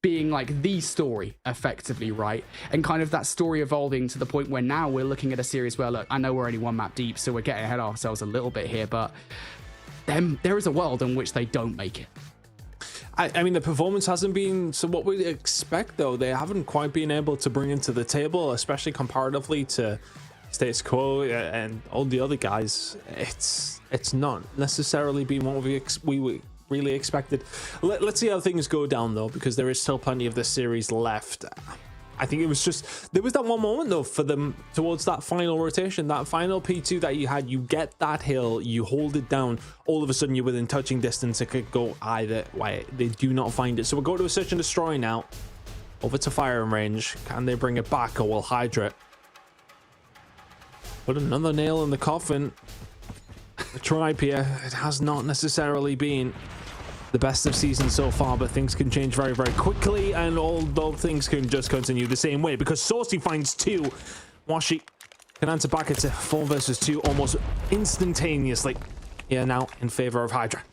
being like the story effectively, right? And kind of that story evolving to the point where now we're looking at a series where, look, I know we're only 1 map deep, so we're getting ahead of ourselves a little bit here, but there is a world in which they don't make it. I mean, the performance hasn't been so what we expect, though. They haven't quite been able to bring into the table, especially comparatively to Status Quo and all the other guys. It's not necessarily been what we really expected. Let's see how things go down, though, because there is still plenty of this series left. I think it was just, there was that one moment though for them towards that final rotation, that final P2 that you had. You get that hill, you hold it down, all of a sudden you're within touching distance. It could go either way. They do not find it. So we'll go to a search and destroy now. Over to firing range. Can they bring it back, or will Hydra put another nail in the coffin? The Tribe here, it has not necessarily been the best of seasons so far, but things can change very, very quickly, and although things can just continue the same way, because Saucy finds 2. Washi can answer back. It's a 4 versus 2 almost instantaneously. Here now in favor of Hydra.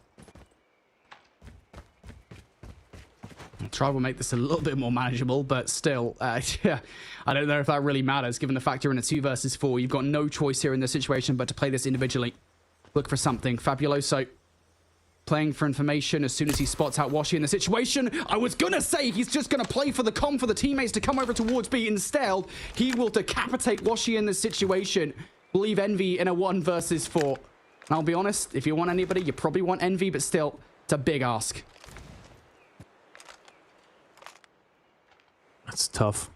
Tribe will make this a little bit more manageable, but still, yeah, I don't know if that really matters, given the fact you're in a 2 versus 4. You've got no choice here in this situation but to play this individually. Look for something. Fabuloso playing for information as soon as he spots out Washi in the situation. I was going to say he's just going to play for the for the teammates to come over towards B. Instead, he will decapitate Washi in this situation. Leave Envy in a 1 versus 4. And I'll be honest, if you want anybody, you probably want Envy, but still, it's a big ask. That's tough.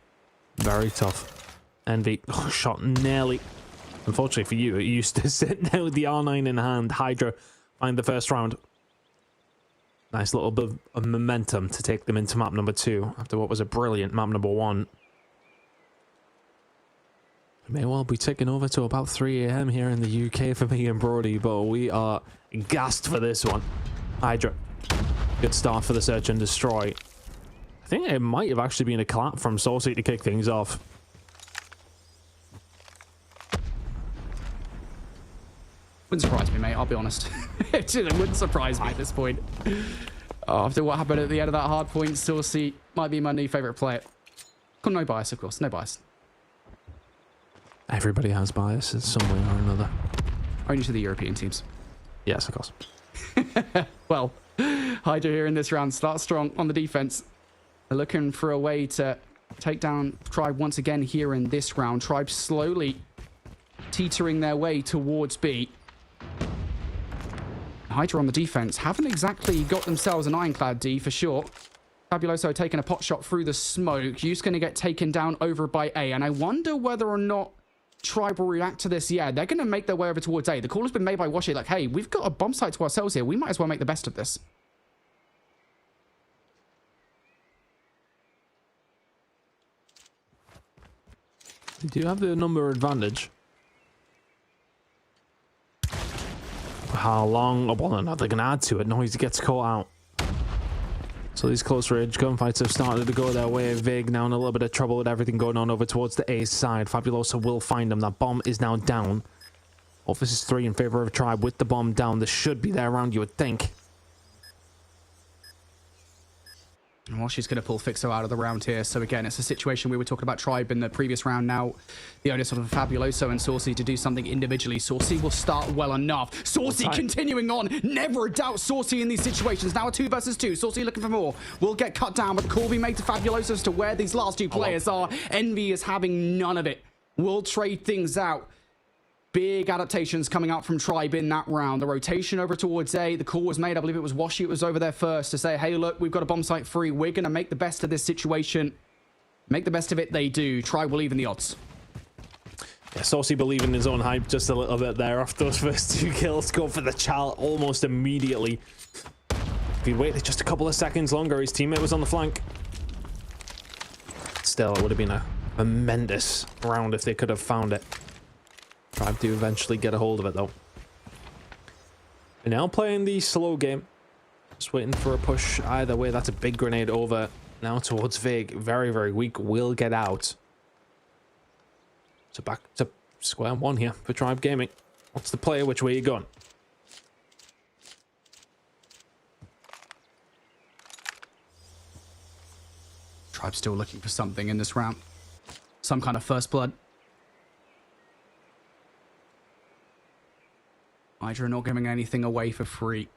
Very tough. Envy shot nearly. Unfortunately for you, it used to sit there with the R9 in hand. Hydra find the first round. Nice little bit of momentum to take them into map number 2 after what was a brilliant map number 1. It may well be ticking over to about 3 AM here in the UK for me and Brody, but we are gassed for this one. Hydra. Good start for the search and destroy. I think it might have actually been a clap from Saucy to kick things off. Wouldn't surprise me, mate, I'll be honest. It wouldn't surprise me at this point. After what happened at the end of that hard point, Saucy might be my new favourite player. No bias, of course, no bias. Everybody has bias in some way or another. Only to the European teams. Yes, of course. Well, Hydra here in this round starts strong on the defense. They're looking for a way to take down Tribe once again here in this round. Tribe slowly teetering their way towards B. Hydra on the defense haven't exactly got themselves an ironclad D for sure. Fabuloso taking a pot shot through the smoke. You's going to get taken down over by A. And I wonder whether or not Tribe will react to this. Yeah, they're going to make their way over towards A. The call has been made by Washi like, hey, we've got a bomb site to ourselves here. We might as well make the best of this. They do have the number advantage. How long? Oh, well, no, they can add to it. No, he gets caught out. So these close range gunfights have started to go their way. Vig now in a little bit of trouble with everything going on over towards the A side. Fabuloso will find him. That bomb is now down. Office is 3 in favor of Tribe with the bomb down. This should be there around, you would think. And Washi's going to pull Fixo out of the round here. So again, it's a situation we were talking about Tribe in the previous round. Now, the onus of Fabuloso and Saucy to do something individually. Saucy will start well enough. Saucy continuing on. Never a doubt Saucy in these situations. Now a 2 versus 2. Saucy looking for more. Will get cut down, but the call will be made to Fabuloso as to where these last 2 players are. Envy is having none of it. We'll trade things out. Big adaptations coming out from Tribe in that round. The rotation over towards A. The call was made. I believe it was Washi. It was over there first to say, hey, look, we've got a bomb site free. We're going to make the best of this situation. Make the best of it. They do. Tribe will even the odds. Yeah, Saucy believing in his own hype just a little bit there. After those first 2 kills, go for the chal almost immediately. If he waited just a couple of seconds longer, his teammate was on the flank. Still, it would have been a tremendous round if they could have found it. Tribe to eventually get a hold of it though. And now playing the slow game. Just waiting for a push either way. That's a big grenade over now towards Vig. Very, very weak. Will get out. So back to square one here for Tribe Gaming. What's the player? Which way are you going? Tribe still looking for something in this round. Some kind of first blood. Hydra not giving anything away for free.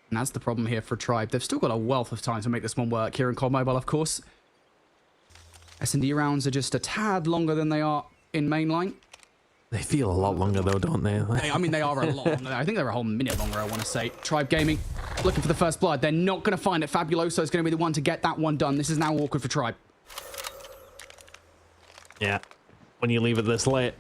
And that's the problem here for Tribe. They've still got a wealth of time to make this one work here in COD Mobile, of course. S&D rounds are just a tad longer than they are in mainline. They feel a lot longer though, don't they? I mean, they are a lot longer. I think they're a whole minute longer, I want to say. Tribe Gaming looking for the first blood. They're not going to find it. Fabuloso is going to be the one to get that one done. This is now awkward for Tribe. Yeah. When you leave it this late,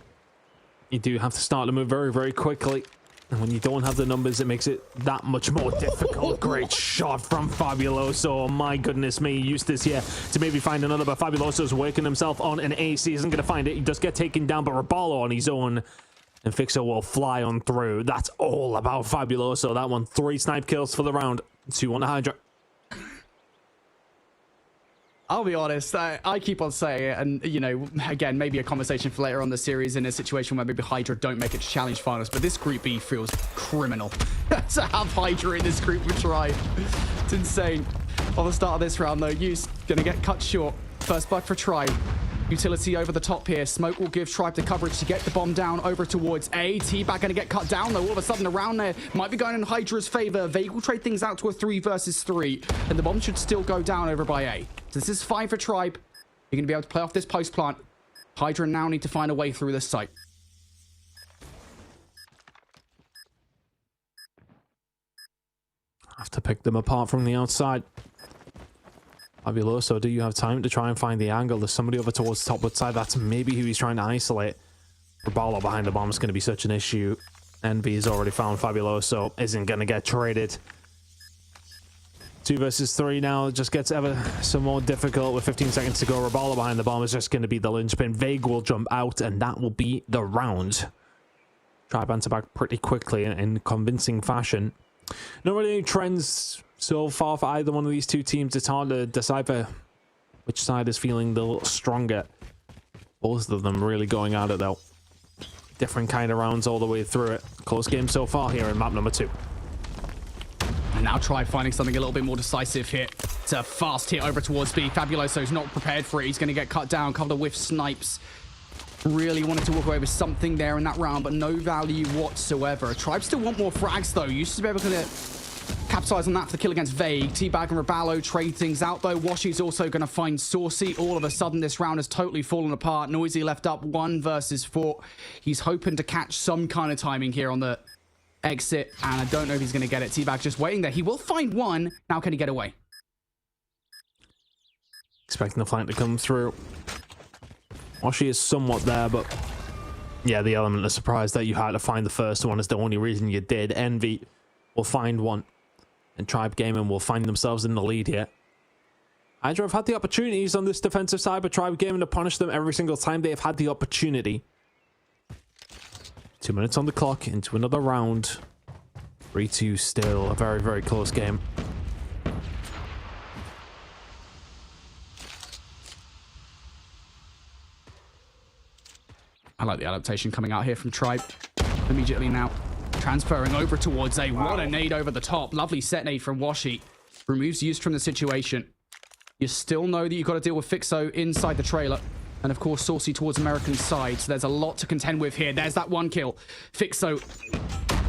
you do have to start to move very, very quickly. And when you don't have the numbers, it makes it that much more difficult. Great shot from Fabuloso. Oh, my goodness me. Used this here to maybe find another, but Fabuloso's working himself on an AC. Isn't going to find it. He does get taken down, but Rabalo on his own. And Fixo will fly on through. That's all about Fabuloso. That one, 3 snipe kills for the round. 2 on the Hydra. I'll be honest, I keep on saying it, and, you know, again, maybe a conversation for later on the series in a situation where maybe Hydra don't make it to Challenge Finals, but this Group B feels criminal to have Hydra in this group with Tribe. It's insane. On the start of this round, though, Use going to get cut short. First bug for Tribe. Utility over the top here. Smoke will give Tribe the coverage to get the bomb down over towards A. T-Bag going to get cut down, though. All of a sudden, around there might be going in Hydra's favor. Vague will trade things out to a 3 versus 3, and the bomb should still go down over by A. So this is fine for Tribe. You're going to be able to play off this post plant. Hydra now need to find a way through this site. Have to pick them apart from the outside. Fabuloso, do you have time to try and find the angle? There's somebody over towards the top side. That's maybe who he's trying to isolate. Rabalo behind the bomb is going to be such an issue. Envy has already found Fabuloso. Isn't going to get traded. 2 versus 3 now. It just gets ever so more difficult with 15 seconds to go. Rabalo behind the bomb is just going to be the linchpin. Vague will jump out, and that will be the round. Tribe answer back pretty quickly in convincing fashion. Not really any trends so far for either one of these two teams. It's hard to decipher which side is feeling the little stronger. Both of them really going at it, though. Different kind of rounds all the way through it. Close game so far here in map number 2. And now Tribe finding something a little bit more decisive here. It's a fast hit over towards B. Fabuloso's not prepared for it. He's going to get cut down. Couple of whiff snipes. Really wanted to walk away with something there in that round, but no value whatsoever. Tribe still want more frags, though. Used to be able to capitalize on that for the kill against Vague. T-Bag and Rabalo trade things out, though. Washi's also going to find Saucy. All of a sudden, this round has totally fallen apart. Noisy left up 1 versus 4. He's hoping to catch some kind of timing here on the exit, and I don't know if he's going to get it. T-Bag just waiting there. He will find one. Now can he get away? Expecting the flank to come through. Washi is somewhat there, but yeah, the element of surprise that you had to find the first one is the only reason you did. Envy will find one, and Tribe Gaming will find themselves in the lead here. Hydra have had the opportunities on this defensive side, but Tribe Gaming to punish them every single time they have had the opportunity. 2 minutes on the clock into another round. 3-2 still a very, very close game. I like the adaptation coming out here from Tribe immediately now. Transferring over towards A. What a nade over the top. Lovely set nade from Washi. Removes Use from the situation. You still know that you've got to deal with Fixo inside the trailer. And of course, Saucy towards American side. So there's a lot to contend with here. There's that 1 kill. Fixo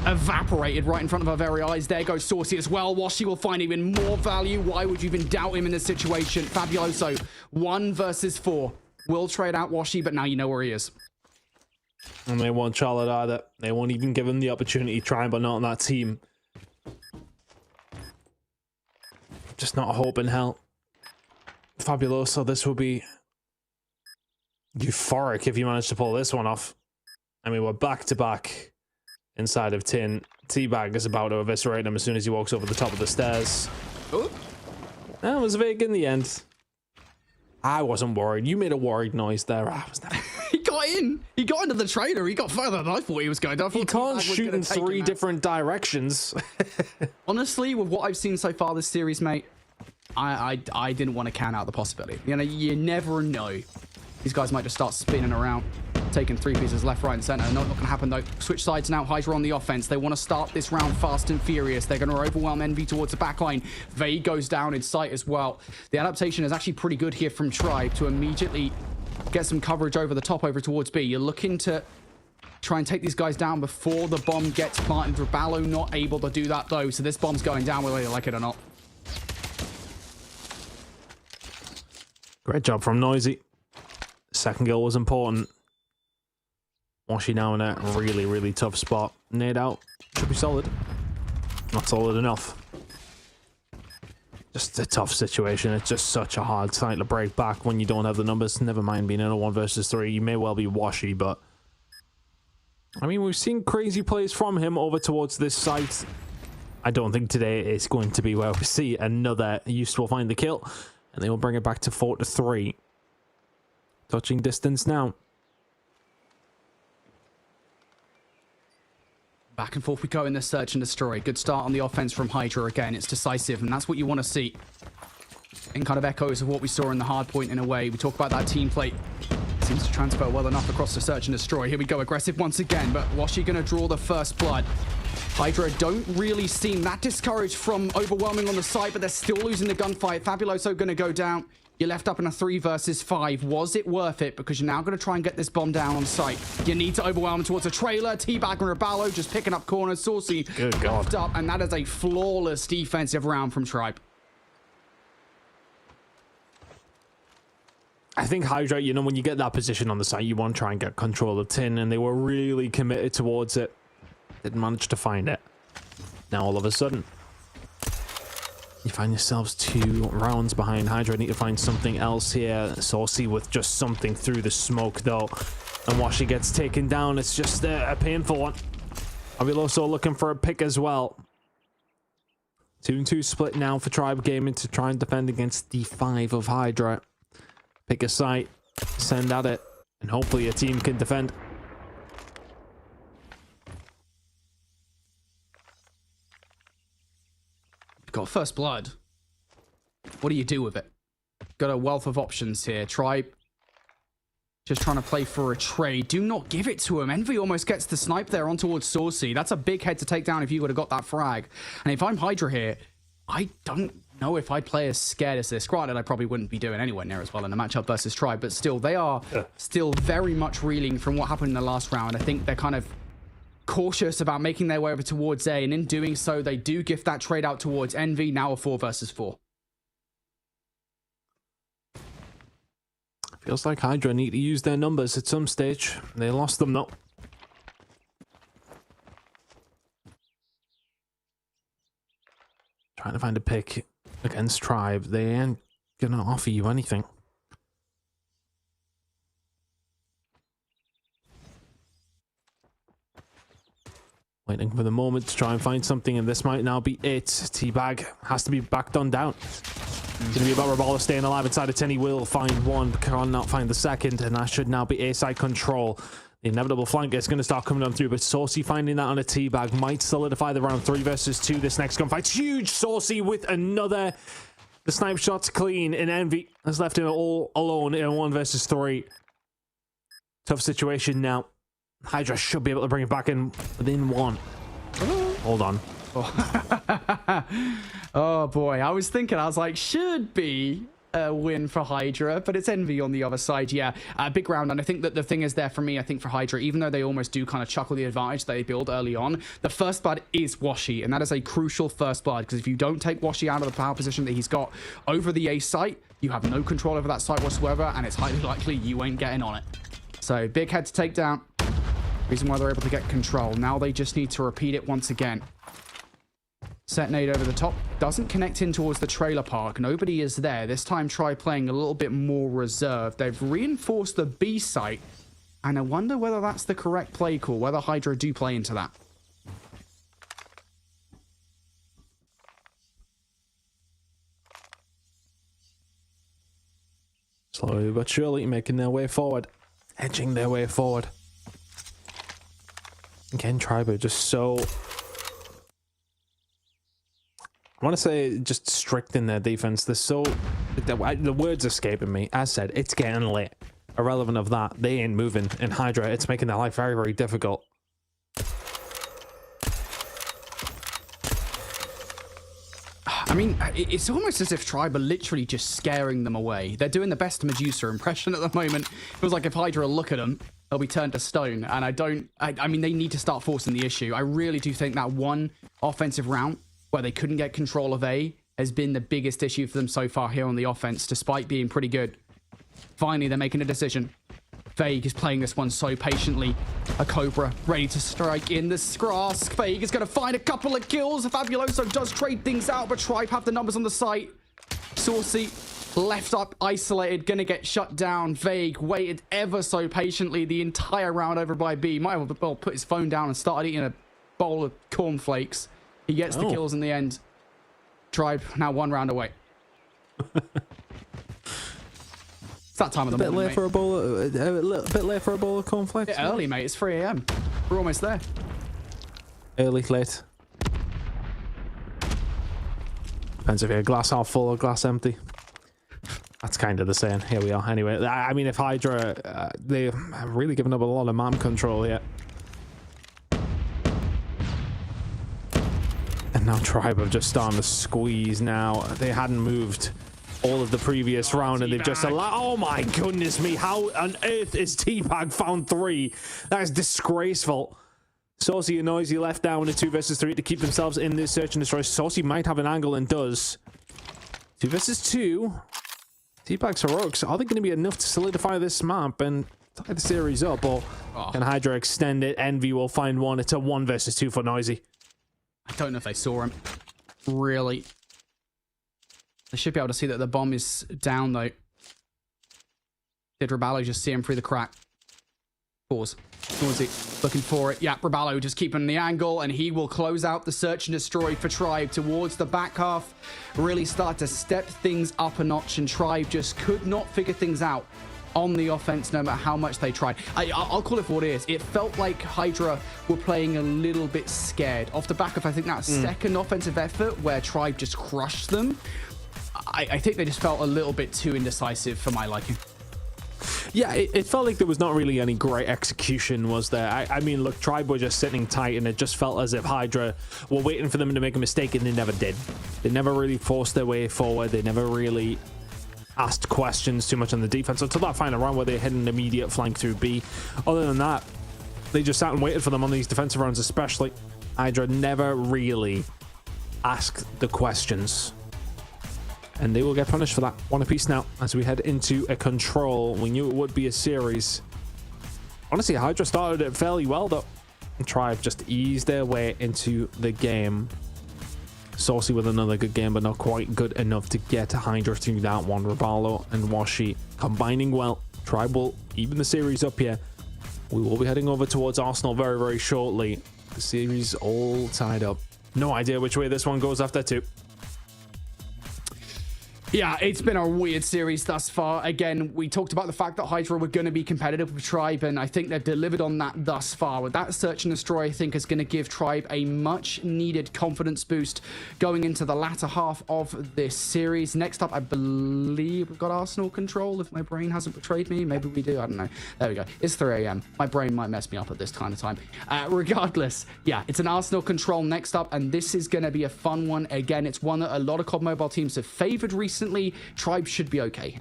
evaporated right in front of our very eyes. There goes Saucy as well. Washi will find even more value. Why would you even doubt him in this situation? Fabuloso, 1 versus 4. Will trade out Washi, but now you know where he is. And they won't Charlotte either. They won't even give him the opportunity to try, but not on that team. Just not a hope in hell. Fabuloso, this will be euphoric if you manage to pull this one off. I mean, we're back to back inside of tin. T-Bag is about to eviscerate him as soon as he walks over the top of the stairs. Ooh. That was Vague in the end. I wasn't worried. You made a worried noise there. I was not. He got in. He got into the trailer. He got further than I thought he was going. He can't shoot in 3 different directions. Honestly, with what I've seen so far this series, mate, I didn't want to count out the possibility. You know, you never know. These guys might just start spinning around, taking 3 pieces left, right, and center. Not going to happen, though. Switch sides now. Hydra on the offense. They want to start this round fast and furious. They're going to overwhelm Envy towards the backline. Vague goes down in sight as well. The adaptation is actually pretty good here from Tribe to immediately get some coverage over the top over towards B. You're looking to try and take these guys down before the bomb gets planted. Rabalo not able to do that, though. So this bomb's going down whether you like it or not. Great job from Noisy. Second goal was important. Washi now in a really, really tough spot. Nade out. Should be solid. Not solid enough. Just a tough situation. It's just such a hard side to break back when you don't have the numbers. Never mind being in a 1 versus 3. You may well be Washi, but I mean, we've seen crazy plays from him over towards this site. I don't think today is going to be where we see another Use will find the kill, and they will bring it back to 4-3. Touching distance now. Back and forth we go in this search and destroy. Good start on the offense from Hydra again. It's decisive, and that's what you want to see. and kind of echoes of what we saw in the Hardpoint in a way. We talk about that team plate. Seems to transfer well enough across the search and destroy. Here we go, aggressive once again, but Washi gonna draw the first blood. Hydra don't really seem that discouraged from overwhelming on the site, but they're still losing the gunfight. Fabuloso gonna go down. You're left up in a 3 versus 5. Was it worth it? Because you're now going to try and get this bomb down on site. You need to overwhelm towards a trailer. Teabag and Raballo just picking up corners. Saucy left up, and that is a flawless defensive round from Tribe. I think Hydra, you know, when you get that position on the site, you want to try and get control of tin, and they were really committed towards it. Didn't manage to find it. Now all of a sudden, you find yourselves 2 rounds behind. Hydra need to find something else here. Saucy with just something through the smoke though. And Washi gets taken down. It's just a painful one. Fabuloso looking for a pick as well. 2-2 split now for Tribe Gaming to try and defend against the 5 of Hydra. Pick a site, send at it, and hopefully a team can defend. Got first blood. What do you do with it? Got a wealth of options here. Tribe just trying to play for a trade. Do not give it to him. Envy almost gets the snipe there on towards Saucy. That's a big head to take down if you would have got that frag. And if I'm Hydra here, I don't know if I'd play as scared as this. Granted, I probably wouldn't be doing anywhere near as well in a matchup versus Tribe, but still, they are still very much reeling from what happened in the last round. I think they're kind of cautious about making their way over towards A, and in doing so, they do gift that trade out towards Envy, now a 4 versus 4. Feels like Hydra need to use their numbers at some stage. They lost them though. Trying to find a pick against Tribe. They ain't gonna offer you anything. Waiting for the moment to try and find something, and this might now be it. Teabag has to be backed on down. It's going to be about Raballo staying alive inside of 10. He will find one, but cannot find the second, and that should now be A-side control. The inevitable flank is going to start coming on through, but Saucy finding that on a Teabag might solidify the round. 3 versus 2. This next gunfight's huge. Saucy with another. The snipe shot's clean, and Envy has left him all alone in a 1 versus 3. Tough situation now. Hydra should be able to bring it back in within 1. Hold on. Oh boy, I was like, should be a win for Hydra, but it's Envy on the other side. Yeah, big round, and I think that the thing is there for me, I think for Hydra, even though they almost do kind of chuckle the advantage they build early on, the first blood is Washi, and that is a crucial first blood, because if you don't take Washi out of the power position that he's got over the A site, you have no control over that site whatsoever, and it's highly likely you ain't getting on it. So big head to take down. Reason why they're able to get control. Now they just need to repeat it once again. Set nade over the top. Doesn't connect in towards the trailer park. Nobody is there. This time try playing a little bit more reserved. They've reinforced the B site. And I wonder whether that's the correct play call. Whether Hydra do play into that. Slowly but surely making their way forward. Edging their way forward. Again, Tribe are just so... I want to say just strict in their defense. They're so... The word's escaping me. As said, it's getting late. Irrelevant of that, they ain't moving. In Hydra, it's making their life very, very difficult. I mean, it's almost as if Tribe are literally just scaring them away. They're doing the best Medusa impression at the moment. It feels like if Hydra look at them, they'll be turned to stone. And I mean, they need to start forcing the issue. I really do think that one offensive round where they couldn't get control of A has been the biggest issue for them so far here on the offense, despite being pretty good. Finally, they're making a decision. Vague is playing this one so patiently. A Cobra ready to strike in the grass. Vague is going to find a couple of kills. Fabuloso does trade things out, but Tribe have the numbers on the site. Saucy left up, isolated, going to get shut down. Vague waited ever so patiently the entire round over by B. Might have well put his phone down and started eating a bowl of cornflakes. He gets the kills in the end. Tribe now 1 round away. That time of the morning, a little bit late for a bowl of cornflakes. Yeah, early, mate. It's 3 a.m. We're almost there. Early, late. Depends if you're a glass half full or glass empty. That's kind of the saying. Here we are. Anyway, I mean, if Hydra, they have really given up a lot of map control here. And now Tribe have just started to squeeze now. They hadn't moved all of the previous round, and they've just allowed... Oh my goodness me, how on earth is T-Bag found 3? That is disgraceful. Saucy and Noisy left down in a 2 versus 3 to keep themselves in this search and destroy. Saucy might have an angle and does. 2 versus 2. T-Bag's heroics, are they going to be enough to solidify this map and tie the series up, or can Hydra extend it? Envy will find one. It's a 1 versus 2 for Noisy. I don't know if they saw him. Really. They should be able to see that the bomb is down, though. Did Raballo just see him through the crack? Pause. Noisy looking for it. Yeah, Raballo just keeping the angle, and he will close out the search and destroy for Tribe towards the back half. Really start to step things up a notch, and Tribe just could not figure things out on the offense, no matter how much they tried. I'll call it for what it is. It felt like Hydra were playing a little bit scared off the back of, I think, that second offensive effort where Tribe just crushed them. I think they just felt a little bit too indecisive for my liking. Yeah, it felt like there was not really any great execution, was there? I mean, look, Tribe were just sitting tight, and it just felt as if Hydra were waiting for them to make a mistake, and they never did. They never really forced their way forward. They never really asked questions too much on the defense until that final round where they hit an immediate flank through B. Other than that, they just sat and waited for them on these defensive rounds, especially. Hydra never really asked the questions, and they will get punished for that. 1 apiece now as we head into a control. We knew it would be a series. Honestly, Hydra started it fairly well, though. Tribe just eased their way into the game. Saucy with another good game, but not quite good enough to get Hydra through that one. Raballo and Washi combining well. Tribe will even the series up here. We will be heading over towards Arsenal very, very shortly. The series all tied up. No idea which way this one goes after 2. Yeah, it's been a weird series thus far. Again, we talked about the fact that Hydra were going to be competitive with Tribe, and I think they've delivered on that thus far. With that search and destroy, I think is going to give Tribe a much needed confidence boost going into the latter half of this series. Next up, I believe we've got Arsenal control, if my brain hasn't betrayed me. Maybe we do, I don't know. There we go. It's 3 a.m. My brain might mess me up at this kind of time. Regardless, yeah, it's an Arsenal control next up, and this is going to be a fun one. Again, it's one that a lot of COD Mobile teams have favored recently. Tribe should be okay.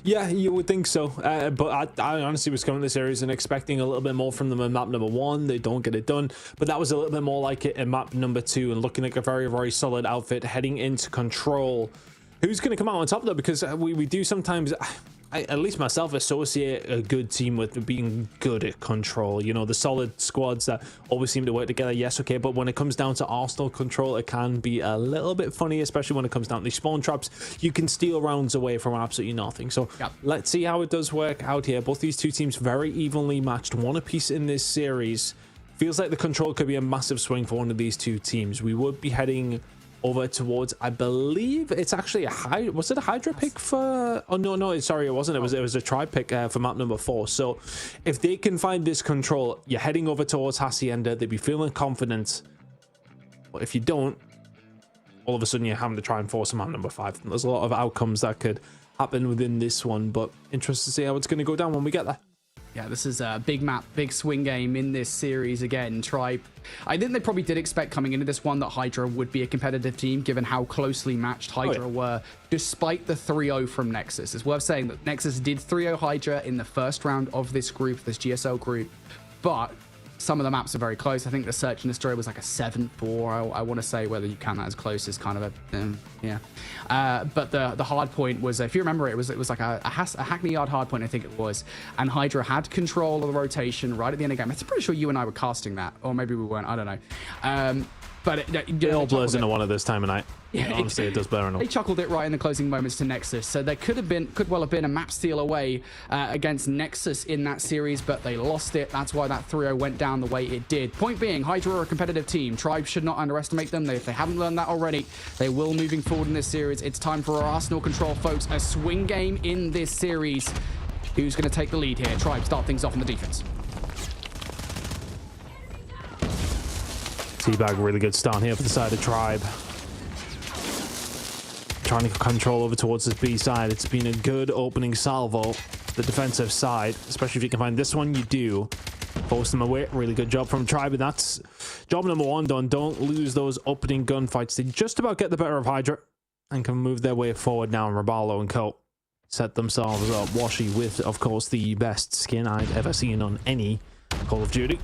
Yeah, you would think so. But I honestly was coming to the series and expecting a little bit more from them in map number 1. They don't get it done. But that was a little bit more like it in map number 2 and looking like a very, very solid outfit heading into control. Who's going to come out on top, though? Because we do sometimes... at least myself, associate a good team with being good at control. You know, the solid squads that always seem to work together. Yes, okay, but when it comes down to Arsenal control, it can be a little bit funny, especially when it comes down to these spawn traps. You can steal rounds away from absolutely nothing. So let's see how it does work out here. Both these two teams very evenly matched, 1 apiece in this series. Feels like the control could be a massive swing for one of these two teams. We would be heading over towards, I believe it's actually a Hydra. Was it a Hydra pick for? Oh no, sorry, it wasn't. It was a Tribe pick for map number 4. So if they can find this control, you're heading over towards Hacienda. They'd be feeling confident. But if you don't, all of a sudden you're having to try and force a map number 5. There's a lot of outcomes that could happen within this one, but interested to see how it's going to go down when we get there. Yeah, this is a big map, big swing game in this series again. Tribe, I think they probably did expect coming into this one that Hydra would be a competitive team, given how closely matched Hydra were, despite the 3-0 from Nexus. It's worth saying that Nexus did 3-0 Hydra in the first round of this group, this GSL group, but some of the maps are very close. I think the Search and Destroy was like a 7-4. I want to say, whether you count that as close is kind of a yeah. But the Hardpoint was, if you remember, it was like a Hackney Yard Hardpoint, I think it was, and Hydra had control of the rotation right at the end of the game. I'm pretty sure you and I were casting that, or maybe we weren't. I don't know. But it all blurs into one of this time of night. Yeah, honestly, it does blur enough. They chuckled it right in the closing moments to Nexus, so there could well have been a map steal away against Nexus in that series, but they lost it. That's why that 3-0 went down the way it did. Point being, Hydra are a competitive team. Tribe should not underestimate them. If they haven't learned that already, they will moving forward in this series. It's time for our Arsenal control, folks. A swing game in this series. Who's going to take the lead here? Tribe start things off on the defense. T-Bag, really good start here for the side of Tribe. trying to control over towards this B side. It's been a good opening salvo, the defensive side, especially if you can find this one. You do force them away. Really good job from Tribe, and that's job number one done. Don't lose those opening gunfights. They just about get the better of Hydra and can move their way forward now. And Rabalo and Co set themselves up. Washi with, of course, the best skin I've ever seen on any Call of Duty.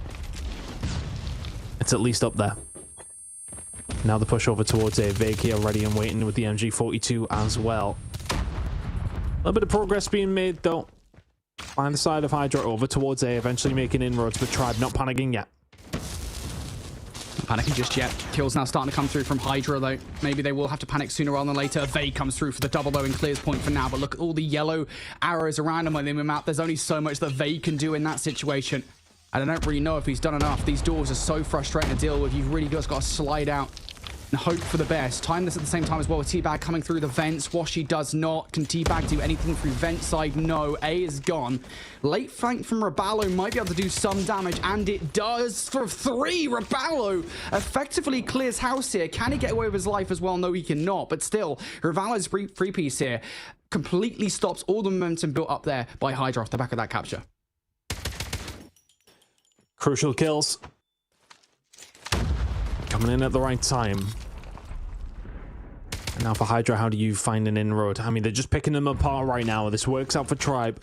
It's at least up there. Now the push over towards a Vague here, ready and waiting with the MG42 as well. A little bit of progress being made though. Find the side of Hydra over towards A, eventually making inroads, but Tribe not panicking yet. Not panicking just yet. Kills now starting to come through from Hydra though. Maybe they will have to panic sooner rather than later. Vague comes through for the double though and clears point for now, but look at all the yellow arrows around him on the map. There's only so much that Vague can do in that situation. And I don't really know if he's done enough. These doors are so frustrating to deal with. You've really just got to slide out and hope for the best. Time this at the same time as well with T-Bag coming through the vents. Washi does not. Can T-Bag do anything through vent side? No. A is gone. Late flank from Rabalo might be able to do some damage, and it does for 3. Rabalo effectively clears house here. Can he get away with his life as well? No, he cannot. But still, Rabalo's free piece here completely stops all the momentum built up there by Hydra off the back of that capture. Crucial kills. Coming in at the right time. And now for Hydra, how do you find an inroad? I mean, they're just picking them apart right now. This works out for Tribe.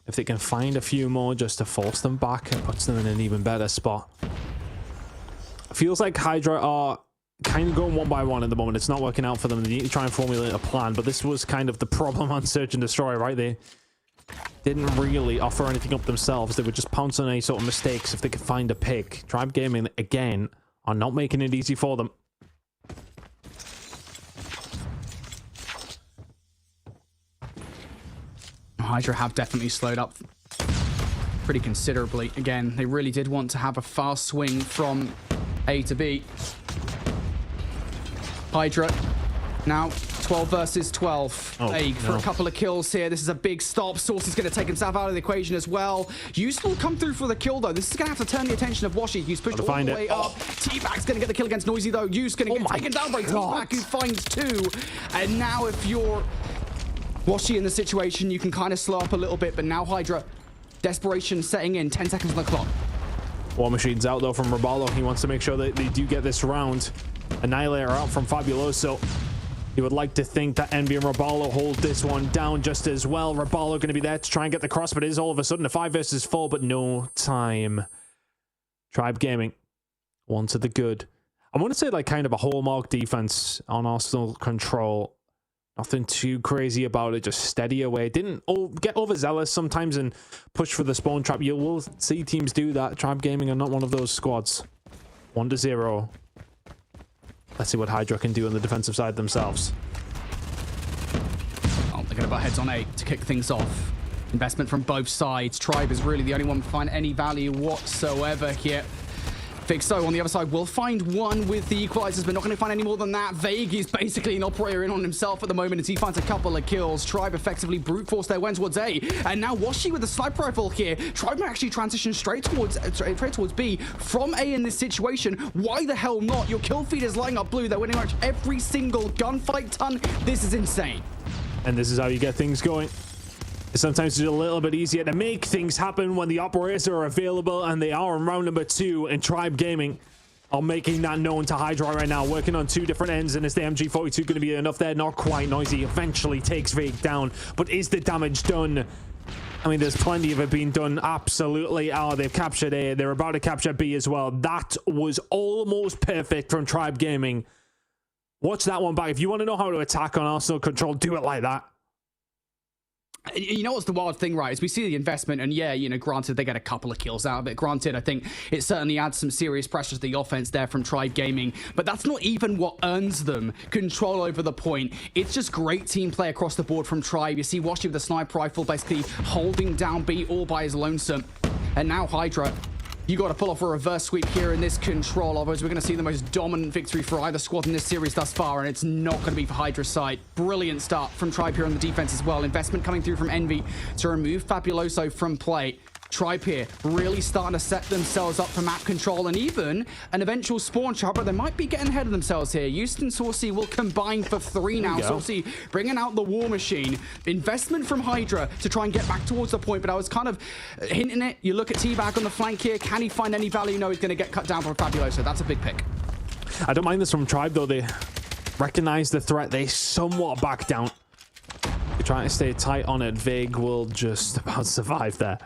If they can find a few more just to force them back, it puts them in an even better spot. Feels like Hydra are kind of going one by one at the moment. It's not working out for them. They need to try and formulate a plan, but this was kind of the problem on Search and Destroy, right? They didn't really offer anything up themselves. They would just pounce on any sort of mistakes if they could find a pick. Tribe Gaming, again, are not making it easy for them. Hydra have definitely slowed up pretty considerably. Again, they really did want to have a fast swing from A to B. Hydra now 12 versus 12. Vague for a couple of kills here. This is a big stop. Source is going to take himself out of the equation as well. Use will come through for the kill though. This is going to have to turn the attention of Washi. He's pushed all the way up. T-Bag's going to get the kill against Noisy though. Use going to get taken down by T-Bag, who finds 2. And now if you're Washi in the situation, you can kind of slow up a little bit, but now Hydra, desperation setting in, 10 seconds on the clock. War Machine's out though from Rabalo. He wants to make sure that they do get this round. Annihilator out from Fabuloso. You would like to think that Envy and Rabalo hold this one down just as well. Rabalo going to be there to try and get the cross, but it is all of a sudden a 5 versus 4, but no time. Tribe Gaming, one to the good. I want to say like kind of a hallmark defense on Arsenal control. Nothing too crazy about it, just steady away. Didn't get overzealous sometimes and push for the spawn trap. You will see teams do that. Tribe Gaming are not one of those squads. 1-0. Let's see what Hydra can do on the defensive side themselves. Oh, they're going to butt heads on A to kick things off. Investment from both sides. Tribe is really the only one to find any value whatsoever here. Fixo on the other side will find one with the equalizers, but not going to find any more than that. Vague is basically an operator in on himself at the moment as he finds a couple of kills. Tribe effectively brute force their way towards A, and now Washi with a sniper rifle here. Tribe may actually transition straight towards B from A in this situation. Why the hell not? Your kill feed is lighting up blue. They're winning much every single gunfight ton. This is insane. And this is how you get things going. Sometimes it's a little bit easier to make things happen when the operators are available, and they are in round number 2, and Tribe Gaming are making that known to Hydra right now, working on 2 different ends. And is the MG42 going to be enough there? Not quite. Noisy eventually takes Vague down, but is the damage done? I mean, there's plenty of it being done. Absolutely. Oh, they've captured A. They're about to capture B as well. That was almost perfect from Tribe Gaming. Watch that one back. If you want to know how to attack on Arsenal control, do it like that. You know what's the wild thing, right, is we see the investment, and yeah, you know, granted, they get a couple of kills out of it. Granted, I think it certainly adds some serious pressure to the offense there from Tribe Gaming, but that's not even what earns them control over the point. It's just great team play across the board from Tribe. You see Washi with the sniper rifle basically holding down B all by his lonesome. And now Hydra, you got to pull off a reverse sweep here in this control. Otherwise, we're going to see the most dominant victory for either squad in this series thus far, and it's not going to be for Hydra's side. Brilliant start from Tribe here on the defense as well. Investment coming through from Envy to remove Fabuloso from play. Tribe here really starting to set themselves up for map control and even an eventual spawn trap, but they might be getting ahead of themselves here. Houston Saucy will combine for 3 now. Saucy bringing out the war machine. Investment from Hydra to try and get back towards the point, but I was kind of hinting it. You look at T-Bag on the flank here. Can he find any value? No, he's going to get cut down from Fabuloso. That's a big pick. I don't mind this from Tribe, though. They recognize the threat. They somewhat back down. They're trying to stay tight on it. Vig will just about survive there.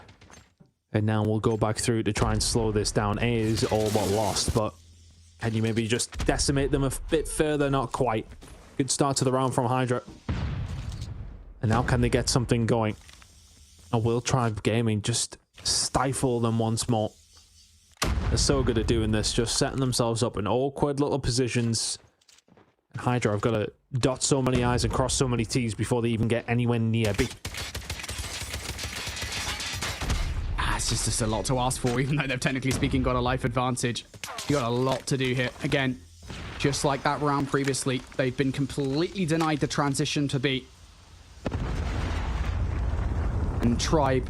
And now we'll go back through to try and slow this down. A is all but lost, but can you maybe just decimate them a bit further? Not quite. Good start to the round from Hydra. And now can they get something going? Or will Tribe Gaming just stifle them once more? They're so good at doing this, just setting themselves up in awkward little positions. And Hydra have got to dot so many I's and cross so many T's before they even get anywhere near B. It's just a lot to ask for, even though they've technically speaking got a life advantage. You got a lot to do here. Again, just like that round previously, they've been completely denied the transition to B. And Tribe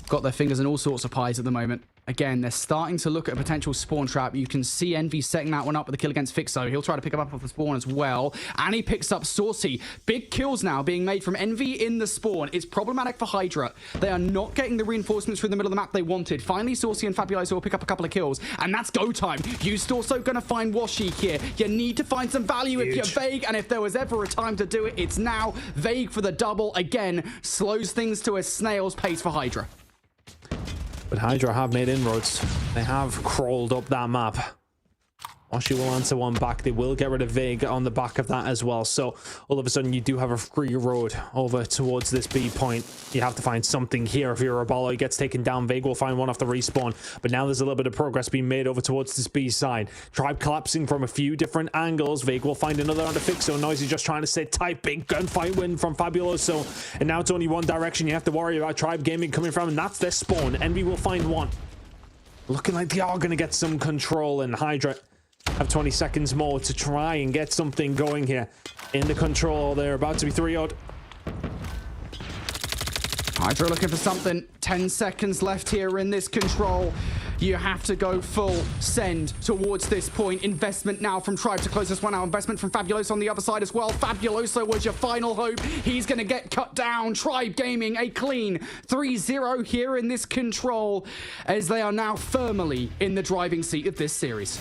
got their fingers in all sorts of pies at the moment. Again, they're starting to look at a potential spawn trap. You can see Envy setting that one up with a kill against Fixo. He'll try to pick him up off the spawn as well. And he picks up Saucy. Big kills now being made from Envy in the spawn. It's problematic for Hydra. They are not getting the reinforcements through the middle of the map they wanted. Finally, Saucy and Fabuloso will pick up a couple of kills. And that's go time. You're also going to find Washi here. You need to find some value if you're Vague. And if there was ever a time to do it, it's now. Vague for the double. Again, slows things to a snail's pace for Hydra. But Hydra have made inroads. They have crawled up that map. Washi will answer one back. They will get rid of Vig on the back of that as well. So all of a sudden you do have a free road over towards this B point. You have to find something here. If you're a Apollo, he gets taken down. Vig will find one off the respawn. But now there's a little bit of progress being made over towards this B side. Tribe collapsing from a few different angles. Vig will find another on the fix. So Noisy just trying to sit tight. Big gunfight win from Fabuloso. And now it's only one direction you have to worry about Tribe Gaming coming from. And that's their spawn. Envy will find one. Looking like they are going to get some control, and Hydra have 20 seconds more to try and get something going here in the control. They're about to be 3-0'd. Hydra looking for something. 10 seconds left here in this control. You have to go full send towards this point. Investment now from Tribe to close this one out. Investment from Fabuloso on the other side as well. Fabuloso was your final hope. He's going to get cut down. Tribe Gaming a clean 3-0 here in this control as they are now firmly in the driving seat of this series.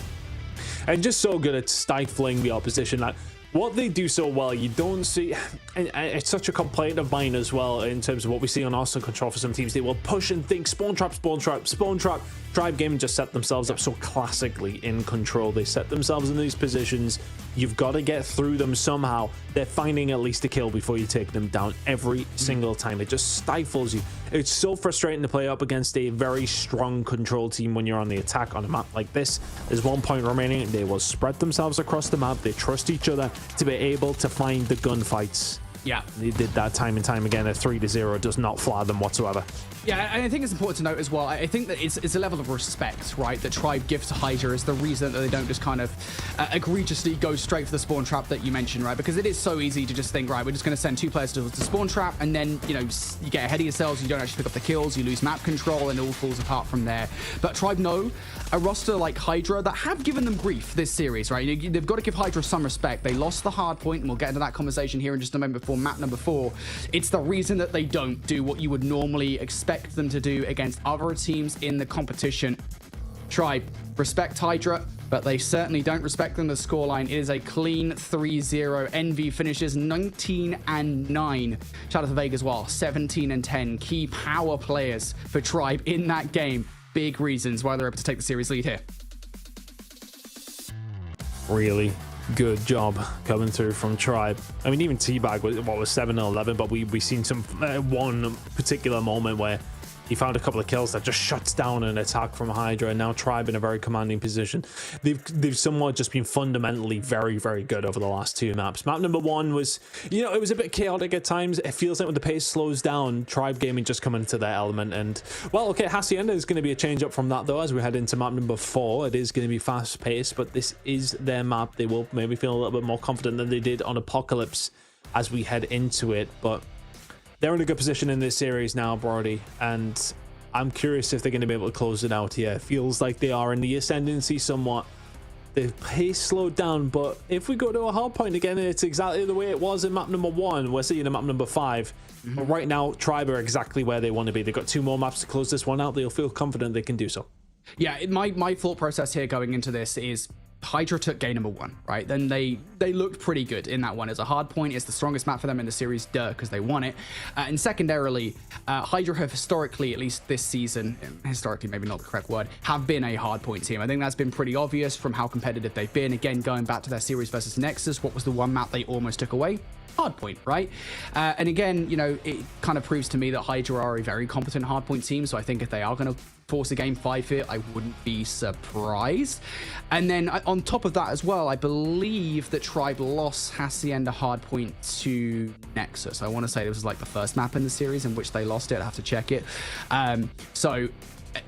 And just so good at stifling the opposition. Like, what they do so well, you don't see, and it's such a complaint of mine as well in terms of what we see on Arsenal control for some teams. They will push and think spawn trap, spawn trap, spawn trap. Tribe Gaming just set themselves up so classically in control. They set themselves in these positions. You've got to get through them somehow. They're finding at least a kill before you take them down every single time. It just stifles you. It's so frustrating to play up against a very strong control team when you're on the attack on a map like this. There's 1 point remaining. They will spread themselves across the map. They trust each other to be able to find the gunfights. Yeah, they did that time and time again. A 3-0 does not fly them whatsoever. Yeah, and I think it's important to note as well, I think that it's a level of respect, right, that Tribe gives to Hydra is the reason that they don't just kind of egregiously go straight for the spawn trap that you mentioned, right? Because it is so easy to just think, right, we're just going to send 2 players to the spawn trap, and then, you know, you get ahead of yourselves, you don't actually pick up the kills, you lose map control, and it all falls apart from there. But Tribe know a roster like Hydra that have given them grief this series, right? They've got to give Hydra some respect. They lost the hard point, and we'll get into that conversation here in just a moment before map number 4. It's the reason that they don't do what you would normally expect them to do against other teams in the competition. Tribe respect Hydra, but they certainly don't respect them. The scoreline, it is a clean 3-0. Envy finishes 19-9. Shout out to Vegas as well, 17-10. Key power players for Tribe in that game. Big reasons why they're able to take the series lead here. Really good job coming through from Tribe. I mean, even T-Bag was 7-11, but we seen some one particular moment where he found a couple of kills that just shuts down an attack from Hydra, and now Tribe in a very commanding position. They've somewhat just been fundamentally very, very good over the last 2 maps. Map number 1 was, you know, it was a bit chaotic at times. It feels like when the pace slows down, Tribe Gaming just come into their element. And, well, okay, Hacienda is going to be a change up from that, though, as we head into map number 4. It is going to be fast paced, but this is their map. They will maybe feel a little bit more confident than they did on Apocalypse as we head into it, but they're in a good position in this series now, Brody, and I'm curious if they're going to be able to close it out here. It feels like they are in the ascendancy somewhat. The pace slowed down, but if we go to a hard point again, it's exactly the way it was in map number 1. We're seeing a map number 5. But right now, Tribe are exactly where they want to be. They've got 2 more maps to close this one out. They'll feel confident they can do so. Yeah, my thought process here going into this is Hydra took game number 1, right? Then they looked pretty good in that one. As a hard point, it's the strongest map for them in the series, because they won it. And secondarily, Hydra have historically, at least this season, historically maybe not the correct word, have been a hard point team. I think that's been pretty obvious from how competitive they've been. Again, going back to their series versus Nexus, what was the one map they almost took away? Hardpoint, right? And again, you know, it kind of proves to me that Hydra are a very competent hardpoint team. So I think if they are going to force a game 5 here, I wouldn't be surprised. And then on top of that as well, I believe that Tribe lost Hacienda Hardpoint to Nexus. I want to say it was like the first map in the series in which they lost it. I have to check it. So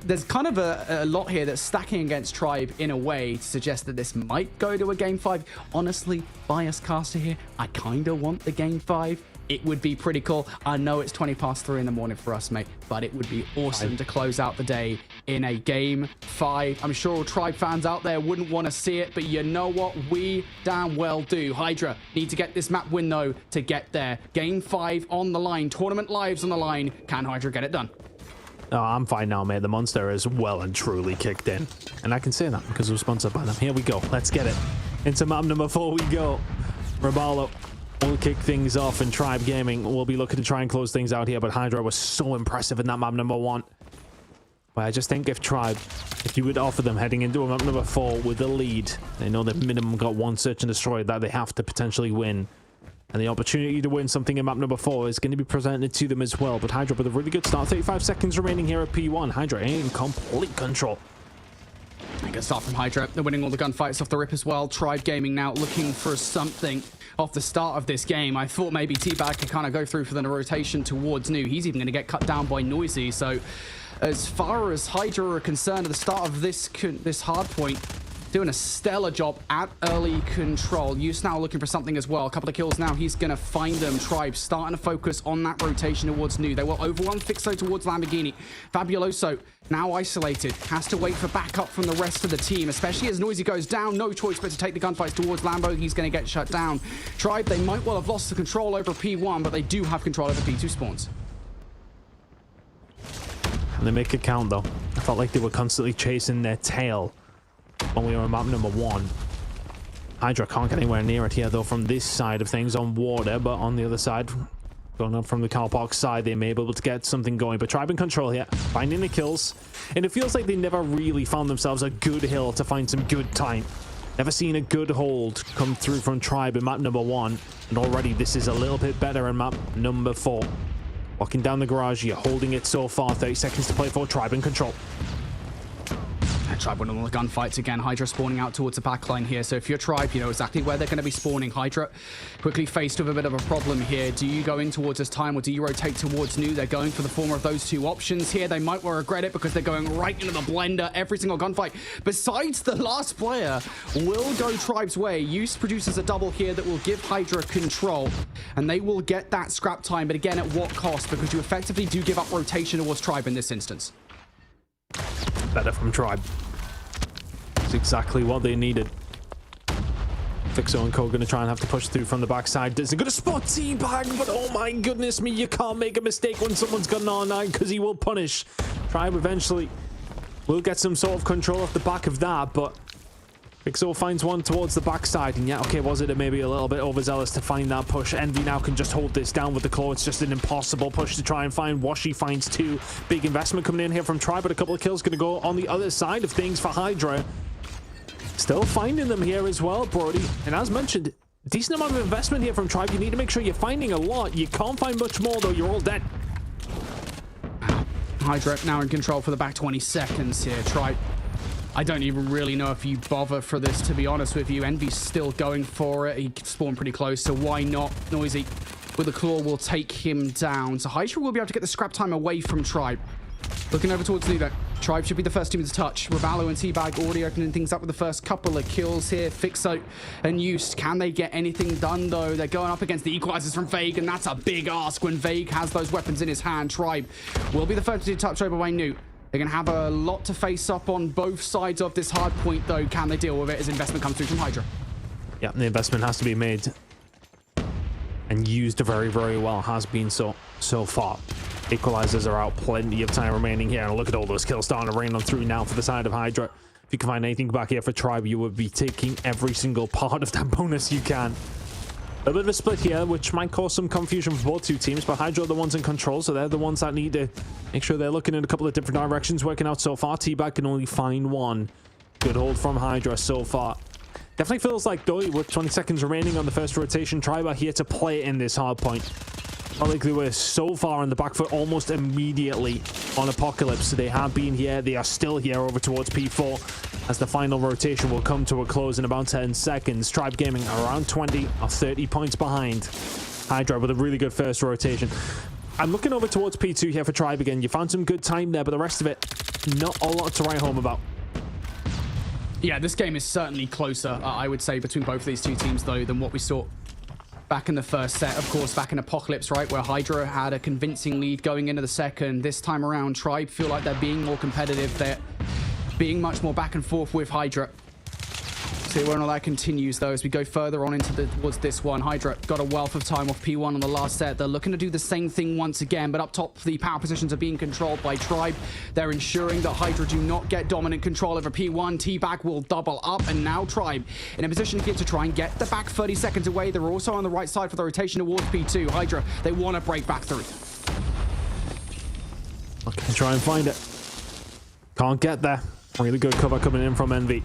there's kind of a lot here that's stacking against Tribe in a way to suggest that this might go to a game 5. Honestly, bias caster here, I kind of want the game 5. It would be pretty cool. I know it's 20 past 3 in the morning for us, mate, but it would be awesome to close out the day in a game 5. I'm sure all Tribe fans out there wouldn't want to see it, but you know what? We damn well do. Hydra need to get this map win, though, to get there. Game 5 on the line. Tournament lives on the line. Can Hydra get it done? Oh, I'm fine now, mate. The monster is well and truly kicked in. And I can say that because we're sponsored by them. Here we go. Let's get it. Into map number 4 we go. Rabalo will kick things off, and Tribe Gaming will be looking to try and close things out here. But Hydra was so impressive in that map number 1. But I just think if you would offer them heading into a map number 4 with a lead, they know they've minimum got 1 search and destroy that they have to potentially win. And the opportunity to win something in map number 4 is going to be presented to them as well. But Hydra with a really good start. 35 seconds remaining here at P1. Hydra in complete control. A good start from Hydra. They're winning all the gunfights off the rip as well. Tribe Gaming now looking for something off the start of this game. I thought maybe T-Bag could kind of go through for the rotation towards New. He's even going to get cut down by Noisy. So as far as Hydra are concerned at the start of this hard point, doing a stellar job at early control. Use now looking for something as well. A couple of kills now. He's going to find them. Tribe starting to focus on that rotation towards New. They will overwhelm Fixo towards Lamborghini. Fabuloso now isolated. Has to wait for backup from the rest of the team, especially as Noisy goes down. No choice but to take the gunfights towards Lambo. He's going to get shut down. Tribe, they might well have lost the control over P1, but they do have control over P2 spawns. And they make it count, though. I felt like they were constantly chasing their tail when we were on map number 1. Hydra can't get anywhere near it here, though, from this side of things on water, but on the other side, going up from the car park side, they may be able to get something going. But Tribe in control here, finding the kills, and it feels like they never really found themselves a good hill to find some good time. Never seen a good hold come through from Tribe in map number 1, and already this is a little bit better in map number 4. Walking down the garage, you're holding it so far. 30 seconds to play for. Tribe in control. Tribe winning all the gunfights again. Hydra spawning out towards the backline here. So if you're Tribe, you know exactly where they're going to be spawning. Hydra quickly faced with a bit of a problem here. Do you go in towards this time or do you rotate towards New? They're going for the former of those 2 options here. They might well regret it because they're going right into the blender every single gunfight. Besides the last player will go Tribe's way. Use produces a double here that will give Hydra control. And they will get that scrap time. But again, at what cost? Because you effectively do give up rotation towards Tribe in this instance. Better from Tribe. It's exactly what they needed. Fixo and Co going to try and have to push through from the backside. Isn't going to spot T-Bag, but oh my goodness me, you can't make a mistake when someone's got an R9 because he will punish. Tribe eventually will get some sort of control off the back of that, but Fixo finds one towards the backside, and yeah, okay, was it maybe a little bit overzealous to find that push? Envy now can just hold this down with the claw. It's just an impossible push to try and find. Washi finds 2. Big investment coming in here from Tribe, but a couple of kills going to go on the other side of things for Hydra. Still finding them here as well, Brody. And as mentioned, decent amount of investment here from Tribe. You need to make sure you're finding a lot. You can't find much more, though. You're all dead. Hydra now in control for the back 20 seconds here. Tribe, I don't even really know if you bother for this, to be honest with you. Envy's still going for it. He spawned pretty close, so why not? Noisy with the claw will take him down. So Hydra will be able to get the scrap time away from Tribe. Looking over towards Nuda. Tribe should be the first team to touch. Ravallo and Teabag already opening things up with the first couple of kills here. Fixo and Used. Can they get anything done, though? They're going up against the equalizers from Vague, and that's a big ask when Vague has those weapons in his hand. Tribe will be the first to touch over by Newt. They're going to have a lot to face up on both sides of this hard point, though. Can they deal with it as investment comes through from Hydra? Yeah, the investment has to be made and used very, very well. Has been so far. Equalizers are out. Plenty of time remaining here. And look at all those kills starting to rain on through now for the side of Hydra. If you can find anything back here for Tribe, you would be taking every single part of that bonus you can. A bit of a split here, which might cause some confusion for both two teams, but Hydra are the ones in control, so they're the ones that need to make sure they're looking in a couple of different directions, working out so far. Teabag can only find one. Good hold from Hydra so far. Definitely feels like, though, with 20 seconds remaining on the first rotation, Tribe are here to play in this hard point. Not like they were so far on the back foot almost immediately on Apocalypse. They have been here. They are still here over towards P4 as the final rotation will come to a close in about 10 seconds. Tribe Gaming around 20 or 30 points behind Hydra with a really good first rotation. I'm looking over towards P2 here for Tribe again. You found some good time there, but the rest of it, not a lot to write home about. Yeah, this game is certainly closer, I would say, between both of these two teams, though, than what we saw back in the first set. Of course, back in Apocalypse, right, where Hydra had a convincing lead going into the second. This time around, Tribe feel like they're being more competitive. They're being much more back and forth with Hydra. See where all that continues, though, as we go further on towards this one. Hydra got a wealth of time off P1 on the last set. They're looking to do the same thing once again, but up top, the power positions are being controlled by Tribe. They're ensuring that Hydra do not get dominant control over P1. Teabag will double up, and now Tribe in a position here to try and get the back 30 seconds away. They're also on the right side for the rotation towards P2. Hydra, they want to break back through. Okay, try and find it. Can't get there. Really good cover coming in from Envy.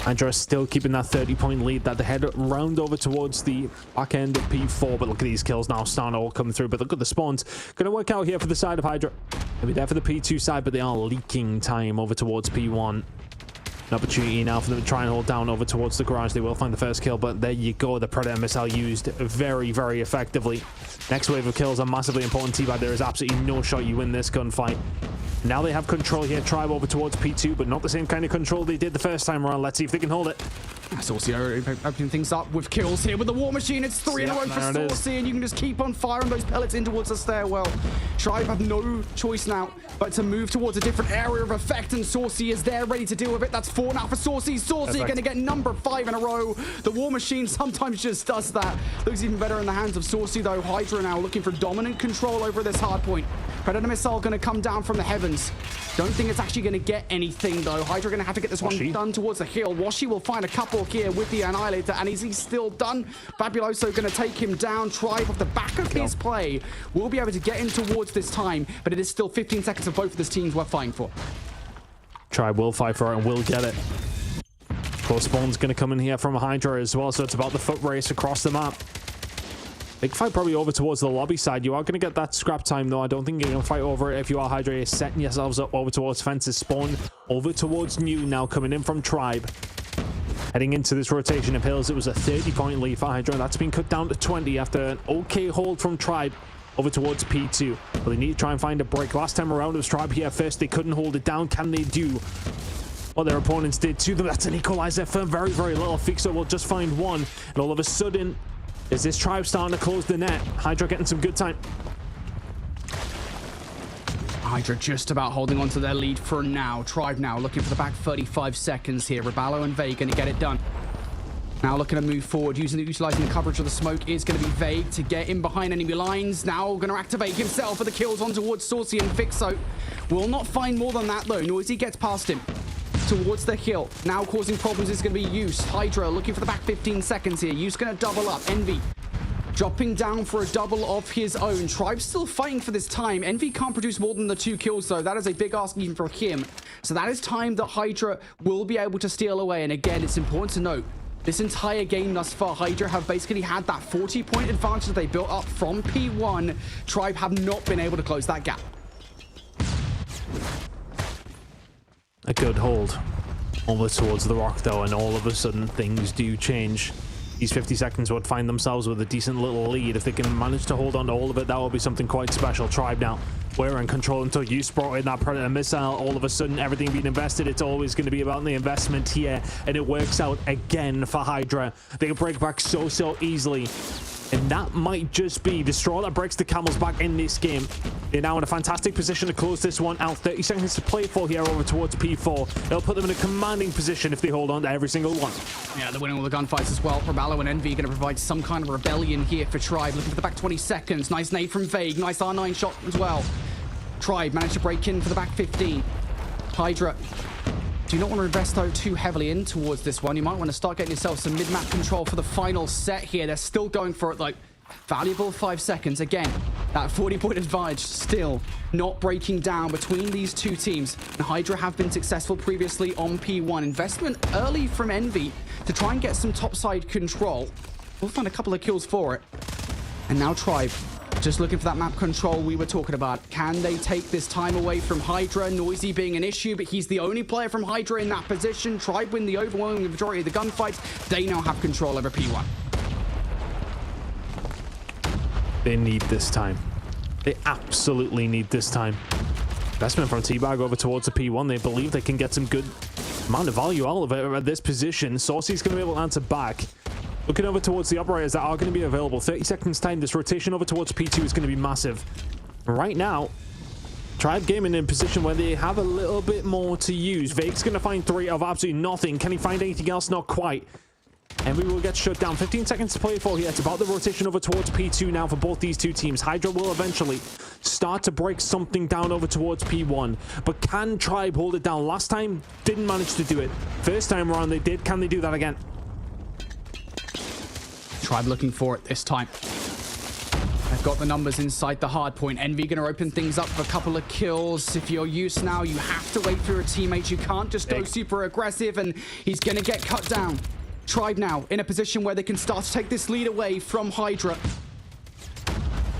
Hydra still keeping that 30-point lead that they head round over towards the back end of P4, but look at these kills now starting to all come through. But look at the spawns. Going to work out here for the side of Hydra. They'll be there for the P2 side, but they are leaking time over towards P1. An opportunity now for them to try and hold down over towards the garage. They will find the first kill, but there you go. The Predator missile used very, very effectively. Next wave of kills are massively important. Teabag, there is absolutely no shot you win this gunfight. Now they have control here. Tribe over towards P2, but not the same kind of control they did the first time around. Let's see if they can hold it. Saucy opening things up with kills here with the War Machine. It's 3 in a row for Saucy, and you can just keep on firing those pellets in towards the stairwell. Tribe have no choice now but to move towards a different area of effect, and Saucy is there ready to deal with it. That's 4 now for Saucy. Saucy going to get number 5 in a row. The War Machine sometimes just does that. Looks even better in the hands of Saucy, though. Hydra now looking for dominant control over this hard point. Predator missile going to come down from the heavens. Don't think it's actually going to get anything, though. Hydra going to have to get this one done towards the hill. Washi will find a couple here with the Annihilator, and is he still done? Fabuloso going to take him down. Tribe off the back of his play will be able to get in towards this time, but it is still 15 seconds of both of these teams we're fighting for. Tribe will fight for it and will get it. Close spawn's going to come in here from Hydra as well, so it's about the foot race across the map. Big fight probably over towards the lobby side. You are going to get that scrap time, though. I don't think you're going to fight over it if you are Hydra. You're setting yourselves up over towards fences. Spawn over towards New now coming in from Tribe. Heading into this rotation of hills, it was a 30-point lead for Hydra. That's been cut down to 20 after an okay hold from Tribe over towards P2. But they need to try and find a break. Last time around, it was Tribe here first. They couldn't hold it down. Can they do what their opponents did to them? That's an equalizer for very, very little. Fixer will just find one. And all of a sudden, is this Tribe starting to close the net? Hydra getting some good time. Hydra just about holding on to their lead for now. Tribe now looking for the back 35 seconds here. Raballo and Vague going to get it done. Now looking to move forward, utilizing the coverage of the smoke is going to be Vague to get in behind enemy lines. Now going to activate himself for the kills on towards Saucy, and Fixo will not find more than that, though. Noisy gets past him towards the hill. Now causing problems is going to be Use. Hydra looking for the back 15 seconds here. Use going to double up. Envy dropping down for a double of his own. Tribe still fighting for this time. Envy can't produce more than the 2 kills, though. That is a big ask even for him. So that is time that Hydra will be able to steal away. And again, it's important to note, this entire game thus far, Hydra have basically had that 40-point advantage that they built up from P1. Tribe have not been able to close that gap. A good hold over towards the rock, though, and all of a sudden things do change. these 50 seconds would find themselves with a decent little lead. If they can manage to hold on to all of it, that would be something quite special. Tribe now, we're in control until you brought in that Predator missile. All of a sudden, everything being invested, it's always going to be about the investment here, and it works out again for Hydra. They can break back so easily. And that might just be the straw that breaks the camel's back in this game. They're now in a fantastic position to close this one out. 30 seconds to play for here over towards P4. It'll put them in a commanding position if they hold on to every single one. Yeah, they're winning all the gunfights as well. Rabalo and Envy going to provide some kind of rebellion here for Tribe. Looking for the back 20 seconds. Nice nade from Vague. Nice R9 shot as well. Tribe managed to break in for the back 15. Hydra do not want to invest though too heavily in towards this one. You might want to start getting yourself some mid-map control for the final set here. They're still going for it, like valuable 5 seconds. Again, that 40-point advantage still not breaking down between these two teams. And Hydra have been successful previously on P1. Investment early from Envy to try and get some topside control. We'll find a couple of kills for it. And now Tribe just looking for that map control we were talking about. Can they take this time away from Hydra? Noisy being an issue, but he's the only player from Hydra in that position. Tribe win the overwhelming majority of the gunfights. They now have control over P1. They need this time. They absolutely need this time. Investment from T-Bag over towards the P1. They believe they can get some good amount of value out of it at this position. Saucy's going to be able to answer back. Looking over towards the operators that are going to be available. 30 seconds time. This rotation over towards P2 is going to be massive. Right now, Tribe Gaming in a position where they have a little bit more to use. Vague's going to find 3 of absolutely nothing. Can he find anything else? Not quite. And we will get shut down. 15 seconds to play for here. It's about the rotation over towards P2 now for both these two teams. Hydra will eventually start to break something down over towards P1. But can Tribe hold it down? Last time, didn't manage to do it. First time around, they did. Can they do that again? Tribe looking for it this time. They've got the numbers inside the hard point. Envy going to open things up for a couple of kills. If you're used now, you have to wait for your teammates. You can't just go super aggressive, and he's going to get cut down. Tribe now in a position where they can start to take this lead away from Hydra.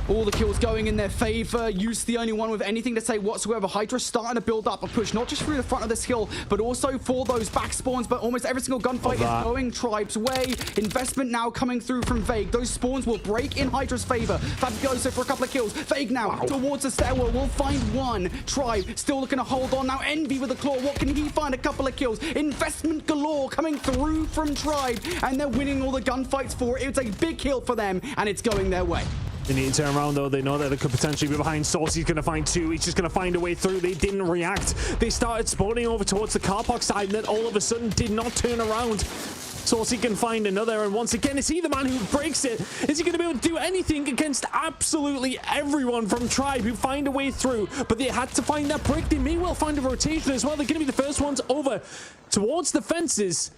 All the kills going in their favor. Use the only one with anything to say whatsoever. Hydra starting to build up a push, not just through the front of this hill, but also for those back spawns. But almost every single gunfight is going Tribe's way. Investment now coming through from Vague. Those spawns will break in Hydra's favor. Fabuloso for a couple of kills. Vague now towards the stairwell. Will find one. Tribe still looking to hold on. Now Envy with a claw. What can he find? A couple of kills. Investment galore coming through from Tribe. And they're winning all the gunfights for it. It's a big kill for them, and it's going their way. They need to turn around, though. They know that they could potentially be behind. Saucy's going to find 2. He's just going to find a way through. They didn't react. They started spawning over towards the car park side, and then all of a sudden did not turn around. Saucy can find another, and once again, is he the man who breaks it? Is he going to be able to do anything against absolutely everyone from Tribe who find a way through? But they had to find that break. They may well find a rotation as well. They're going to be the first ones over towards the fences.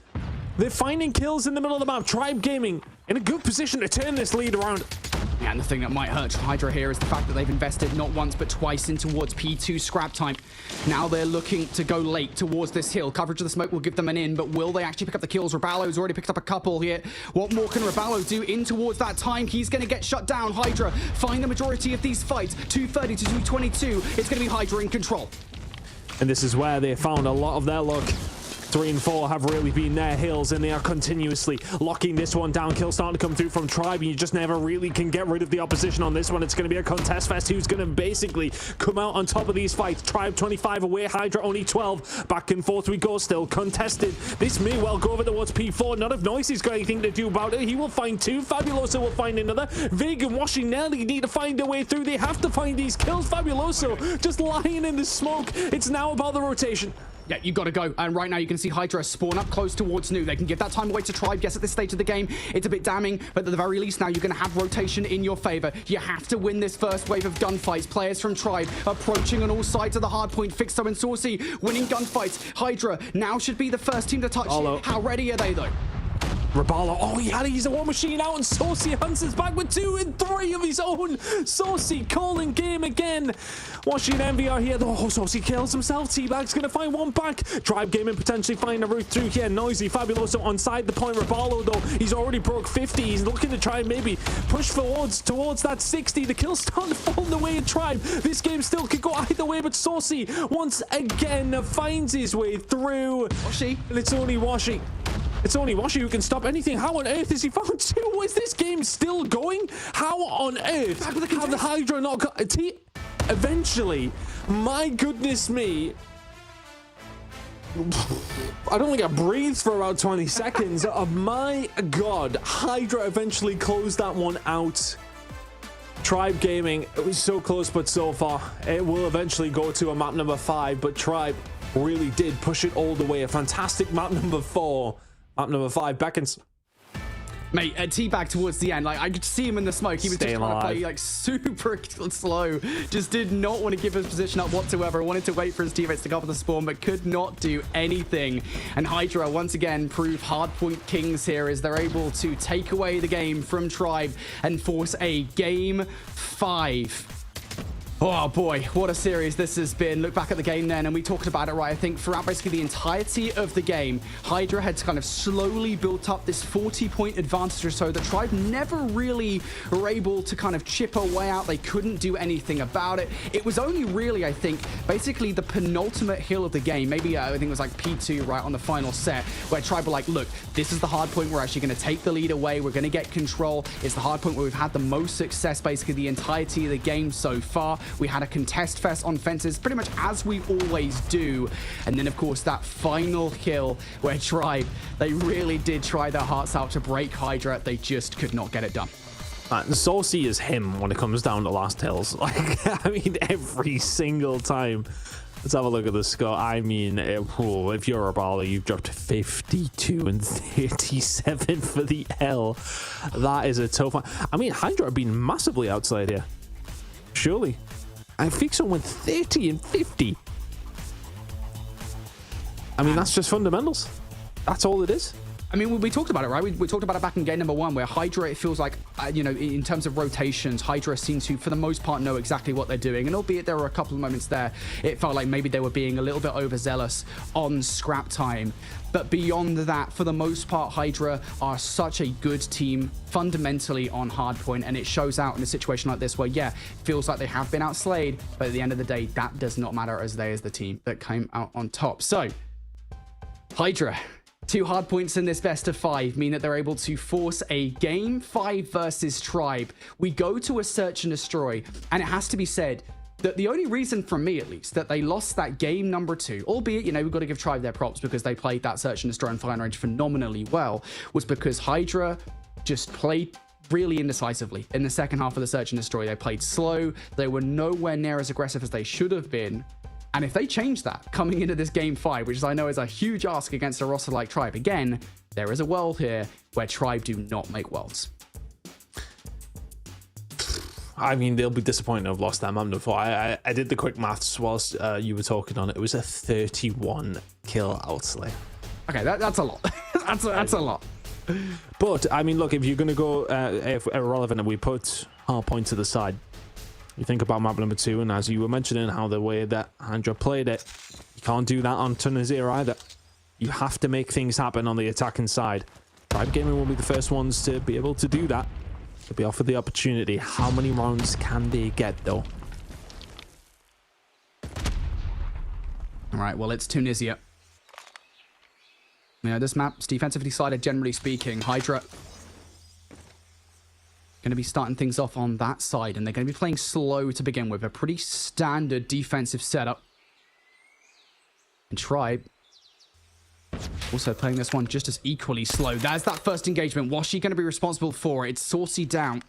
They're finding kills in the middle of the map. Tribe Gaming in a good position to turn this lead around. Yeah, and the thing that might hurt Hydra here is the fact that they've invested not once but twice in towards P2 scrap time. Now they're looking to go late towards this hill. Coverage of the smoke will give them an in, but will they actually pick up the kills? Rabalo's already picked up a couple here. What more can Rabalo do in towards that time? He's going to get shut down. Hydra find the majority of these fights. 230 to 222. It's going to be Hydra in control. And this is where they found a lot of their luck. 3 and 4 have really been their hills, and they are continuously locking this one down. Kills starting to come through from Tribe, and you just never really can get rid of the opposition on this one. It's going to be a contest fest. Who's going to basically come out on top of these fights? Tribe 25 away, Hydra only 12. Back and forth we go, still contested. This may well go over towards P4. Not if Noisy's got anything to do about it. He will find 2. Fabuloso will find another. Vig and Washing Nelly need to find their way through. They have to find these kills. Fabuloso just lying in the smoke. It's now about the rotation. Yeah, you got to go. And right now you can see Hydra spawn up close towards Nu. They can give that time away to Tribe. Yes, at this stage of the game, it's a bit damning, but at the very least now you're going to have rotation in your favor. You have to win this first wave of gunfights. Players from Tribe approaching on all sides of the hard point. Fixo and Saucy winning gunfights. Hydra now should be the first team to touch it. How ready are they, though? Rabalo, oh, he's a war machine out, and Saucy hunts back with 2 and 3 of his own. Saucy calling game again. Washing Envy are here. Oh, Saucy kills himself. T-Bag's going to find one back. Tribe Gaming potentially find a route through here. Noisy, Fabuloso on side the point. Rabalo, though, he's already broke 50. He's looking to try and maybe push towards that 60. The kill's starting to fall the way of Tribe. This game still could go either way, but Saucy once again finds his way through. Washi. And it's only Washi. It's only Washi who can stop anything. How on earth has he found 2? Is this game still going? How on earth have the Hydra not got a T? Eventually, my goodness me. I don't think I breathed for about 20 seconds. Oh my god. Hydra eventually closed that one out. Tribe Gaming, it was so close but so far. It will eventually go to a map number 5, but Tribe really did push it all the way. A fantastic map number 4. Map number 5 beckons. Mate, teabag towards the end. Like, I could see him in the smoke. He was just trying to play, like, super slow. Just did not want to give his position up whatsoever. Wanted to wait for his teammates to cover the spawn, but could not do anything. And Hydra, once again, prove hardpoint kings here as they're able to take away the game from Tribe and force a game 5. Oh boy, what a series this has been. Look back at the game then, and we talked about it, right? I think throughout basically the entirety of the game, Hydra had kind of slowly built up this 40-point advantage or so that Tribe never really were able to kind of chip away out. They couldn't do anything about it. It was only really, I think, basically the penultimate hill of the game. Maybe I think it was like P2, right, on the final set, where Tribe were like, look, this is the hard point. We're actually going to take the lead away. We're going to get control. It's the hard point where we've had the most success basically the entirety of the game so far. We had a contest fest on fences, pretty much as we always do. And then, of course, that final kill where Tribe, they really did try their hearts out to break Hydra. They just could not get it done. Saucy is him when it comes down to last hills. Like, I mean, every single time. Let's have a look at the score. I mean, if you're a baller, you've dropped 52 and 37 for the L. That is a tough one. I mean, Hydra have been massively outside here. Surely. I think someone 30 and 50. I mean, that's just fundamentals. That's all it is. I mean, we talked about it, right? We talked about it back in game number 1, where Hydra, it feels like, you know, in terms of rotations, Hydra seem to, for the most part, know exactly what they're doing. And albeit there were a couple of moments there, it felt like maybe they were being a little bit overzealous on scrap time. But beyond that, for the most part, Hydra are such a good team fundamentally on hardpoint, and it shows out in a situation like this where, yeah, feels like they have been outslayed, but at the end of the day, that does not matter as they as the team that came out on top. So, Hydra, 2 hard points in this best of 5 mean that they're able to force a game 5 versus Tribe. We go to a search and destroy, and it has to be said that the only reason, for me at least, that they lost that game number 2, albeit, you know, we've got to give Tribe their props because they played that search and destroy and fire range phenomenally well, was because Hydra just played really indecisively in the second half of the search and destroy. They played slow. They were nowhere near as aggressive as they should have been. And if they change that coming into this game 5, which I know is a huge ask against a roster like Tribe, again, there is a world here where Tribe do not make worlds. I mean, they'll be disappointed to have lost that map before. I did the quick maths whilst you were talking on it. It was a 31 kill outslay. Okay, that's a lot. that's a lot. But, I mean, look, if you're going to go irrelevant and we put Hardpoint to the side, you think about map number 2, and as you were mentioning, how the way that Hydra played it, you can't do that on Tunisia either. You have to make things happen on the attacking side. Tribe Gaming will be the first ones to be able to do that. They'll be offered the opportunity. How many rounds can they get, though? All right, well, it's Tunisia. You know, this map's defensively sided, generally speaking. Hydra going to be starting things off on that side, and they're going to be playing slow to begin with. A pretty standard defensive setup. And Tribe also playing this one just as equally slow. There's that first engagement. What's she going to be responsible for? It's Saucy down.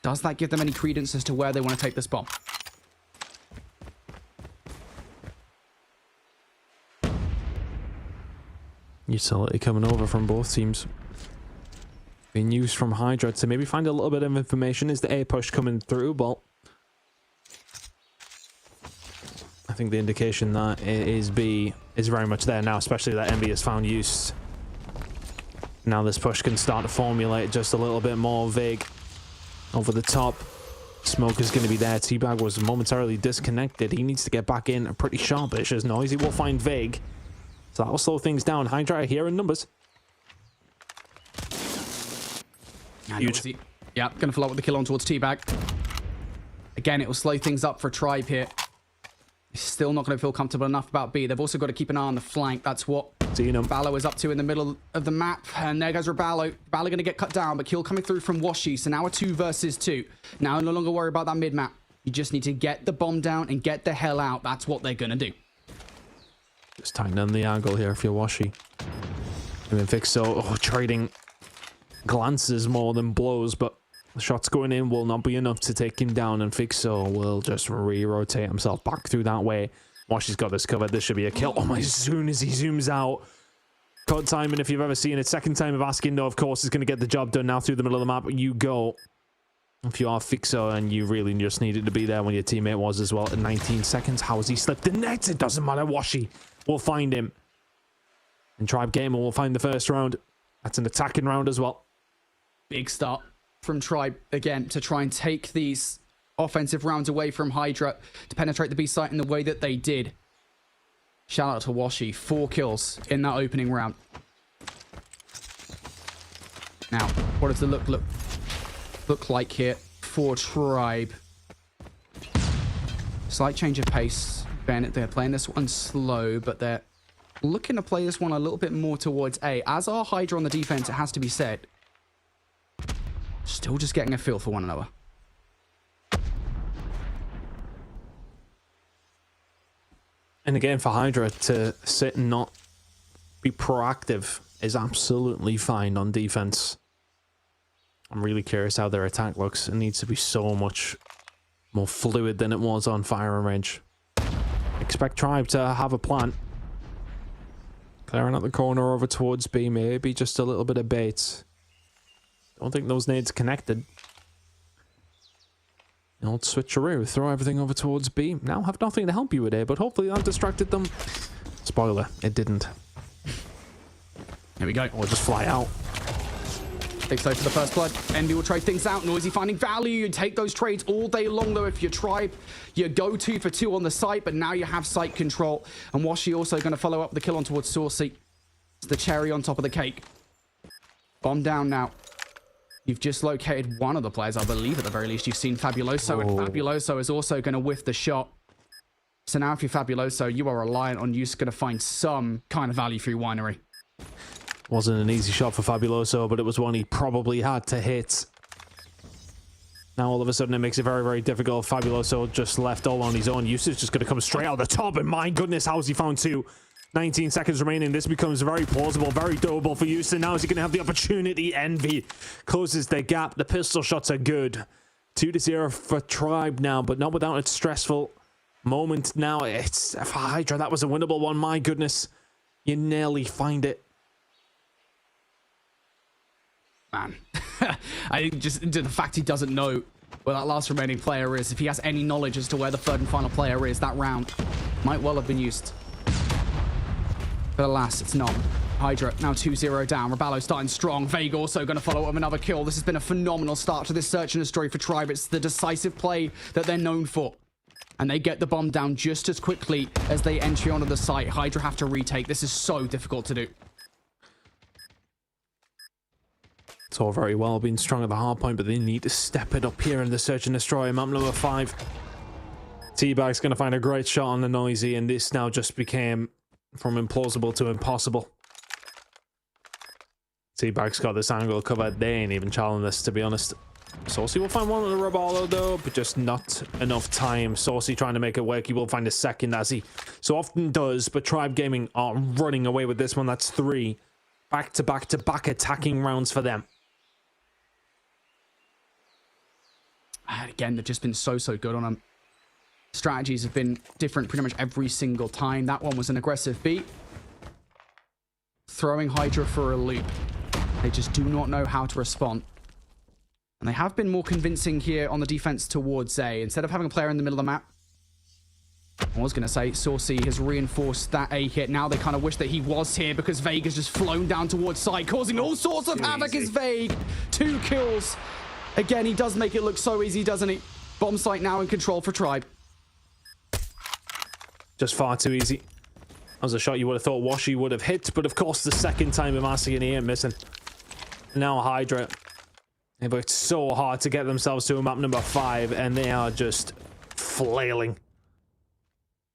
Does that give them any credence as to where they want to take this bomb? Utility coming over from both teams. Being used from Hydra to maybe find a little bit of information. Is the A push coming through? Well, I think the indication that it is B is very much there now, especially that MB has found use. Now this push can start to formulate just a little bit more. Vig over the top. Smoke is going to be there. Teabag was momentarily disconnected. He needs to get back in pretty sharpish as Noisy will find Vig. So that'll slow things down. Hydra here in numbers. Huge. Yeah, going to follow up with the kill on towards Teabag. Again, it will slow things up for Tribe here. Still not going to feel comfortable enough about B. They've also got to keep an eye on the flank. That's what Ballo is up to in the middle of the map. And there goes Raballo. Ballo going to get cut down, but kill coming through from Washi. So now a 2 versus 2. Now no longer worry about that mid-map. You just need to get the bomb down and get the hell out. That's what they're going to do. Just tighten the angle here if you're Washi. Even Fixo, trading glances more than blows, but the shots going in will not be enough to take him down, and Fixo will just re-rotate himself back through that way. Washi's got this covered. This should be a kill. Oh my, as soon as he zooms out. Cut timing, if you've ever seen it. Second time of asking, though, of course, is going to get the job done now through the middle of the map. You go. If you are Fixo and you really just needed to be there when your teammate was as well at 19 seconds. How has he slipped the net? It doesn't matter. Washi will find him. And Tribe Gamer will find the first round. That's an attacking round as well. Big start from Tribe again to try and take these offensive rounds away from Hydra to penetrate the B site in the way that they did. Shout out to Washi. 4 kills in that opening round. Now, what does the look like here for Tribe? Slight change of pace. They're playing this one slow, but they're looking to play this one a little bit more towards A. As our Hydra on the defense, it has to be said. Still just getting a feel for one another. And again, for Hydra to sit and not be proactive is absolutely fine on defense. I'm really curious how their attack looks. It needs to be so much more fluid than it was on firing range. Expect Tribe to have a plan. Clearing out the corner over towards B, maybe just a little bit of bait. Don't think those nades connected. The old switcheroo, throw everything over towards B. Now have nothing to help you with it, but hopefully that distracted them. Spoiler, it didn't. Here we go. Or just fly out. Takes over for the first blood. Envy will trade things out. Noisy finding value. You take those trades all day long, though, if you're Tribe. You go 2 for 2 on the site, but now you have site control. And Washi also going to follow up the kill on towards Saucy. It's the cherry on top of the cake. Bomb down now. You've just located one of the players, I believe, at the very least. You've seen Fabuloso, and Fabuloso is also going to whiff the shot. So now if you're Fabuloso, you are reliant on you going to find some kind of value for your winery. Wasn't an easy shot for Fabuloso, but it was one he probably had to hit. Now all of a sudden it makes it very, very difficult. Fabuloso just left all on his own. Usage just going to come straight out the top, and my goodness, how's he found 2? 19 seconds remaining. This becomes very plausible, very doable for Houston. Now is he going to have the opportunity? Envy closes the gap. The pistol shots are good. 2-0 for Tribe now, but not without a stressful moment now. It's for Hydra. That was a winnable one. My goodness. You nearly find it. Man. I think just the fact he doesn't know where that last remaining player is, if he has any knowledge as to where the third and final player is, that round might well have been used. But alas, it's not. Hydra now 2-0 down. Raballo starting strong. Vega also going to follow up with another kill. This has been a phenomenal start to this search and destroy for Tribe. It's the decisive play that they're known for. And they get the bomb down just as quickly as they enter onto the site. Hydra have to retake. This is so difficult to do. It's all very well being strong at the hard point, but they need to step it up here in the search and destroy. Map number 5. Teabag's going to find a great shot on the Noisy, and this now just became from implausible to impossible. Teabag's got this angle covered. They ain't even challenging this, to be honest. Saucy will find one on the Raballo, though, but just not enough time. Saucy trying to make it work. He will find a second, as he so often does, but Tribe Gaming are running away with this one. That's 3 back-to-back-to-back attacking rounds for them. And again, they've just been so good on them. Strategies have been different pretty much every single time. That one was an aggressive beat. Throwing Hydra for a loop. They just do not know how to respond. And they have been more convincing here on the defense towards A. Instead of having a player in the middle of the map, I was going to say Saucy has reinforced that A hit. Now they kind of wish that he was here because Vega's just flown down towards side, causing all sorts of havoc. Is Vega. 2 kills. Again, he does make it look so easy, doesn't he? Bomb site now in control for Tribe. Just far too easy. That was a shot you would have thought Washi would have hit, but of course the second time of asking he ain't missing. Now Hydra. They worked so hard to get themselves to map number 5, and they are just flailing.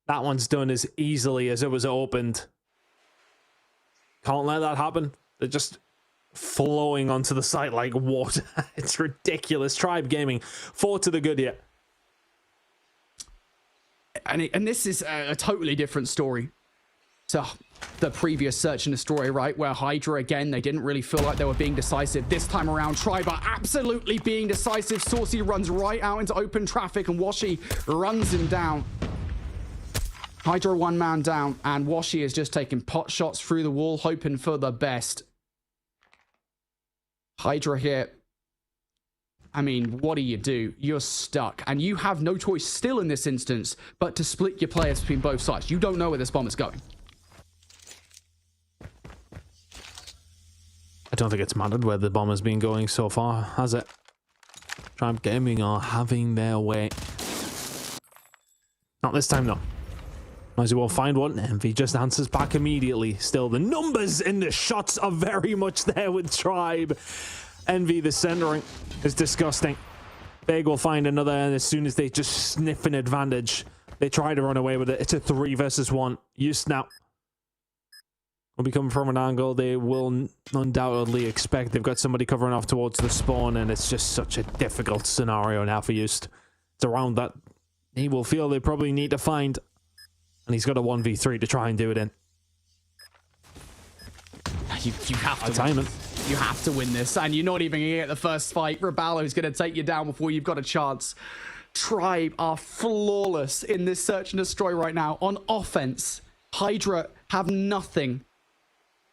That one's done as easily as it was opened. Can't let that happen. They're just flowing onto the site like water. It's ridiculous. Tribe Gaming, 4 to the good here. And this is a totally different story to the previous search and destroy, right? Where Hydra, again, they didn't really feel like they were being decisive. This time around, Tribe are absolutely being decisive. Saucy runs right out into open traffic, and Washi runs him down. Hydra 1 man down, and Washi is just taking pot shots through the wall, hoping for the best. Hydra here. I mean, what do? You're stuck, and you have no choice still in this instance but to split your players between both sides. You don't know where this bomb is going. I don't think it's mattered where the bomb has been going so far, has it? Tribe Gaming are having their way. Not this time, though. Might as well find one. Envy just answers back immediately. Still, the numbers in the shots are very much there with Tribe. Envy, the centering is disgusting. Big will find another, and as soon as they just sniff an advantage, they try to run away with it. It's a 3 versus 1. Use now. Will be coming from an angle they will undoubtedly expect. They've got somebody covering off towards the spawn, and it's just such a difficult scenario now for Just. It's around that he will feel they probably need to find. And he's got a 1v3 to try and do it in. You have to time it. You have to win this, and you're not even going to get the first fight. Raballo's going to take you down before you've got a chance. Tribe are flawless in this search and destroy right now. On offense, Hydra have nothing.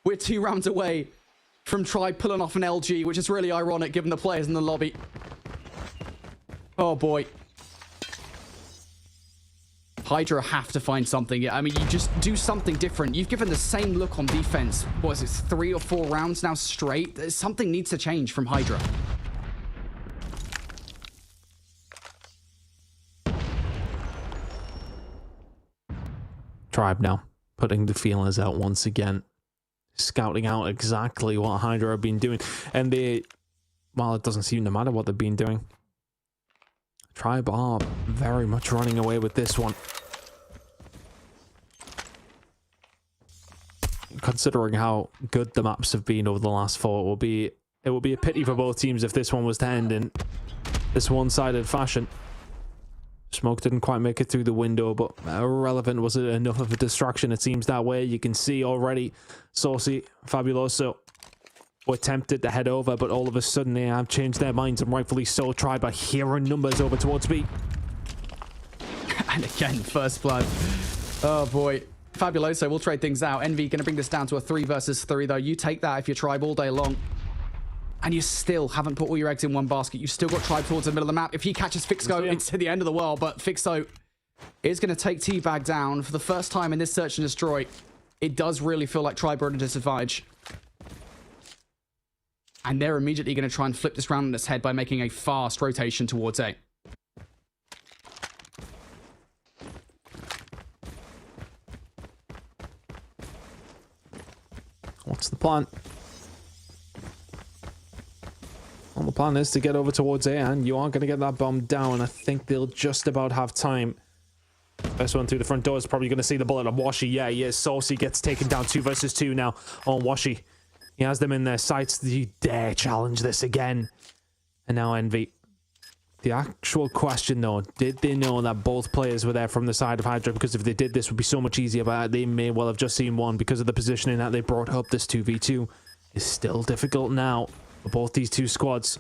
We're 2 rounds away from Tribe pulling off an LG, which is really ironic given the players in the lobby. Oh boy. Hydra have to find something. I mean, you just do something different. You've given the same look on defense. What is it, 3 or 4 rounds now straight? Something needs to change from Hydra. Tribe now putting the feelers out once again. Scouting out exactly what Hydra have been doing. And well, it doesn't seem to matter what they've been doing. Tribe are very much running away with this one. Considering how good the maps have been over the last 4, it will be a pity for both teams if this one was to end in this one-sided fashion. Smoke didn't quite make it through the window, but irrelevant. Was it enough of a distraction? It seems that way. You can see already Saucy, Fabuloso were tempted to head over, but all of a sudden they have changed their minds, and rightfully so. Tribe are hearing numbers over towards B. And again, first blood. Oh boy. Fabuloso will trade things out. Envy going to bring this down to a 3 versus 3, though. You take that if you're Tribe all day long. And you still haven't put all your eggs in one basket. You've still got Tribe towards the middle of the map. If he catches Fixo, it's to the end of the world. But Fixo is going to take Teabag down for the first time in this search and destroy. It does really feel like Tribe are at a disadvantage. And they're immediately going to try and flip this round on its head by making a fast rotation towards A. What's the plan? Well, the plan is to get over towards A, and you are going to get that bomb down. I think they'll just about have time. First one through the front door is probably going to see the bullet on Washi. Yeah, he is. Saucy gets taken down 2 versus 2 now on Washi. He has them in their sights. Do you dare challenge this again? And now Envy. The actual question, though, did they know that both players were there from the side of Hydra? Because if they did, this would be so much easier, but they may well have just seen one because of the positioning that they brought up. This 2v2 is still difficult now for both these two squads.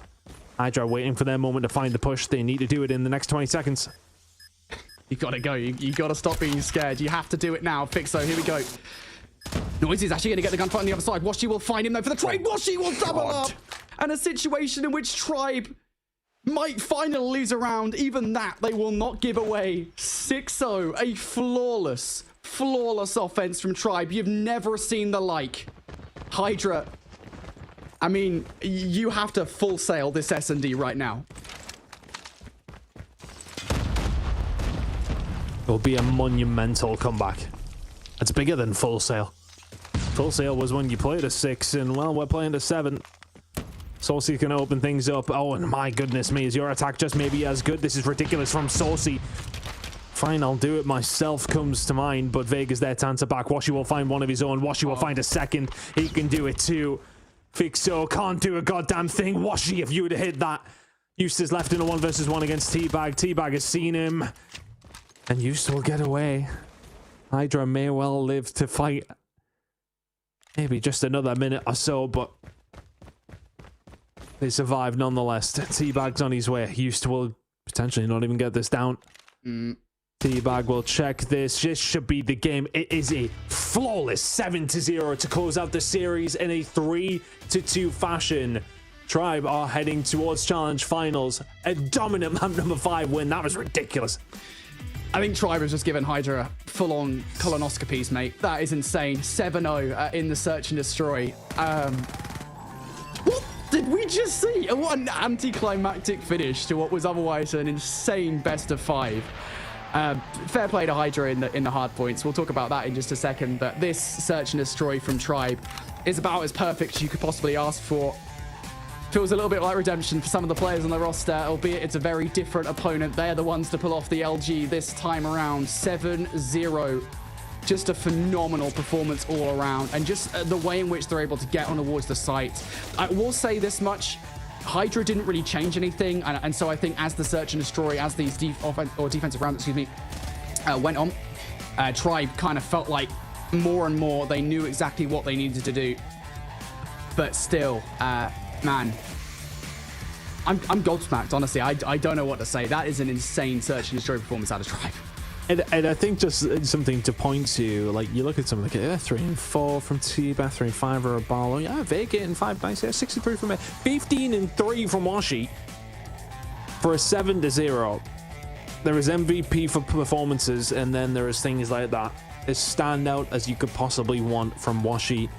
Hydra waiting for their moment to find the push. They need to do it in the next 20 seconds. You gotta go. You gotta stop being scared. You have to do it now. Fixo, here we go. Noisy's actually going to get the gunfight on the other side. Washi will find him, though, for the trade. Washi will double up. And a situation in which Tribe might finally lose a round. Even that, they will not give away. 6-0. A flawless offense from Tribe. You've never seen the like. Hydra. I mean, you have to full sail this S&D right now. It will be a monumental comeback. It's bigger than Full Sail. Full Sail was when you played a 6, and well, we're playing a 7. Saucy can open things up. Oh, and my goodness me, is your attack just maybe as good? This is ridiculous from Saucy. Fine, I'll do it myself comes to mind, but Vega's there to answer back. Washi will find one of his own. Washi will find a second. He can do it too. Fixo can't do a goddamn thing. Washi, if you would have hit that. Eustace left in a 1 versus 1 against Teabag. Teabag has seen him. And Eustace will get away. Hydra may well live to fight maybe just another minute or so, but they survive nonetheless. Teabag's on his way. Eustace will potentially not even get this down. Teabag will check this. This should be the game. It is a flawless 7-0 to close out the series in a 3-2 fashion. Tribe are heading towards challenge finals. A dominant map number 5 win. That was ridiculous. I think Tribe has just given Hydra full-on colonoscopies, mate. That is insane. 7-0 in the search and destroy. What did we just see? What an anticlimactic finish to what was otherwise an insane best of 5. Fair play to Hydra in the hard points. We'll talk about that in just a second. But this search and destroy from Tribe is about as perfect as you could possibly ask for. Feels a little bit like redemption for some of the players on the roster, albeit it's a very different opponent. They're the ones to pull off the LG this time around. 7-0. Just a phenomenal performance all around. And just the way in which they're able to get on towards the site. I will say this much. Hydra didn't really change anything. And so I think as the search and destroy, as these defensive rounds, went on, Tribe kind of felt like more and more they knew exactly what they needed to do. But still, man, I'm gobsmacked, honestly. I don't know what to say. That is an insane search and destroy performance out of Tribe. And I think just something to point to, like, you look at some of the 3 and 4 from Teabag, 3 and 5 are a Barlow. Yeah, Vega and 5 nice. Yeah, 63 from it. 15 and 3 from Washi for a 7-0. There is MVP for performances, and then there is things like that. As standout as you could possibly want from Washi.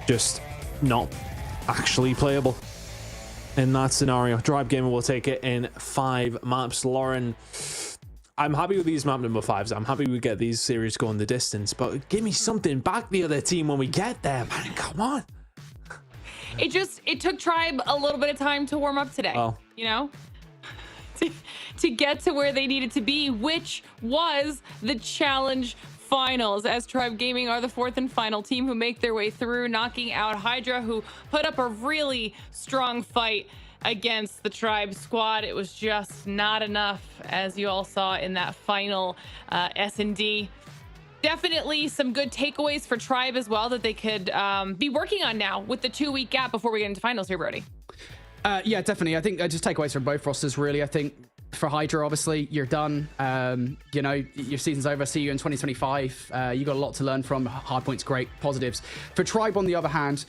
Just not actually playable in that scenario. Tribe Gamer will take it in 5 maps. Lauren, I'm happy with these map number 5s. I'm happy we get these series going the distance, but give me something back the other team when we get there, man. Come on. It took Tribe a little bit of time to warm up today. Oh. You know, to get to where they needed to be, which was the challenge finals, as Tribe Gaming are the 4th and final team who make their way through, knocking out Hydra, who put up a really strong fight against the Tribe squad. It was just not enough, as you all saw in that final S&D. Definitely some good takeaways for Tribe as well that they could be working on now with the 2-week gap before we get into finals here, Brody. Yeah, definitely. I think just takeaways from both rosters, really. I think for Hydra, obviously, you're done. You know, your season's over. See you in 2025. You got a lot to learn from. Hardpoint's great. Positives. For Tribe, on the other hand,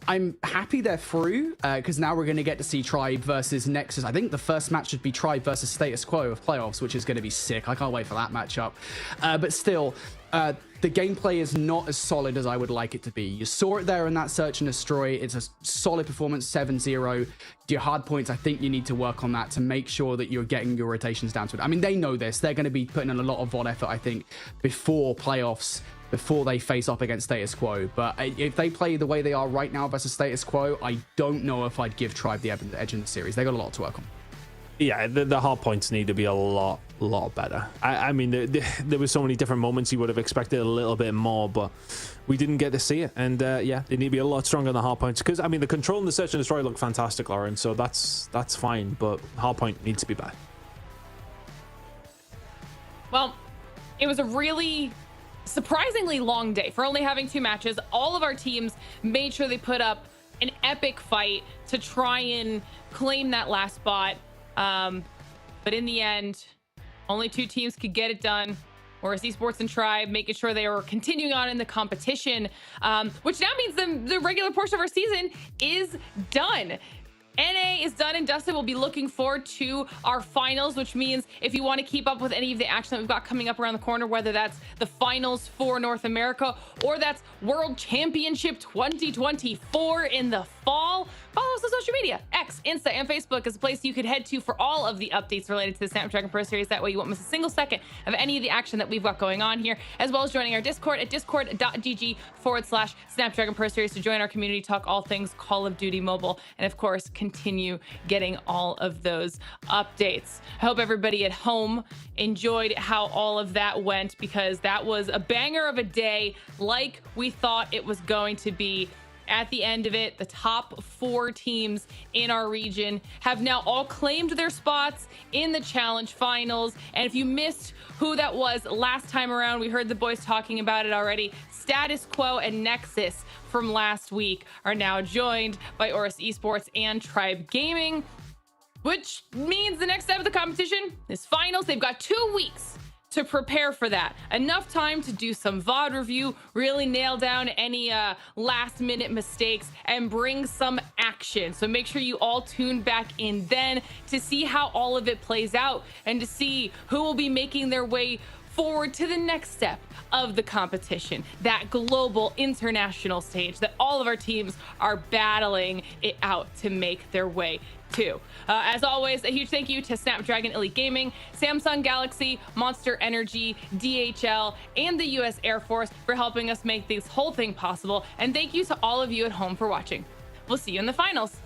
I'm happy they're through, because now we're going to get to see Tribe versus Nexus. I think the first match should be Tribe versus Status Quo of playoffs, which is going to be sick. I can't wait for that matchup. But still, the gameplay is not as solid as I would like it to be. You saw it there in that search and destroy. It's a solid performance, 7-0. Your hard points, I think you need to work on that to make sure that you're getting your rotations down to it. I mean, they know this. They're going to be putting in a lot of VOD effort, I think, before playoffs, before they face up against Status Quo. But if they play the way they are right now versus Status Quo, I don't know if I'd give Tribe the edge in the series. They got a lot to work on. Yeah, the hard points need to be a lot better. I mean, there were so many different moments you would have expected a little bit more, but we didn't get to see it. And yeah, they need to be a lot stronger on the hard points, because I mean, the control and the search and destroy look fantastic, Lauren. So that's fine, but hard point needs to be better. Well, it was a really surprisingly long day for only having 2 matches. All of our teams made sure they put up an epic fight to try and claim that last spot. But in the end, only 2 teams could get it done. Whereas Esports and Tribe making sure they were continuing on in the competition, which now means the regular portion of our season is done. NA is done and dusted. We'll be looking forward to our finals, which means if you want to keep up with any of the action that we've got coming up around the corner, whether that's the finals for North America or that's World Championship 2024 in the fall, follow us on social media. X, Insta, and Facebook is a place you could head to for all of the updates related to the Snapdragon Pro Series. That way you won't miss a single second of any of the action that we've got going on here, as well as joining our Discord at discord.gg/Snapdragon Pro Series to join our community, talk all things Call of Duty Mobile, and of course, continue getting all of those updates. I hope everybody at home enjoyed how all of that went, because that was a banger of a day, like we thought it was going to be. At the end of it, the top 4 teams in our region have now all claimed their spots in the challenge finals. And if you missed who that was last time around, we heard the boys talking about it already. Status Quo and Nexus from last week are now joined by Oris Esports and Tribe Gaming, which means the next step of the competition is finals. They've got 2 weeks to prepare for that. Enough time to do some VOD review, really nail down any last minute mistakes, and bring some action. So make sure you all tune back in then to see how all of it plays out and to see who will be making their way forward to the next step of the competition, that global international stage that all of our teams are battling it out to make their way to. As always, a huge thank you to Snapdragon Elite Gaming, Samsung Galaxy, Monster Energy, DHL, and the US Air Force for helping us make this whole thing possible. And thank you to all of you at home for watching. We'll see you in the finals.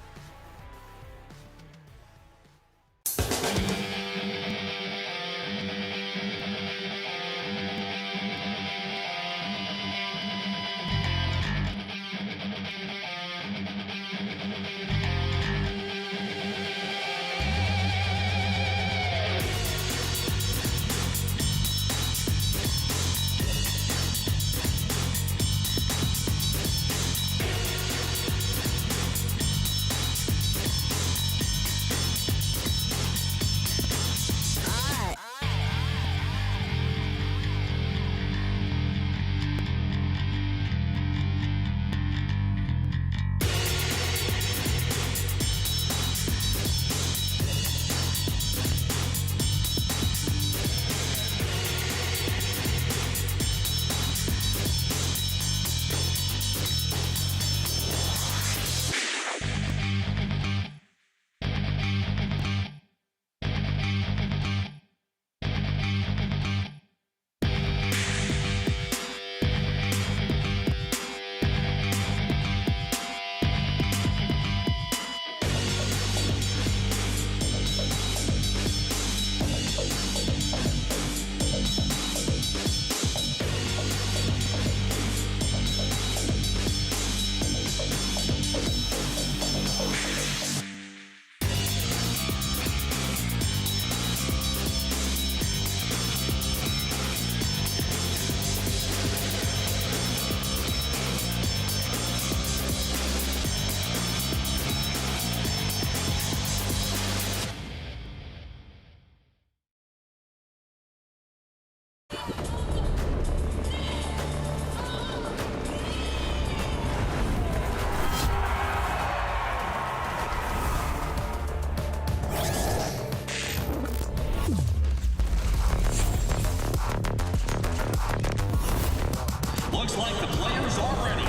Looks like the players are ready.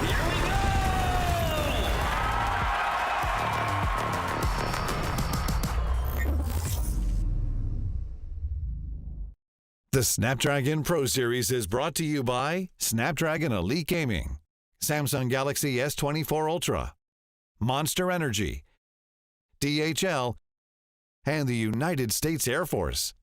Here we go! The Snapdragon Pro Series is brought to you by Snapdragon Elite Gaming, Samsung Galaxy S24 Ultra, Monster Energy, DHL, and the United States Air Force.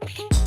Bye.